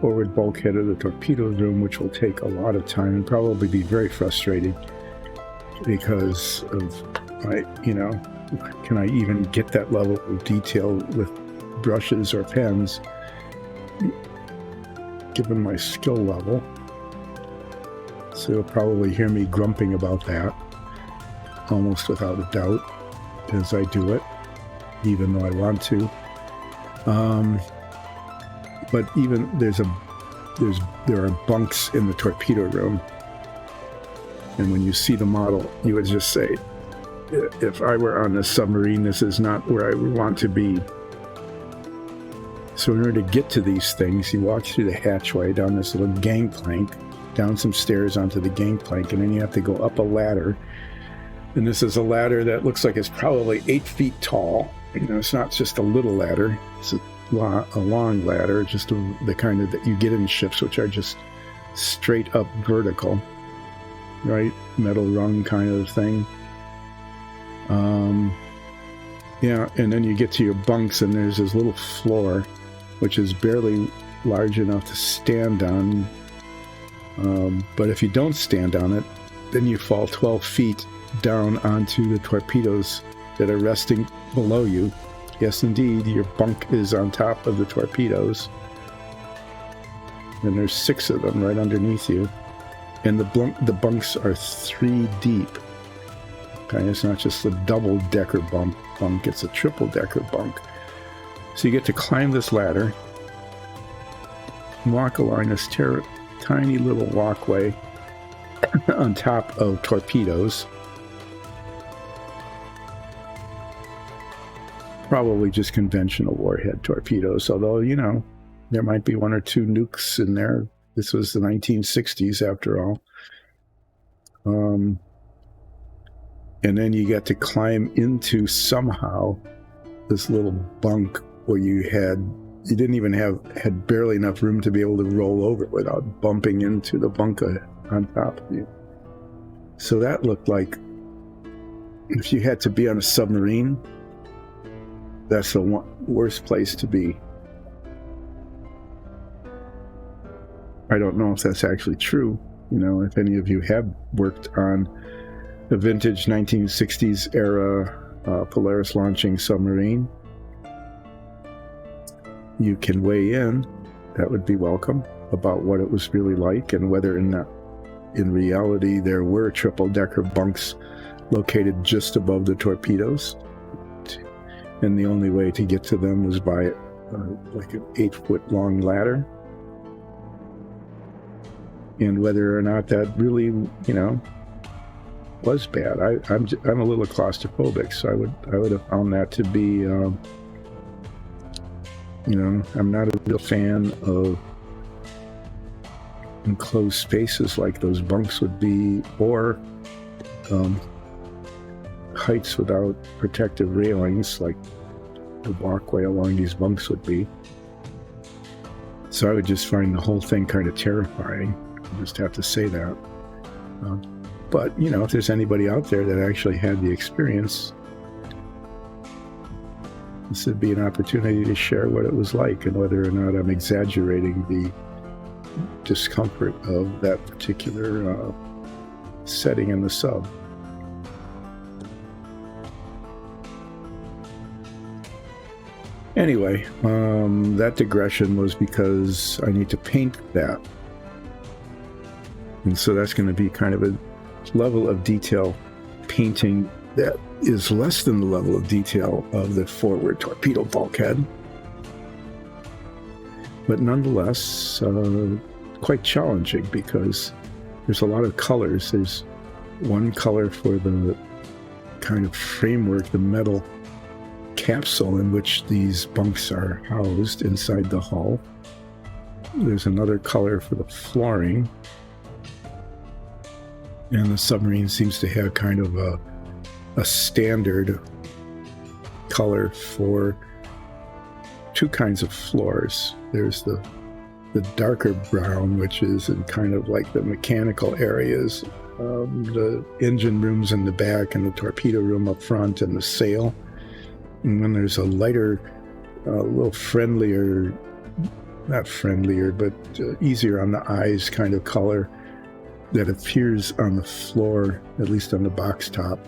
forward bulkhead of the torpedo room, which will take a lot of time and probably be very frustrating because of, can I even get that level of detail with brushes or pens, given my skill level. So you'll probably hear me grumping about that, almost without a doubt, as I do it, even though I want to. But even there are bunks in the torpedo room, and when you see the model, you would just say, if I were on this submarine, this is not where I would want to be. So in order to get to these things, you walk through the hatchway down this little gangplank, down some stairs onto the gangplank, and then you have to go up a ladder. And this is a ladder that looks like it's probably 8 feet tall. It's not just a little ladder. It's a long ladder, just the kind of that you get in ships, which are just straight up vertical, right? Metal rung kind of thing. And then you get to your bunks, and there's this little floor, which is barely large enough to stand on. But if you don't stand on it, then you fall 12 feet down onto the torpedoes that are resting below you. Yes, indeed, your bunk is on top of the torpedoes. And there's 6 of them right underneath you. And the bunks are 3 deep. Okay, it's not just a double-decker bunk, it's a triple-decker bunk. So you get to climb this ladder, walk along this tiny little walkway on top of torpedoes. Probably just conventional warhead torpedoes, although, there might be 1 or 2 nukes in there. This was the 1960s, after all. And then you get to climb into somehow this little bunk where you didn't even had barely enough room to be able to roll over without bumping into the bunk on top of you. So that looked like if you had to be on a submarine, that's the worst place to be. I don't know if that's actually true. If any of you have worked on a vintage 1960s era Polaris launching submarine, you can weigh in. That would be welcome, about what it was really like and whether or not in reality there were triple-decker bunks located just above the torpedoes. And the only way to get to them was by like an 8-foot-long ladder. And whether or not that really, was bad. I'm a little claustrophobic, so I would have found that to be, I'm not a real fan of enclosed spaces like those bunks would be, or heights without protective railings like the walkway along these bunks would be. So I would just find the whole thing kind of terrifying. I just have to say that. But, if there's anybody out there that actually had the experience, this would be an opportunity to share what it was like and whether or not I'm exaggerating the discomfort of that particular setting in the sub. Anyway, that digression was because I need to paint that. And so that's going to be kind of a level of detail painting that is less than the level of detail of the forward torpedo bulkhead. But nonetheless, quite challenging because there's a lot of colors. There's one color for the kind of framework, the metal capsule in which these bunks are housed inside the hull. There's another color for the flooring. And the submarine seems to have kind of a standard color for 2 kinds of floors. There's the darker brown, which is in kind of like the mechanical areas, the engine rooms in the back and the torpedo room up front and the sail. And then there's a lighter, a little friendlier not friendlier, but easier on the eyes kind of color that appears on the floor, at least on the box top,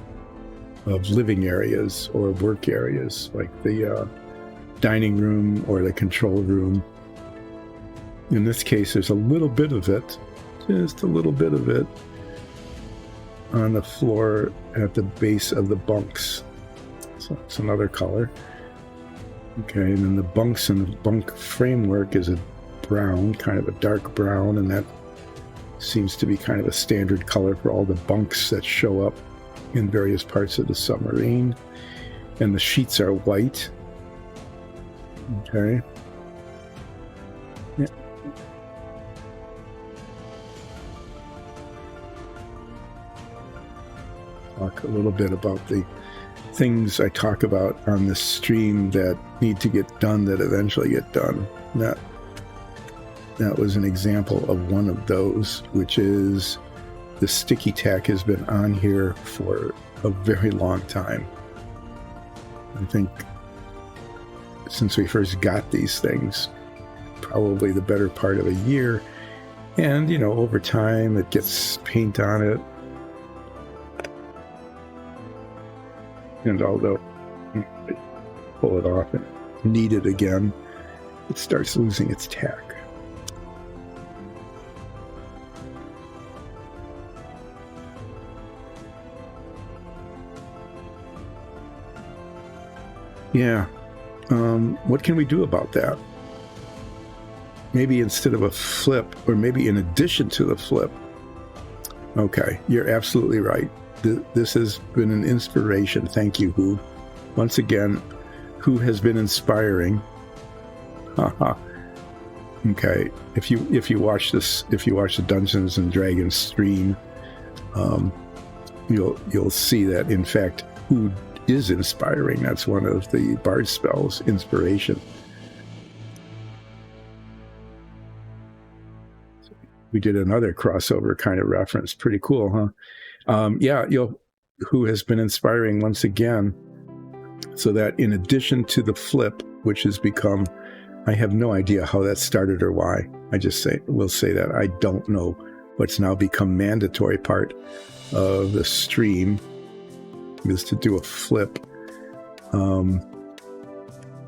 of living areas or work areas, like the dining room or the control room. In this case, there's a little bit of it, just a little bit of it, on the floor at the base of the bunks. So it's another color. Okay, and then the bunks and the bunk framework is a brown, kind of a dark brown, and that seems to be kind of a standard color for all the bunks that show up in various parts of the submarine. And the sheets are white. Okay. Yeah. Talk a little bit about the things I talk about on this stream that need to get done, that eventually get done. That was an example of one of those, which is the sticky tack has been on here for a very long time. I think since we first got these things, probably the better part of a year. And, you know, over time it gets paint on it. And although you pull it off and knead it again, it starts losing its tack. Yeah. What can we do about that? Maybe instead of a flip, or maybe in addition to the flip. Okay, you're absolutely right. This has been an inspiration. Thank you, Who. Once again, Who has been inspiring. Haha. Okay, if you watch the Dungeons and Dragons stream, you'll see that in fact Who is inspiring. That's one of the bard spells, inspiration. We did another crossover kind of reference. Pretty cool, huh? Yeah, Who has been inspiring once again, so that in addition to the flip, which has become, I have no idea how that started or why. We'll say that I don't know what's now become mandatory part of the stream is to do a flip.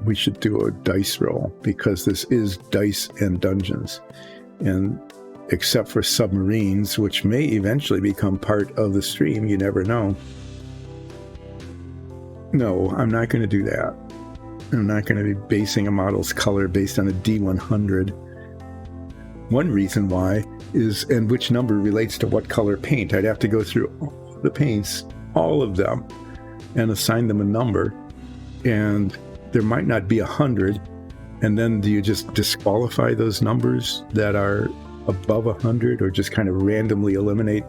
We should do a dice roll, because this is Dice and Dungeons, and except for Submarines, which may eventually become part of the stream, you never know. No, I'm not going to do that. I'm not going to be basing a model's color based on a D100. One reason why is, and which number relates to what color paint. I'd have to go through all the paints, all of them, and assign them a number, and there might not be 100. And then do you just disqualify those numbers that are above 100, or just kind of randomly eliminate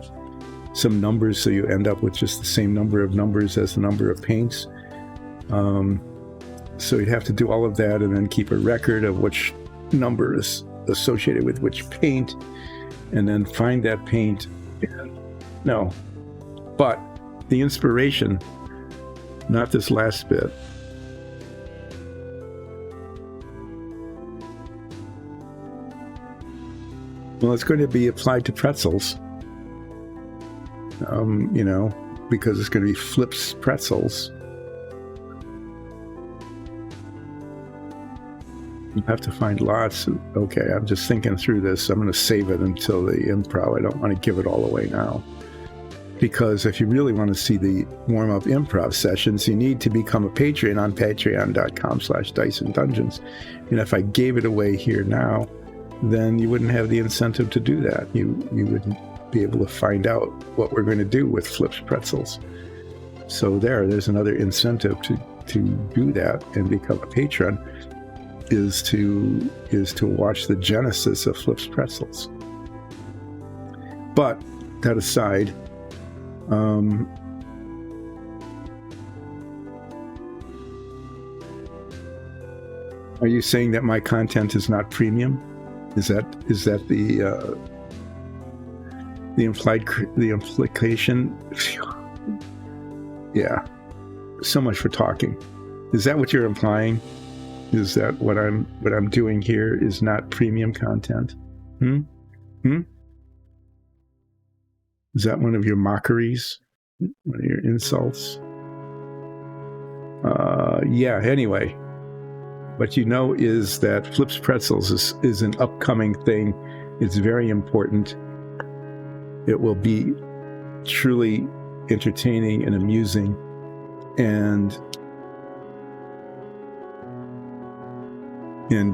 some numbers so you end up with just the same number of numbers as the number of paints? So you'd have to do all of that and then keep a record of which number is associated with which paint, and then find that paint. No, but the inspiration, not this last bit. Well, it's going to be applied to pretzels, because it's going to be Flips Pretzels. You have to find lots. Okay, I'm just thinking through this. I'm going to save it until the improv. I don't want to give it all away now. Because if you really want to see the warm-up improv sessions, you need to become a patron on patreon.com/diceanddungeons. And if I gave it away here now, then you wouldn't have the incentive to do that. You wouldn't be able to find out what we're going to do with Flips Pretzels. So there's another incentive to do that and become a patron, is to watch the genesis of Flips Pretzels. But that aside, are you saying that my content is not premium? Is that the implication? Yeah. So much for talking. Is that what you're implying? Is that what I'm doing here is not premium content? Is that one of your mockeries? One of your insults? Yeah, anyway. What you know is that Flips Pretzels is an upcoming thing. It's very important. It will be truly entertaining and amusing, and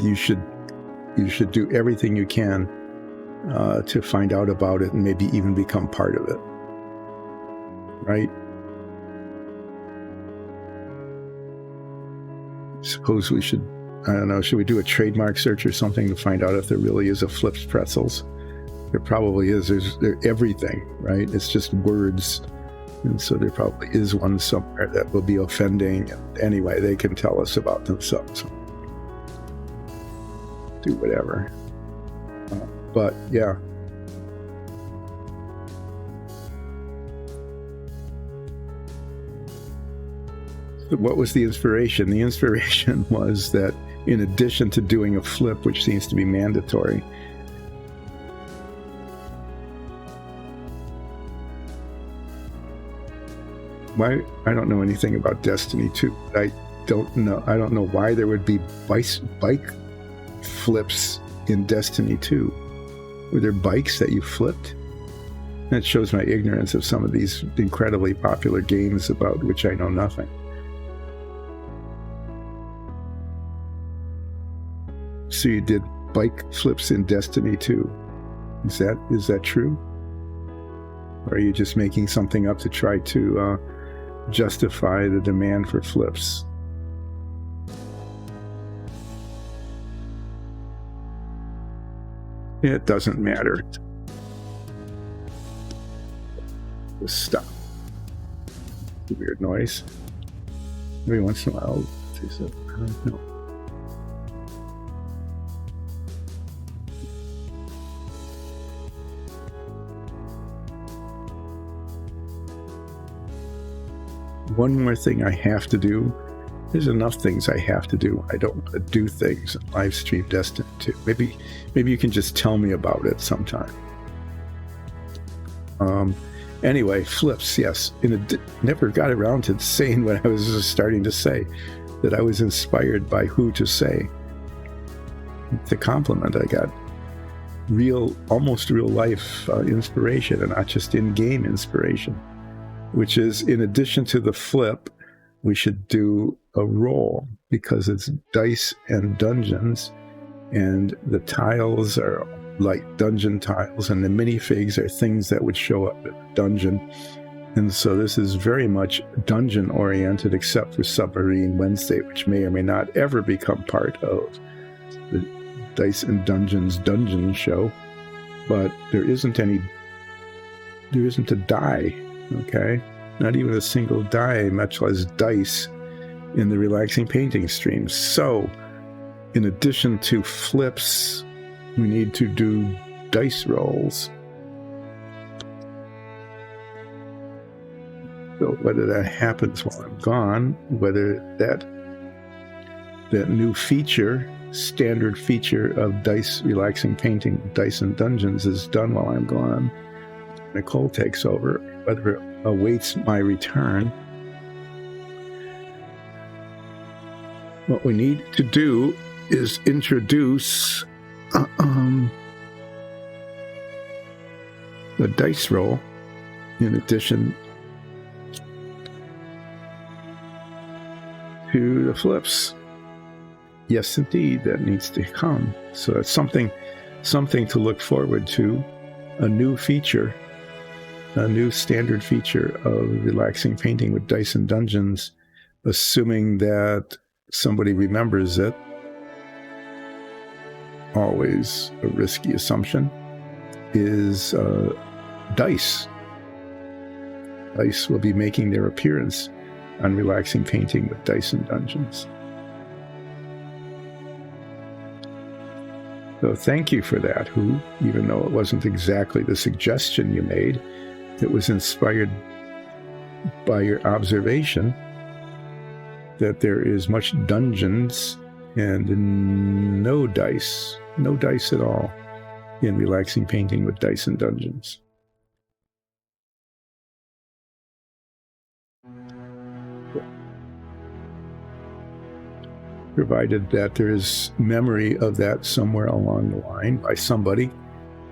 you should do everything you can to find out about it and maybe even become part of it. Right? Suppose we should, I don't know, should we do a trademark search or something to find out if there really is a Flips Pretzels? There probably is. There's everything, right? It's just words. And so there probably is one somewhere that will be offending. And anyway, they can tell us about themselves. Do whatever. But yeah. What was the inspiration? The inspiration was that in addition to doing a flip, which seems to be mandatory, why? I don't know anything about Destiny 2. I don't know why there would be bike flips in Destiny 2. Were there bikes that you flipped? That shows my ignorance of some of these incredibly popular games about which I know nothing. So you did bike flips in Destiny 2. Is that true? Or are you just making something up to try to justify the demand for flips? It doesn't matter. Just stop. Weird noise. Every once in a while, I don't know. One more thing I have to do. There's enough things I have to do. I don't want to do things and live stream Destiny 2. Maybe you can just tell me about it sometime. Anyway, flips, yes. Never got around to saying what I was just starting to say, that I was inspired by who to say. The compliment I got. Almost real life inspiration, and not just in-game inspiration. Which is, in addition to the flip, we should do a roll, because it's dice and dungeons, and the tiles are like dungeon tiles, and the minifigs are things that would show up in a dungeon. And so this is very much dungeon oriented, except for Submarine Wednesday, which may or may not ever become part of the Dice and Dungeons dungeon show. But there isn't a die. Okay, not even a single die, much less dice, in the relaxing painting stream. So, in addition to flips, we need to do dice rolls. So whether that happens while I'm gone, whether that new feature, standard feature of dice relaxing painting, Dice and Dungeons, is done while I'm gone, Nicole takes over, whether it awaits my return. What we need to do is introduce the dice roll in addition to the flips. Yes, indeed, that needs to come. So it's something to look forward to, a new feature. A new standard feature of relaxing painting with Dice and Dungeons, assuming that somebody remembers it. Always a risky assumption. Is dice. Dice will be making their appearance on relaxing painting with Dice and Dungeons. So thank you for that, even though it wasn't exactly the suggestion you made. It was inspired by your observation that there is much dungeons and no dice at all in relaxing painting with Dice and Dungeons. Provided that there is memory of that somewhere along the line by somebody,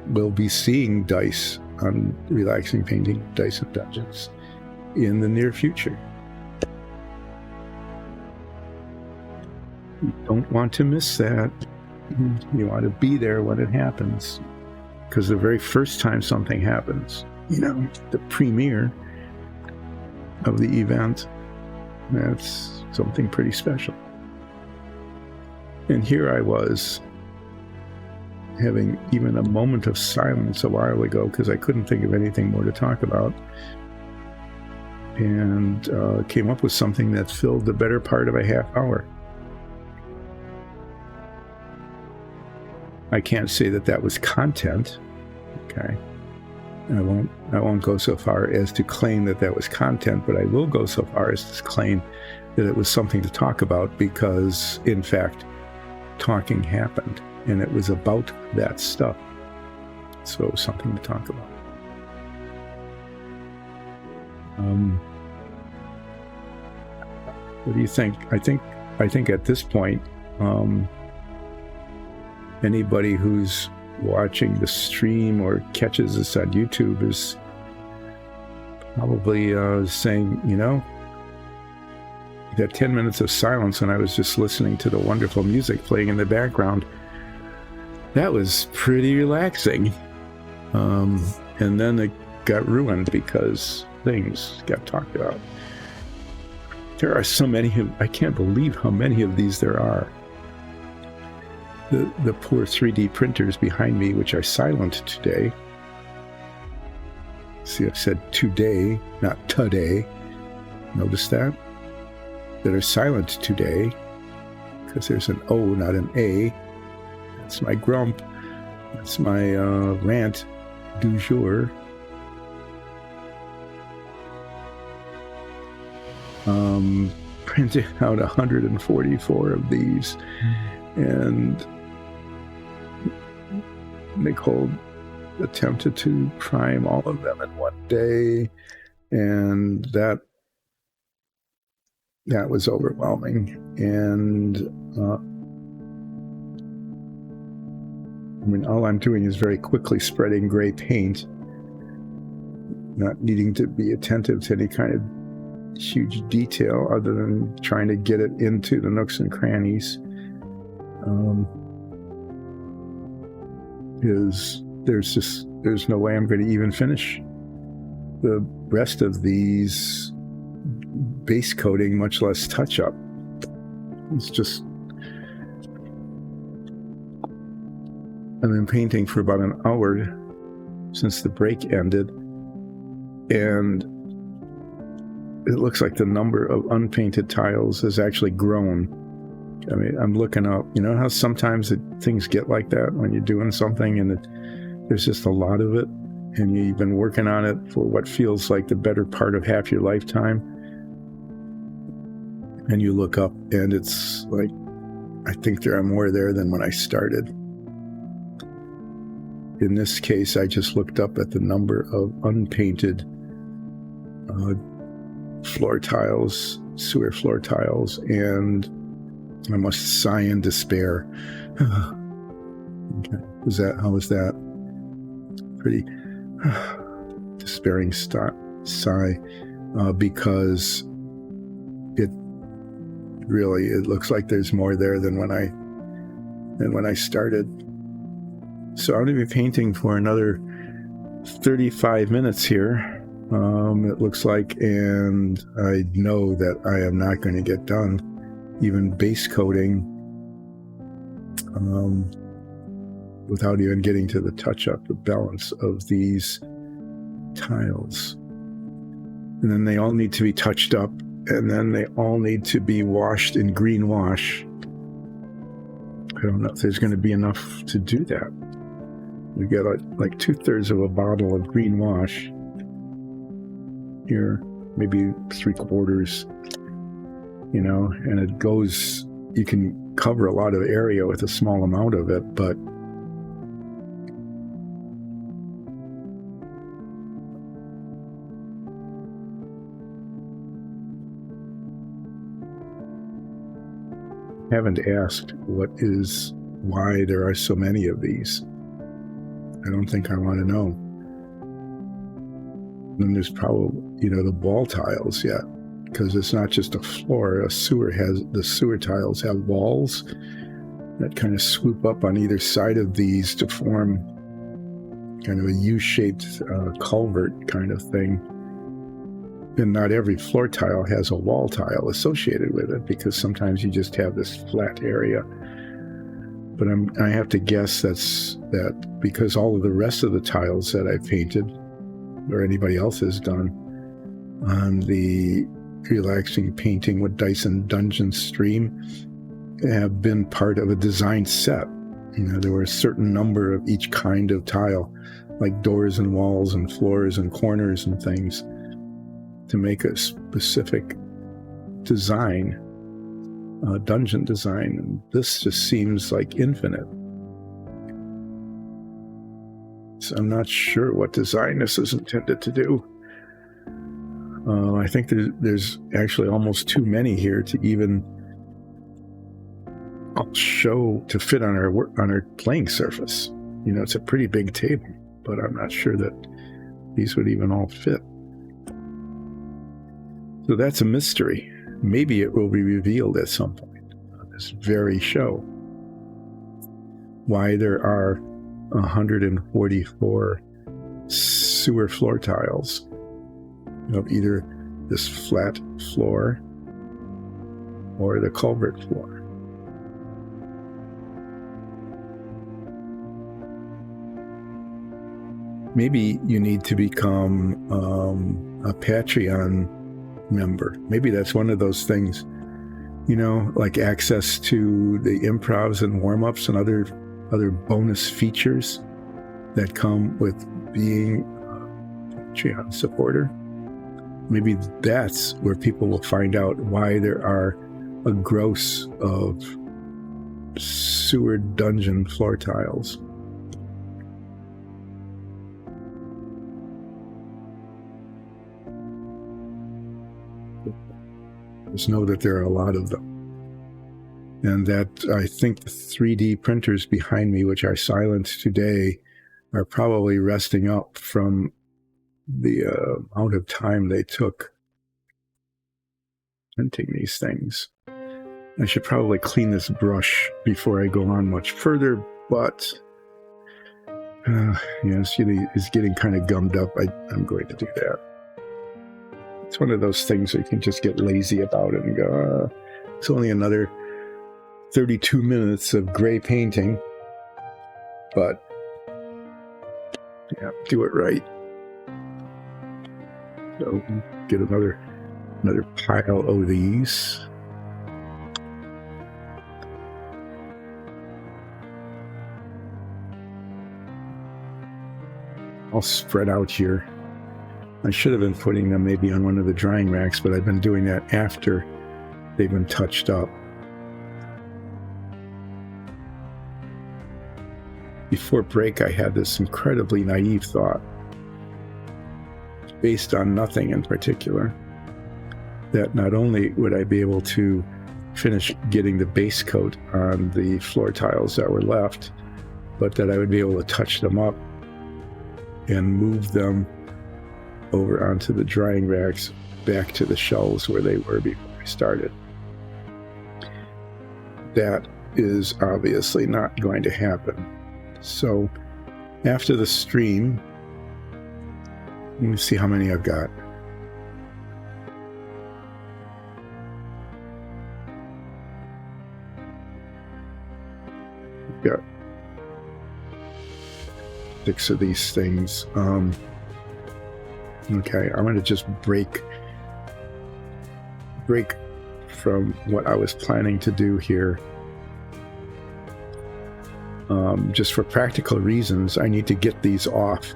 we'll be seeing dice on relaxing painting, Dice and Dungeons in the near future. You don't want to miss that. You want to be there when it happens, because the very first time something happens, the premiere of the event, that's something pretty special. And here I was having even a moment of silence a while ago because I couldn't think of anything more to talk about, and came up with something that filled the better part of a half hour. I can't say that was content, okay? I won't go so far as to claim that was content, but I will go so far as to claim that it was something to talk about, because, in fact, talking happened, and it was about that stuff. So it was something to talk about. What do you think? I think at this point, anybody who's watching the stream or catches this on YouTube is probably saying, that 10 minutes of silence when I was just listening to the wonderful music playing in the background, that was pretty relaxing. And then it got ruined because things got talked about. There are so many, I can't believe how many of these there are. The poor 3D printers behind me, which are silent today. See, I said today, not today. Notice that? That are silent today, because there's an O, not an A. That's my grump. That's my rant du jour. Printed out 144 of these, and Nicole attempted to prime all of them in one day, and that was overwhelming. And all I'm doing is very quickly spreading gray paint, not needing to be attentive to any kind of huge detail other than trying to get it into the nooks and crannies. There's no way I'm going to even finish the rest of these base coating, much less touch up. It's just, I've been painting for about an hour since the break ended, and it looks like the number of unpainted tiles has actually grown. I mean, I'm looking up, how sometimes things get like that when you're doing something and there's just a lot of it, and you've been working on it for what feels like the better part of half your lifetime, and you look up and it's like, I think there are more there than when I started. In this case, I just looked up at the number of unpainted floor tiles, sewer floor tiles, and I must sigh in despair. Okay. How was that? Pretty despairing sigh, because it looks like there's more there than when I started. So I'm going to be painting for another 35 minutes here. It looks like, and I know that I am not going to get done even base coating without even getting to the touch-up, the balance of these tiles. And then they all need to be touched up, and then they all need to be washed in green wash. I don't know if there's going to be enough to do that. We get like 2/3 of a bottle of green wash here, maybe 3/4, and it goes, you can cover a lot of area with a small amount of it, but haven't asked why there are so many of these. I don't think I want to know. And there's probably, the wall tiles yet, because it's not just a floor. The sewer tiles have walls that kind of swoop up on either side of these to form kind of a U-shaped culvert kind of thing. And not every floor tile has a wall tile associated with it, because sometimes you just have this flat area. But I have to guess that because all of the rest of the tiles that I painted, or anybody else has done, on the Relaxing Painting with Dice and Dungeons stream, have been part of a design set. There were a certain number of each kind of tile, like doors and walls and floors and corners and things, to make a specific design, dungeon design. And this just seems like infinite. So I'm not sure what design this is intended to do. I think there's actually almost too many here to even show to fit on our playing surface. It's a pretty big table, but I'm not sure that these would even all fit. So that's a mystery. Maybe it will be revealed at some point on this very show. Why there are 144 sewer floor tiles of either this flat floor or the culvert floor. Maybe you need to become a Patreon member. Maybe that's one of those things, like access to the improvs and warm-ups and other bonus features that come with being a Patreon supporter. Maybe that's where people will find out why there are a gross of sewer dungeon floor tiles. Just know that there are a lot of them. And that I think the 3D printers behind me, which are silent today, are probably resting up from the amount of time they took printing these things. I should probably clean this brush before I go on much further, but it's getting kind of gummed up. I'm going to do that. It's one of those things where you can just get lazy about it and go, it's only another 32 minutes of gray painting, but do it right. So get another pile of these. All spread out here. I should have been putting them maybe on one of the drying racks, but I've been doing that after they've been touched up. Before break, I had this incredibly naive thought, based on nothing in particular, that not only would I be able to finish getting the base coat on the floor tiles that were left, but that I would be able to touch them up and move them over onto the drying racks back to the shelves where they were before I started. That is obviously not going to happen. So after the stream, let me see how many I've got. I've got 6 of these things. Okay, I'm going to just break from what I was planning to do here. Just for practical reasons, I need to get these off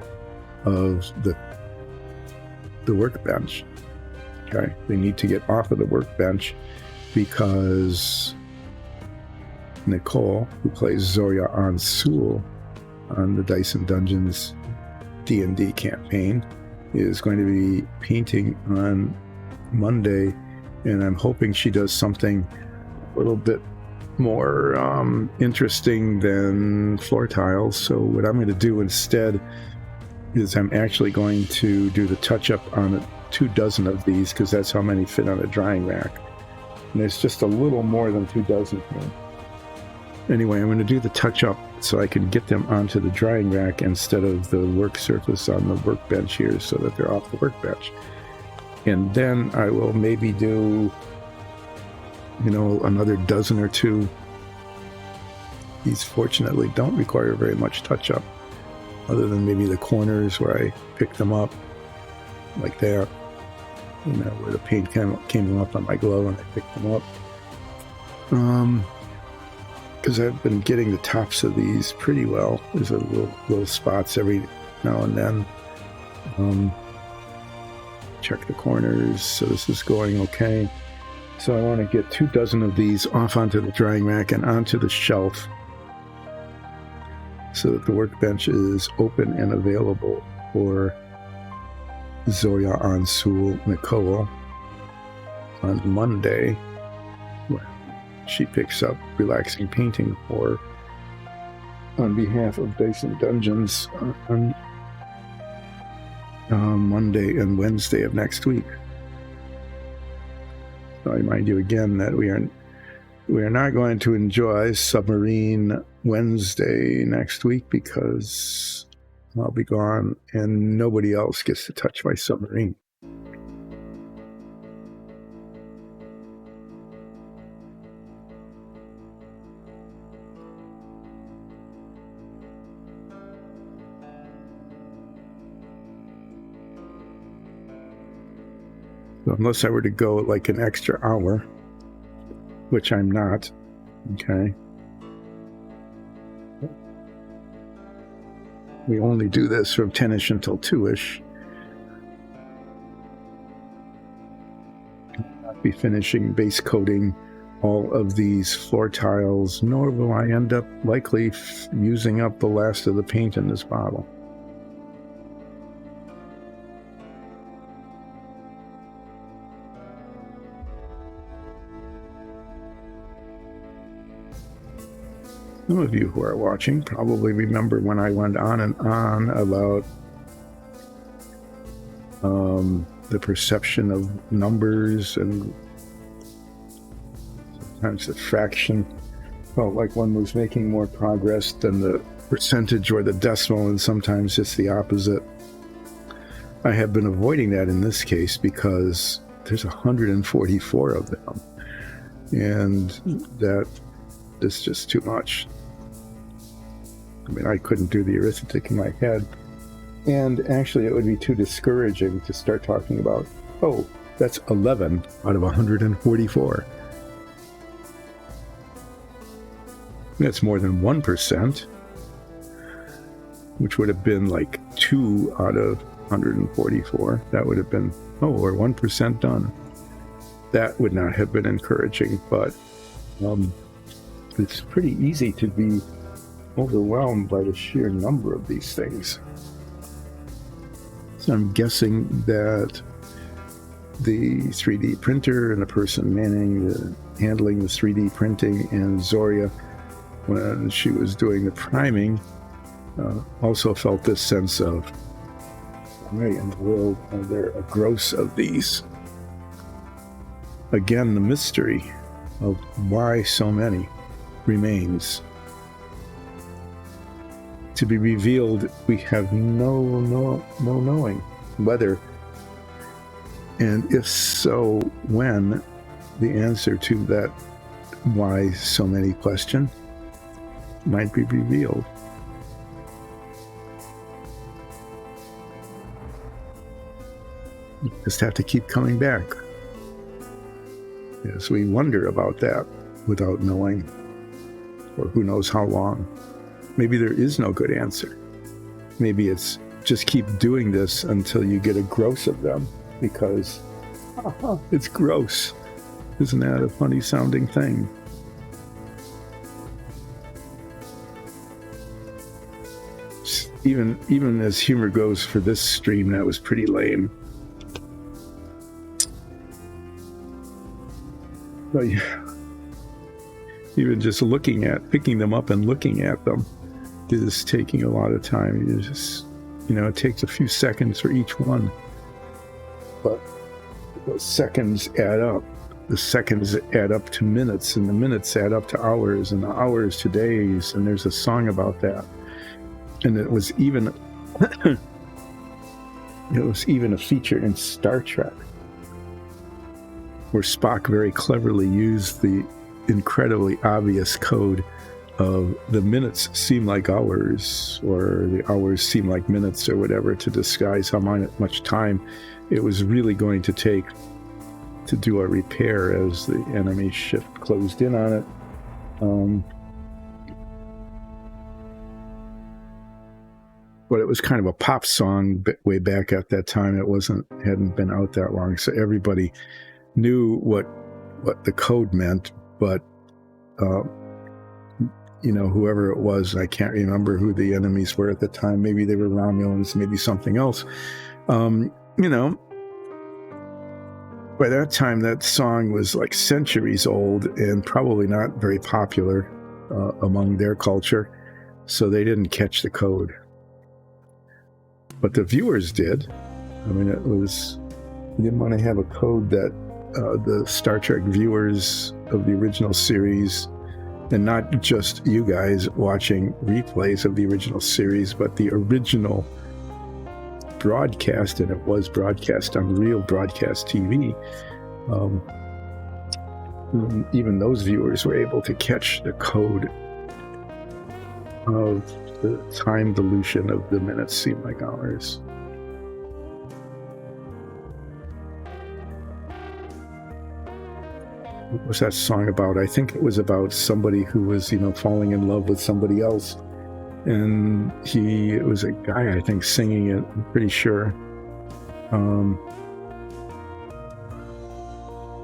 of the workbench. Okay, they need to get off of the workbench because Nicole, who plays Zoya Ansul on the Dice and Dungeons D&D campaign, is going to be painting on Monday, and I'm hoping she does something a little bit more interesting than floor tiles. So what I'm going to do instead is I'm actually going to do the touch-up on 24 of these, because that's how many fit on a drying rack. And there's just a little more than 24 here. Anyway, I'm going to do the touch-up so I can get them onto the drying rack instead of the work surface on the workbench here, so that they're off the workbench. And then I will maybe do, another dozen or two. These fortunately don't require very much touch-up, other than maybe the corners where I pick them up like that, where the paint came up on my glove and I picked them up. Because I've been getting the tops of these pretty well. There's a little spots every now and then. Check the corners, so this is going okay. So I want to get 24 of these off onto the drying rack and onto the shelf, so that the workbench is open and available for Zoya Ansul Nicole on Monday, when she picks up Relaxing Painting for on behalf of Dice and Dungeons on Monday and Wednesday of next week. So I remind you again that we are not going to enjoy Submarine Wednesday next week, because I'll be gone and nobody else gets to touch my Submarine. So unless I were to go like an extra hour, which I'm not, okay. We only do this from 10-ish until 2-ish. I'll be finishing base coating all of these floor tiles, nor will I end up likely using up the last of the paint in this bottle. Some of you who are watching probably remember when I went on and on about the perception of numbers, and sometimes the fraction felt like one was making more progress than the percentage or the decimal, and sometimes it's the opposite. I have been avoiding that in this case because there's 144 of them, and that is just too much. I mean, I couldn't do the arithmetic in my head. And actually, it would be too discouraging to start talking about, oh, that's 11 out of 144. That's more than 1%, which would have been like 2 out of 144. That would have been, we're 1% done. That would not have been encouraging, but it's pretty easy to be overwhelmed by the sheer number of these things. So I'm guessing that the 3D printer and the person handling the 3D printing, and Zoya, when she was doing the priming, also felt this sense of, why in the world are there a gross of these? Again, the mystery of why so many remains to be revealed. We have no knowing whether, and if so, when, the answer to that why so many question might be revealed. You just have to keep coming back. Yes, we wonder about that without knowing, or who knows how long. Maybe there is no good answer. Maybe it's just keep doing this until you get a gross of them, because it's gross. Isn't that a funny sounding thing? even as humor goes for this stream, that was pretty lame. But yeah, even just picking them up and looking at them is taking a lot of time. You just, it takes a few seconds for each one, but those seconds add up. The seconds add up to minutes, and the minutes add up to hours, and the hours to days. And there's a song about that. And it was even a feature in Star Trek, where Spock very cleverly used the incredibly obvious code of the minutes seem like hours, or the hours seem like minutes, or whatever, to disguise how much time it was really going to take to do a repair as the enemy ship closed in on it. But it was kind of a pop song way back at that time. It hadn't been out that long, so everybody knew what the code meant. But whoever it was, I can't remember who the enemies were at the time. Maybe they were Romulans, maybe something else. By that time, that song was like centuries old and probably not very popular among their culture, so they didn't catch the code. But the viewers did. I mean, you didn't want to have a code that the Star Trek viewers of the original series, and not just you guys watching replays of the original series, but the original broadcast, and it was broadcast on real broadcast TV. Even those viewers were able to catch the code of the time dilution of the minutes seem like hours. What was that song about? I think it was about somebody who was, falling in love with somebody else. And it was a guy, I think, singing it, I'm pretty sure.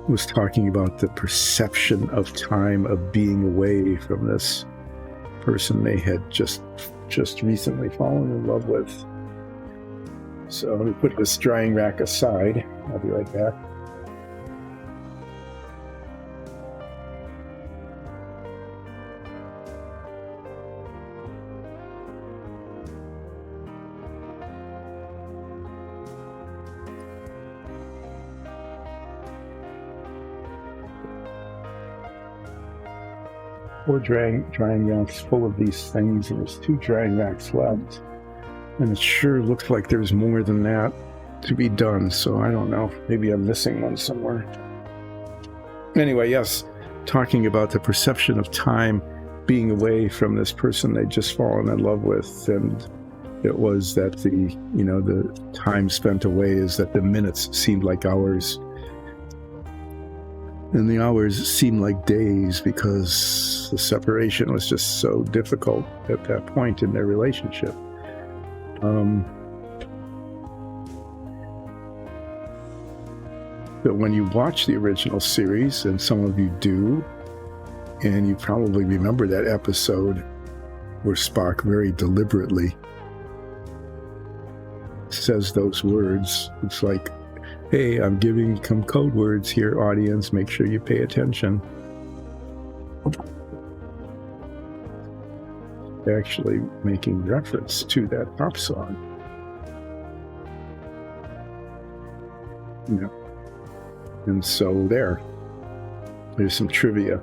Was talking about the perception of time, of being away from this person they had just recently fallen in love with. So let me put this drying rack aside. I'll be right back. Four drying racks full of these things, and there's 2 drying racks left. And it sure looks like there's more than that to be done, so I don't know. Maybe I'm missing one somewhere. Anyway, yes, talking about the perception of time being away from this person they'd just fallen in love with, and it was that the time spent away is that the minutes seemed like hours. And the hours seemed like days because the separation was just so difficult at that point in their relationship. But when you watch the original series, and some of you do, and you probably remember that episode where Spock very deliberately says those words, it's like, hey, I'm giving some code words here, audience. Make sure you pay attention. They're actually making reference to that pop song. And so there's some trivia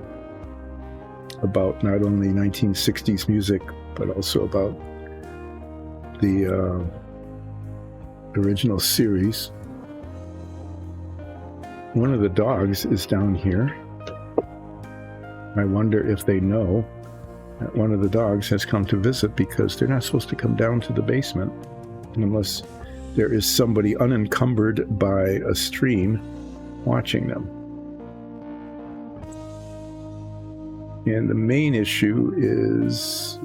about not only 1960s music, but also about the original series. One of the dogs is down here. I wonder if they know that one of the dogs has come to visit, because they're not supposed to come down to the basement unless there is somebody unencumbered by a stream watching them. And the main issue is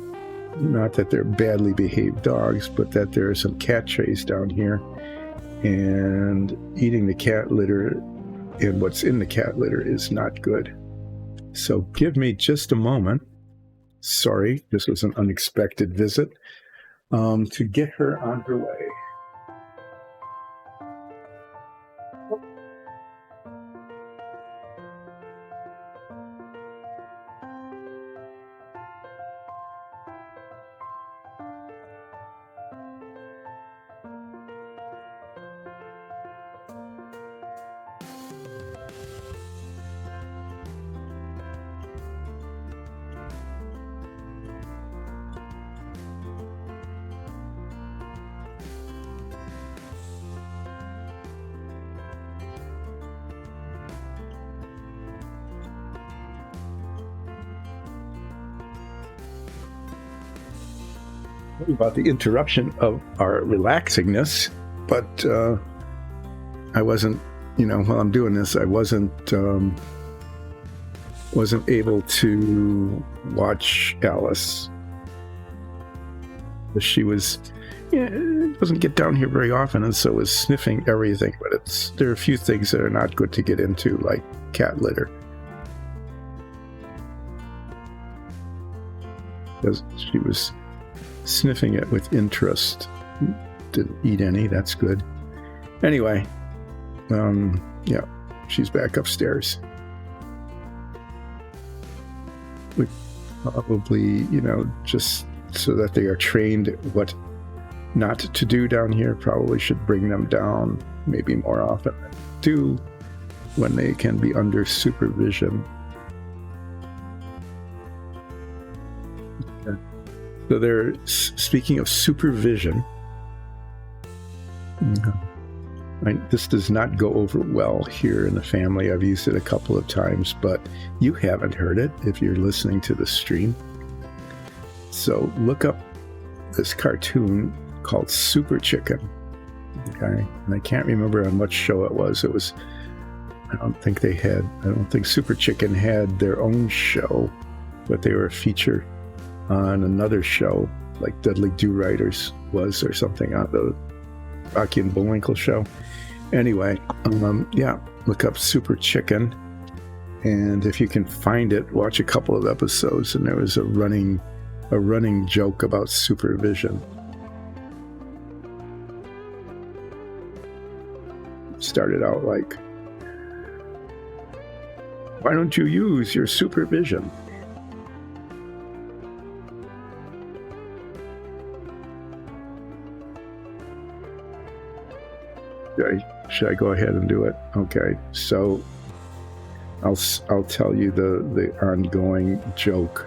not that they're badly behaved dogs, but that there are some cat trays down here, and eating the cat litter and what's in the cat litter is not good. So give me just a moment. Sorry, this was an unexpected visit. to get her on her way. About the interruption of our relaxingness, but I wasn't, while I'm doing this, I wasn't able to watch Alice. She doesn't get down here very often, and so was sniffing everything. But there are a few things that are not good to get into, like cat litter. Because she was sniffing it with interest. Didn't eat any, that's good. Anyway, yeah, she's back upstairs. We probably, just so that they are trained what not to do down here, probably should bring them down maybe more often than do when they can be under supervision. So they're speaking of supervision. This does not go over well here in the family. I've used it a couple of times, but you haven't heard it if you're listening to the stream. So look up this cartoon called Super Chicken. Okay, and I can't remember on what show it was. I don't think Super Chicken had their own show, but they were a feature on another show, like Dudley Do-Riders was, or something, on the Rocky and Bullwinkle show. Anyway, yeah, look up Super Chicken, and if you can find it, watch a couple of episodes. And there was a running joke about supervision. It started out like, "Why don't you use your supervision?" Should I go ahead and do it? Okay, so I'll tell you the ongoing joke,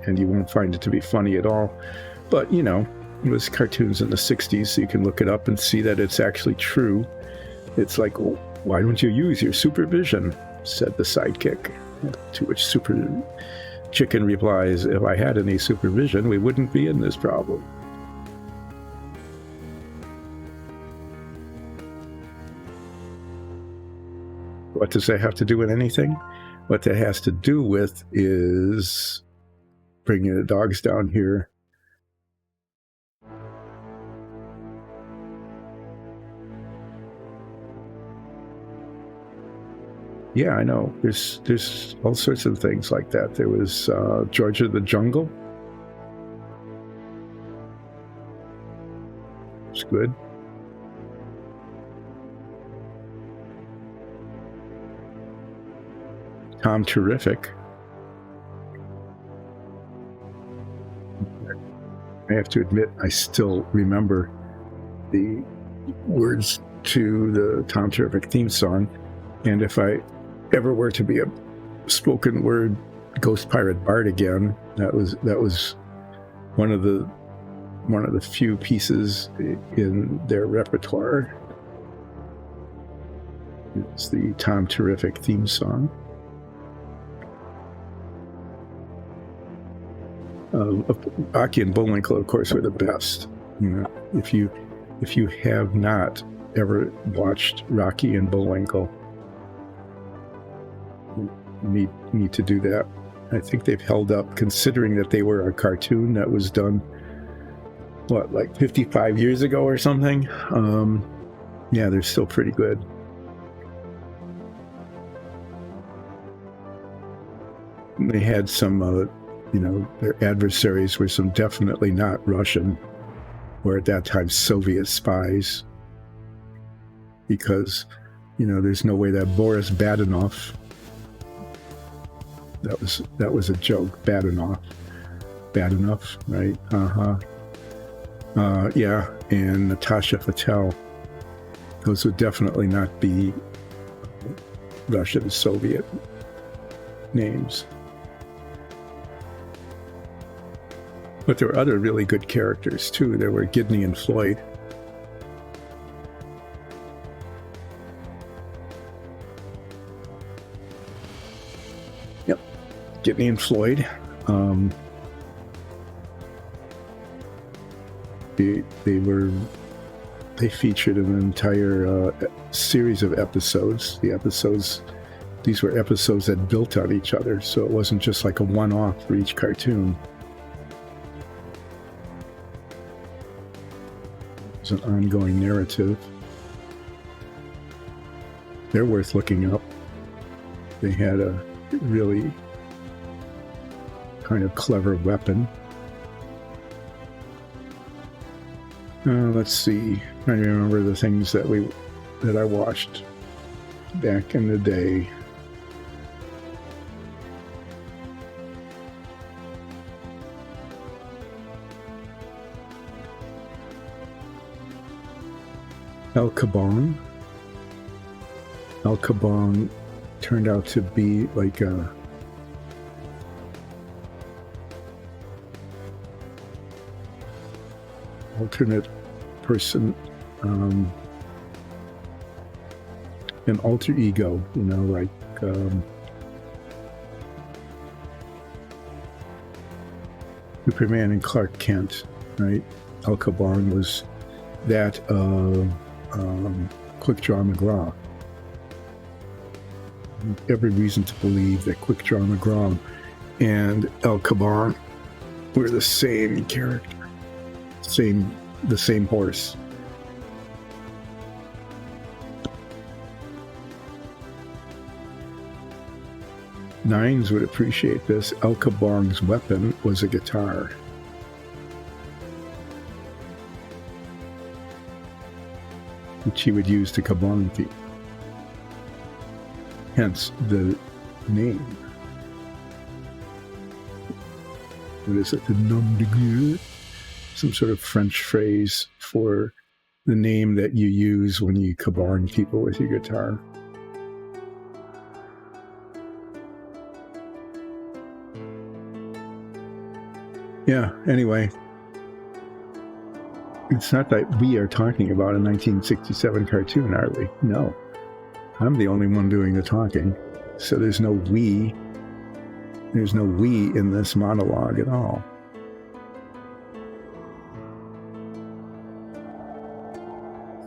and you won't find it to be funny at all. But it was cartoons in the 60s, so you can look it up and see that it's actually true. It's like, "Well, why don't you use your supervision?" said the sidekick. To which Super Chicken replies, "If I had any supervision, we wouldn't be in this problem." What does that have to do with anything? What that has to do with is bringing the dogs down here. Yeah, I know. There's all sorts of things like that. There was George of the Jungle. It's good. Tom Terrific. I have to admit, I still remember the words to the Tom Terrific theme song, and if I ever were to be a spoken word ghost pirate bard again, that was one of the few pieces in their repertoire. It's the Tom Terrific theme song. Rocky and Bullwinkle, of course, were the best. If you have not ever watched Rocky and Bullwinkle, you need to do that. I think they've held up, considering that they were a cartoon that was done, like 55 years ago or something. Yeah, they're still pretty good. They had some, their adversaries were some definitely not Russian or at that time Soviet spies, because, there's no way that Boris Badenov, that was a joke, Badenov, right? Yeah, and Natasha Patel, those would definitely not be Russian Soviet names. But there were other really good characters too. There were Gidney and Floyd. Yep, Gidney and Floyd. They featured an entire series of episodes. These were episodes that built on each other, so it wasn't just like a one-off for each cartoon. It was an ongoing narrative. They're worth looking up. They had a really kind of clever weapon. Let's see. I remember the things that I watched back in the day. El Kabong. El Kabong turned out to be like a alternate person, an alter ego, like Superman and Clark Kent, right? El Kabong was that Quick Draw McGraw. Every reason to believe that Quick Draw McGraw and El Kabong were the same character, the same horse. Nines would appreciate this. El Kabong's weapon was a guitar. Which he would use to kabong people. Hence the name. What is it? The nom de guerre? Some sort of French phrase for the name that you use when you kabong people with your guitar. Yeah, anyway. It's not that we are talking about a 1967 cartoon, are we? No. I'm the only one doing the talking. So there's no we. There's no we in this monologue at all.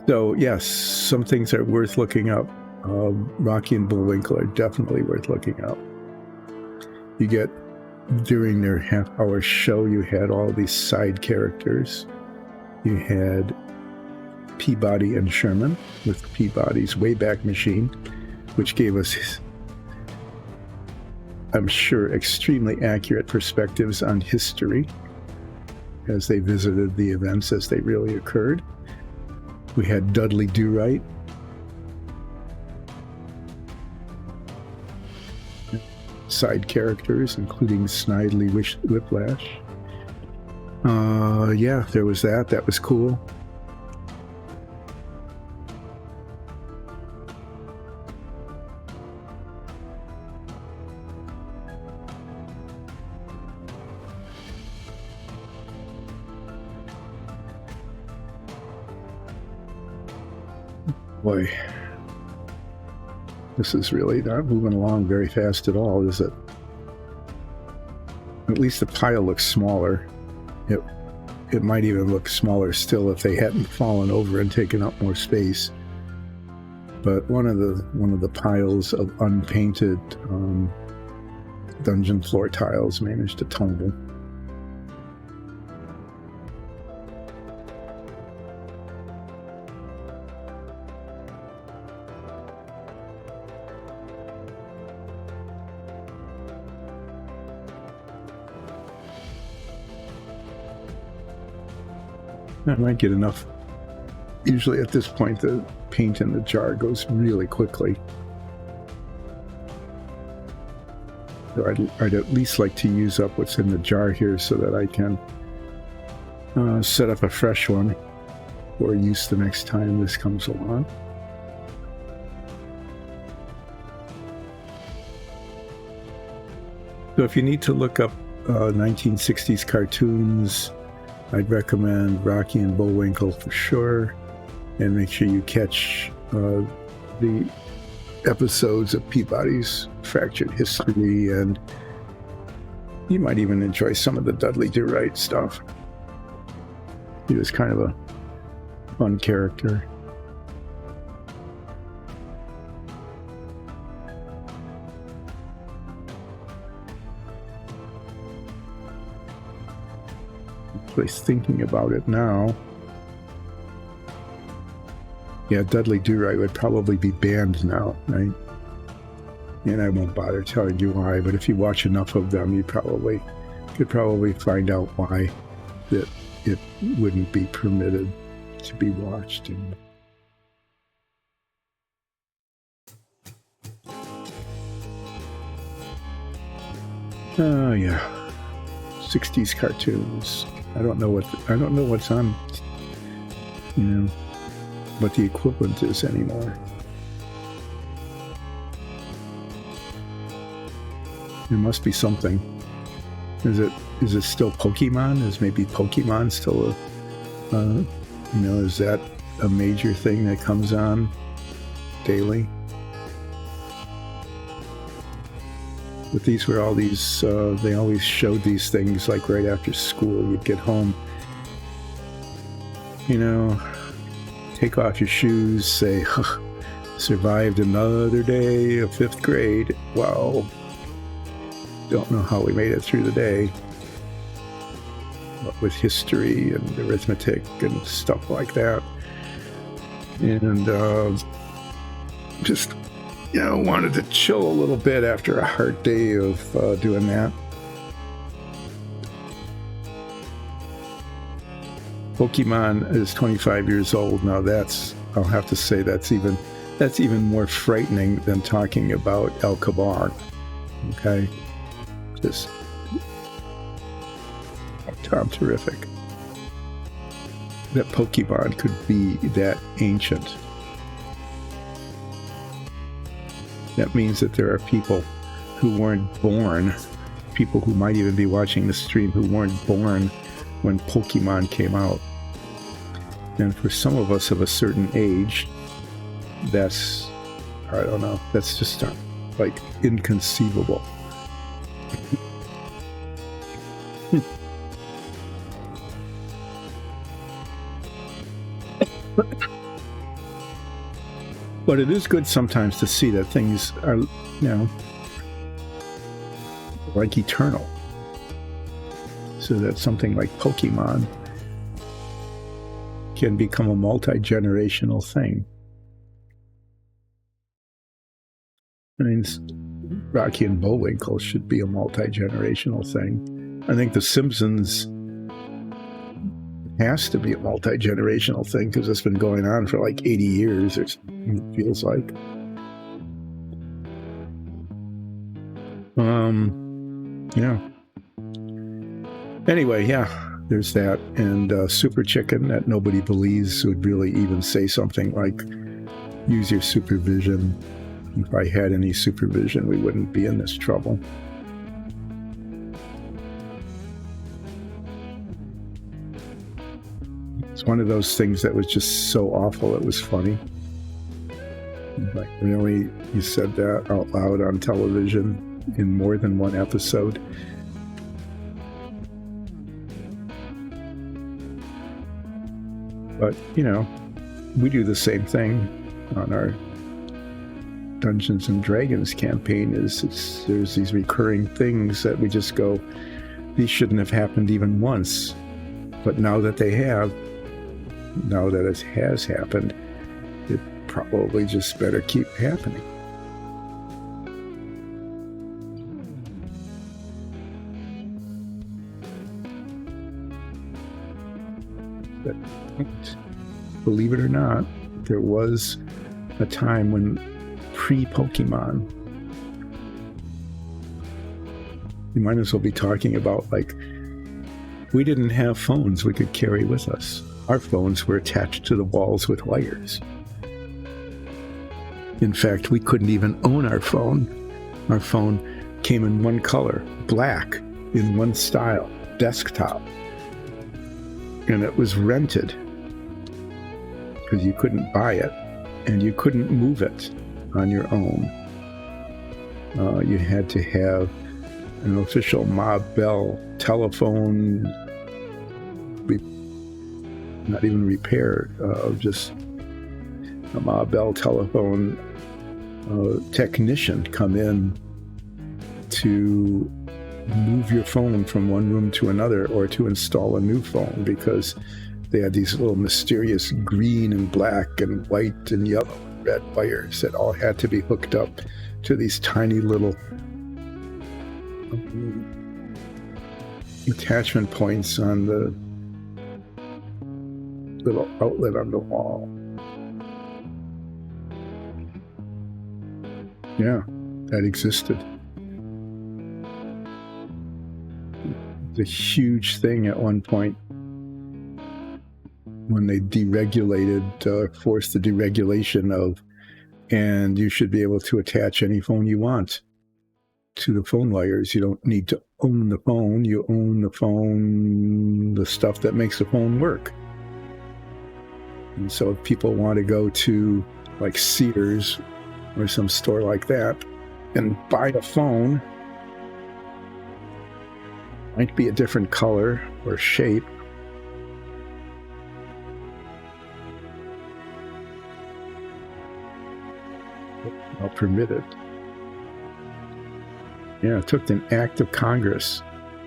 So, yes, some things are worth looking up. Rocky and Bullwinkle are definitely worth looking up. You get, during their half-hour show, you had all these side characters. You had Peabody and Sherman with Peabody's Wayback Machine, which gave us, I'm sure, extremely accurate perspectives on history as they visited the events as they really occurred. We had Dudley Do-Right. Side characters, including Snidely Whiplash. Yeah, there was that. That was cool. Boy, this is really not moving along very fast at all, is it? At least the pile looks smaller. It might even look smaller still if they hadn't fallen over and taken up more space. But one of the piles of unpainted dungeon floor tiles managed to tumble. I might get enough. Usually at this point, the paint in the jar goes really quickly. So I'd at least like to use up what's in the jar here so that I can set up a fresh one for use the next time this comes along. So if you need to look up 1960s cartoons, I'd recommend Rocky and Bullwinkle for sure, and make sure you catch the episodes of Peabody's Fractured History, and you might even enjoy some of the Dudley Do-Right stuff. He was kind of a fun character. Actually thinking about it now, yeah, Dudley Do-Right would probably be banned now, right? And I won't bother telling you why, but if you watch enough of them, you could probably find out why that it wouldn't be permitted to be watched. Oh yeah, 60s cartoons. I don't know what's on, what the equivalent is anymore. There must be something. Is it still Pokemon? Is maybe Pokemon still is that a major thing that comes on daily? But these were all these, they always showed these things like right after school. You'd get home, take off your shoes, say, survived another day of 5th grade. Wow. Don't know how we made it through the day. But with history and arithmetic and stuff like that. And just, wanted to chill a little bit after a hard day of doing that. Pokemon is 25 years old now. I'll have to say that's even more frightening than talking about El Kabong. Okay, just Tom Terrific. That Pokemon could be that ancient. That means that there are people who weren't born, people who might even be watching the stream who weren't born when Pokemon came out. And for some of us of a certain age, that's just like inconceivable. But it is good sometimes to see that things are, like eternal. So that something like Pokemon can become a multi-generational thing. I mean, Rocky and Bullwinkle should be a multi-generational thing. I think The Simpsons has to be a multi-generational thing because it's been going on for like 80 years, it feels like. Yeah. Anyway, yeah, there's that. And Super Chicken that nobody believes would really even say something like, use your supervision. If I had any supervision, we wouldn't be in this trouble. It's one of those things that was just so awful it was funny. Like, really? You said that out loud on television in more than one episode? But, we do the same thing on our Dungeons and Dragons campaign. There's these recurring things that we just go, these shouldn't have happened even once. But now that they have, now that it has happened, it probably just better keep happening. But Believe it or not, there was a time when pre-Pokemon, you might as well be talking about, like, we didn't have phones we could carry with us. Our phones were attached to the walls with wires. In fact, we couldn't even own our phone. Our phone came in one color, black, in one style, desktop. And it was rented because you couldn't buy it and you couldn't move it on your own. You had to have an official Ma Bell telephone, not even repaired, just a Ma Bell telephone technician come in to move your phone from one room to another or to install a new phone, because they had these little mysterious green and black and white and yellow and red wires that all had to be hooked up to these tiny little attachment points on the little outlet on the wall. Yeah, that existed. A huge thing at one point when they deregulated, forced the deregulation of, and you should be able to attach any phone you want to the phone wires. You don't need to own the phone. You own the phone, the stuff that makes the phone work. And so if people want to go to like Sears or some store like that and buy a phone, might be a different color or shape, not permitted. Yeah, it took an act of Congress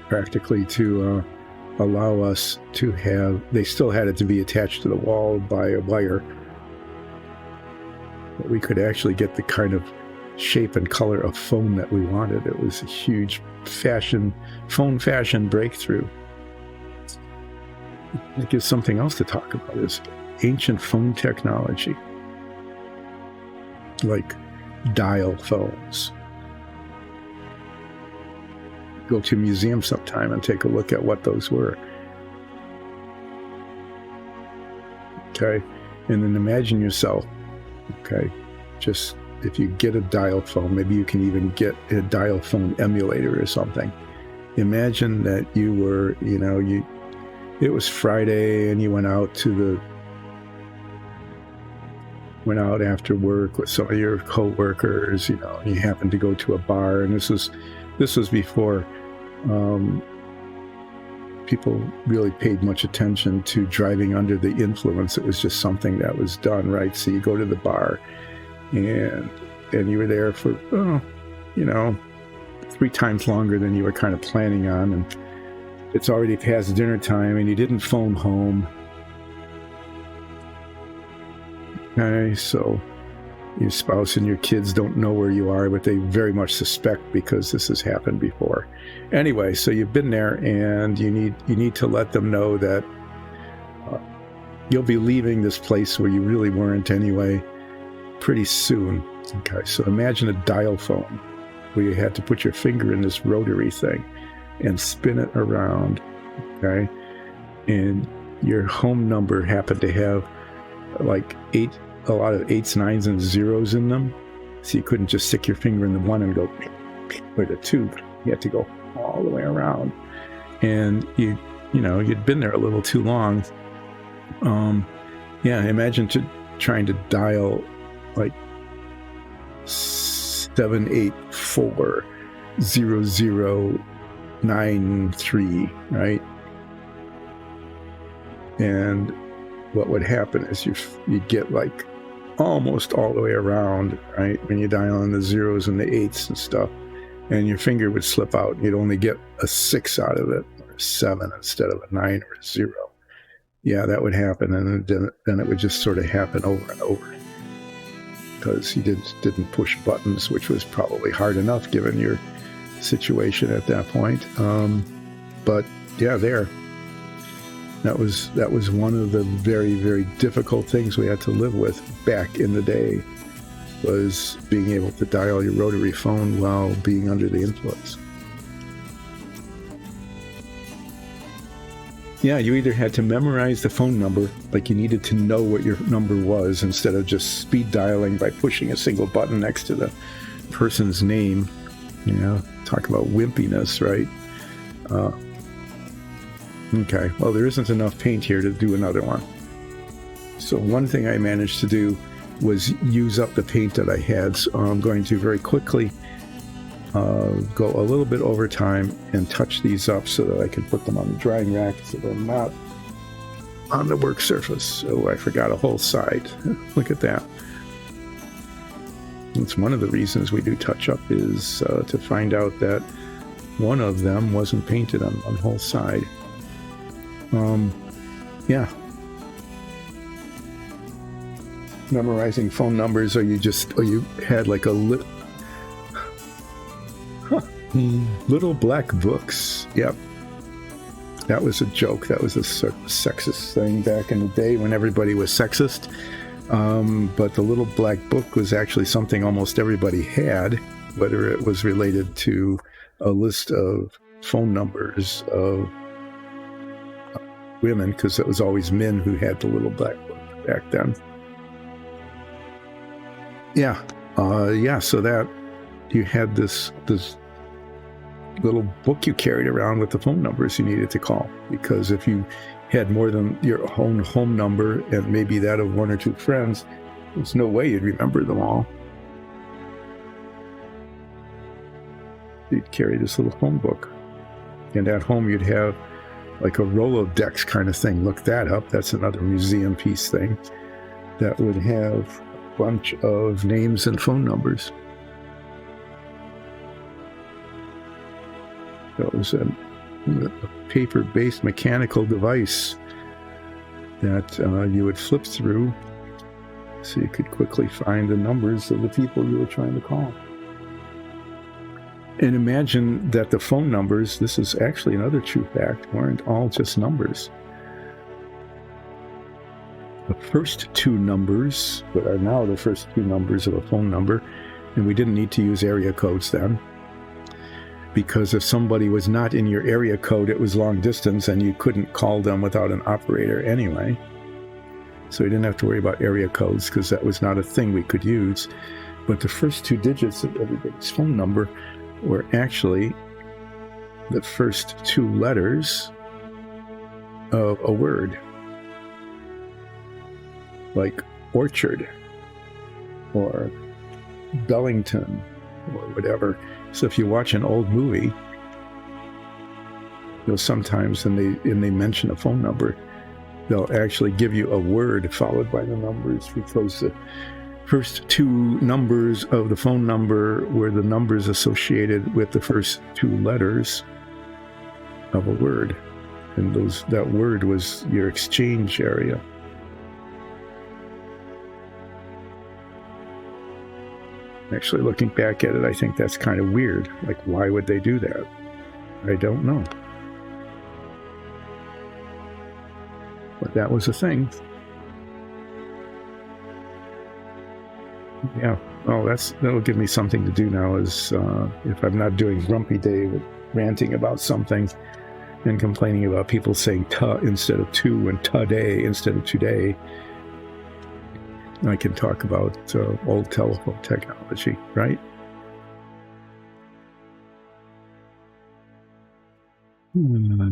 practically to allow us to have, they still had it to be attached to the wall by a wire, but we could actually get the kind of shape and color of phone that we wanted. It was a huge phone fashion breakthrough. It gives something else to talk about, is ancient phone technology, like dial phones. Go to a museum sometime and take a look at what those were. Okay, and then imagine yourself, okay, just if you get a dial phone, maybe you can even get a dial phone emulator or something. Imagine that you were, it was Friday and you went out after work with some of your co-workers, you happened to go to a bar, and this was before people really paid much attention to driving under the influence. It was just something that was done, right? So you go to the bar, and you were there for 3 times longer than you were kind of planning on, and it's already past dinner time, and you didn't phone home. Okay, so your spouse and your kids don't know where you are, but they very much suspect, because this has happened before. Anyway, so you've been there, and you need to let them know that you'll be leaving this place where you really weren't anyway pretty soon. Okay, so imagine a dial phone where you had to put your finger in this rotary thing and spin it around, okay? And your home number happened to have like a lot of 8s, 9s, and 0s in them. So you couldn't just stick your finger in the one and go, or the 2. You had to go all the way around. And you'd been there a little too long. Imagine trying to dial like 7840093, right? And what would happen is you'd get like almost all the way around, right? When you dial on the 0s and the 8s and stuff, and your finger would slip out, and you'd only get a 6 out of it, or a 7 instead of a 9 or a 0. Yeah, that would happen, and then it would just sort of happen over and over, because you didn't push buttons, which was probably hard enough given your situation at that point. But yeah, there. That was one of the very, very difficult things we had to live with back in the day, was being able to dial your rotary phone while being under the influence. Yeah, you either had to memorize the phone number, like you needed to know what your number was instead of just speed dialing by pushing a single button next to the person's name. You know, talk about wimpiness, right? Okay, well, there isn't enough paint here to do another one. So one thing I managed to do was use up the paint that I had. So I'm going to very quickly go a little bit over time and touch these up so that I can put them on the drying rack so they're not on the work surface. Oh, I forgot a whole side. Look at that. It's one of the reasons we do touch up, is to find out that one of them wasn't painted on one whole side. Yeah. Memorizing phone numbers, or you had like a little black books. Yep. That was a joke. That was a sexist thing back in the day when everybody was sexist. But the little black book was actually something almost everybody had, whether it was related to a list of phone numbers of women, because it was always men who had the little black book back then. Yeah. So that you had this little book you carried around with the phone numbers you needed to call, because if you had more than your own home number and maybe that of one or two friends, there's no way you'd remember them all. You'd carry this little phone book, and at home you'd have like a Rolodex kind of thing. Look that up. That's another museum piece thing that would have a bunch of names and phone numbers. That was a paper-based mechanical device that you would flip through so you could quickly find the numbers of the people you were trying to call. And imagine that the phone numbers, this is actually another true fact, weren't all just numbers. The first two numbers, what are now the first two numbers of a phone number, and we didn't need to use area codes then, because if somebody was not in your area code, it was long distance and you couldn't call them without an operator anyway. So you didn't have to worry about area codes because that was not a thing we could use. But the first two digits of everybody's phone number were actually the first two letters of a word, like orchard or Bellington or whatever. So if you watch an old movie, you'll sometimes, and they mention a phone number, they'll actually give you a word followed by the numbers, because the first two numbers of the phone number were the numbers associated with the first two letters of a word, and that word was your exchange area. Actually, looking back at it, I think that's kind of weird. Like, why would they do that? I don't know. But that was a thing. Yeah. Oh, that'll give me something to do now, is if I'm not doing Grumpy Day with ranting about something and complaining about people saying "ta" instead of "to" and "ta-day" instead of "today," I can talk about old telephone technology, right?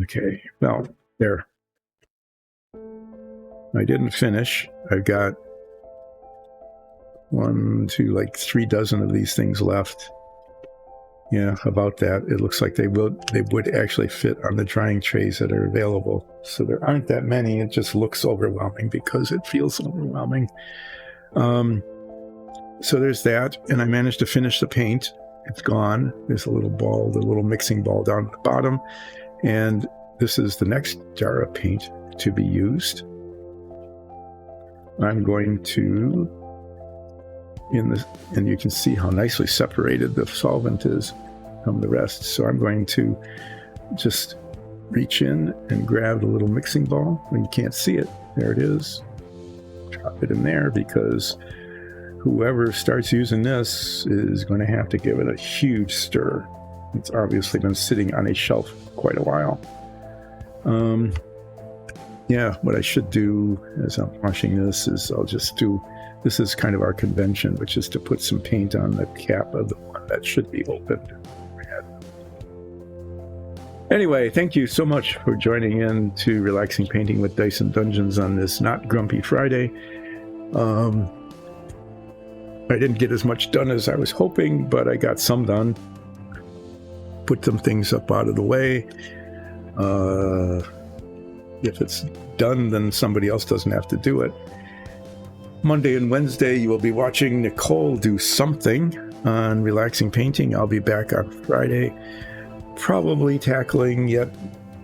Okay, well, there. I didn't finish. I've got 1, 2, like 3 dozen of these things left. Yeah, about that. It looks like they would actually fit on the drying trays that are available. So there aren't that many. It just looks overwhelming because it feels overwhelming. So there's that, and I managed to finish the paint. It's gone. There's a little ball, the little mixing ball down at the bottom, and this is the next jar of paint to be used. I'm going to, and you can see how nicely separated the solvent is from the rest. So I'm going to just reach in and grab the little mixing bowl when you can't see it. There it is. Drop it in there, because whoever starts using this is going to have to give it a huge stir. It's obviously been sitting on a shelf quite a while. Yeah, what I should do as I'm washing this is this is kind of our convention, which is to put some paint on the cap of the one that should be opened. Anyway, thank you so much for joining in to Relaxing Painting with Dice and Dungeons on this not grumpy Friday. I didn't get as much done as I was hoping, but I got some done. Put some things up out of the way. If it's done, then somebody else doesn't have to do it. Monday and Wednesday, you will be watching Nicole do something on Relaxing Painting. I'll be back on Friday, probably tackling yet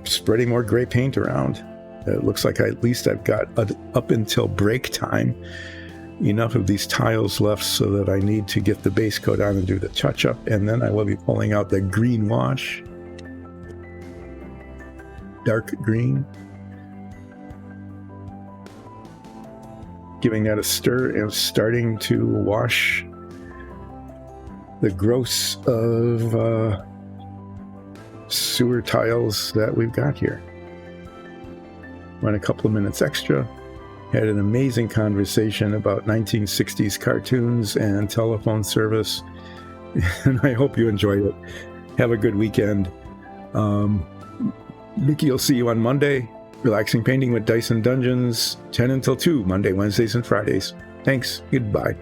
spreading more gray paint around. It looks like at least I've got up until break time enough of these tiles left so that I need to get the base coat on and do the touch-up, and then I will be pulling out the green wash, dark green, giving that a stir and starting to wash the gross of sewer tiles that we've got here. Run a couple of minutes extra. Had an amazing conversation about 1960s cartoons and telephone service, and I hope you enjoyed it. Have a good weekend. Mickey will see you on Monday. Relaxing Painting with Dice and Dungeons, 10 until 2, Monday, Wednesdays, and Fridays. Thanks. Goodbye.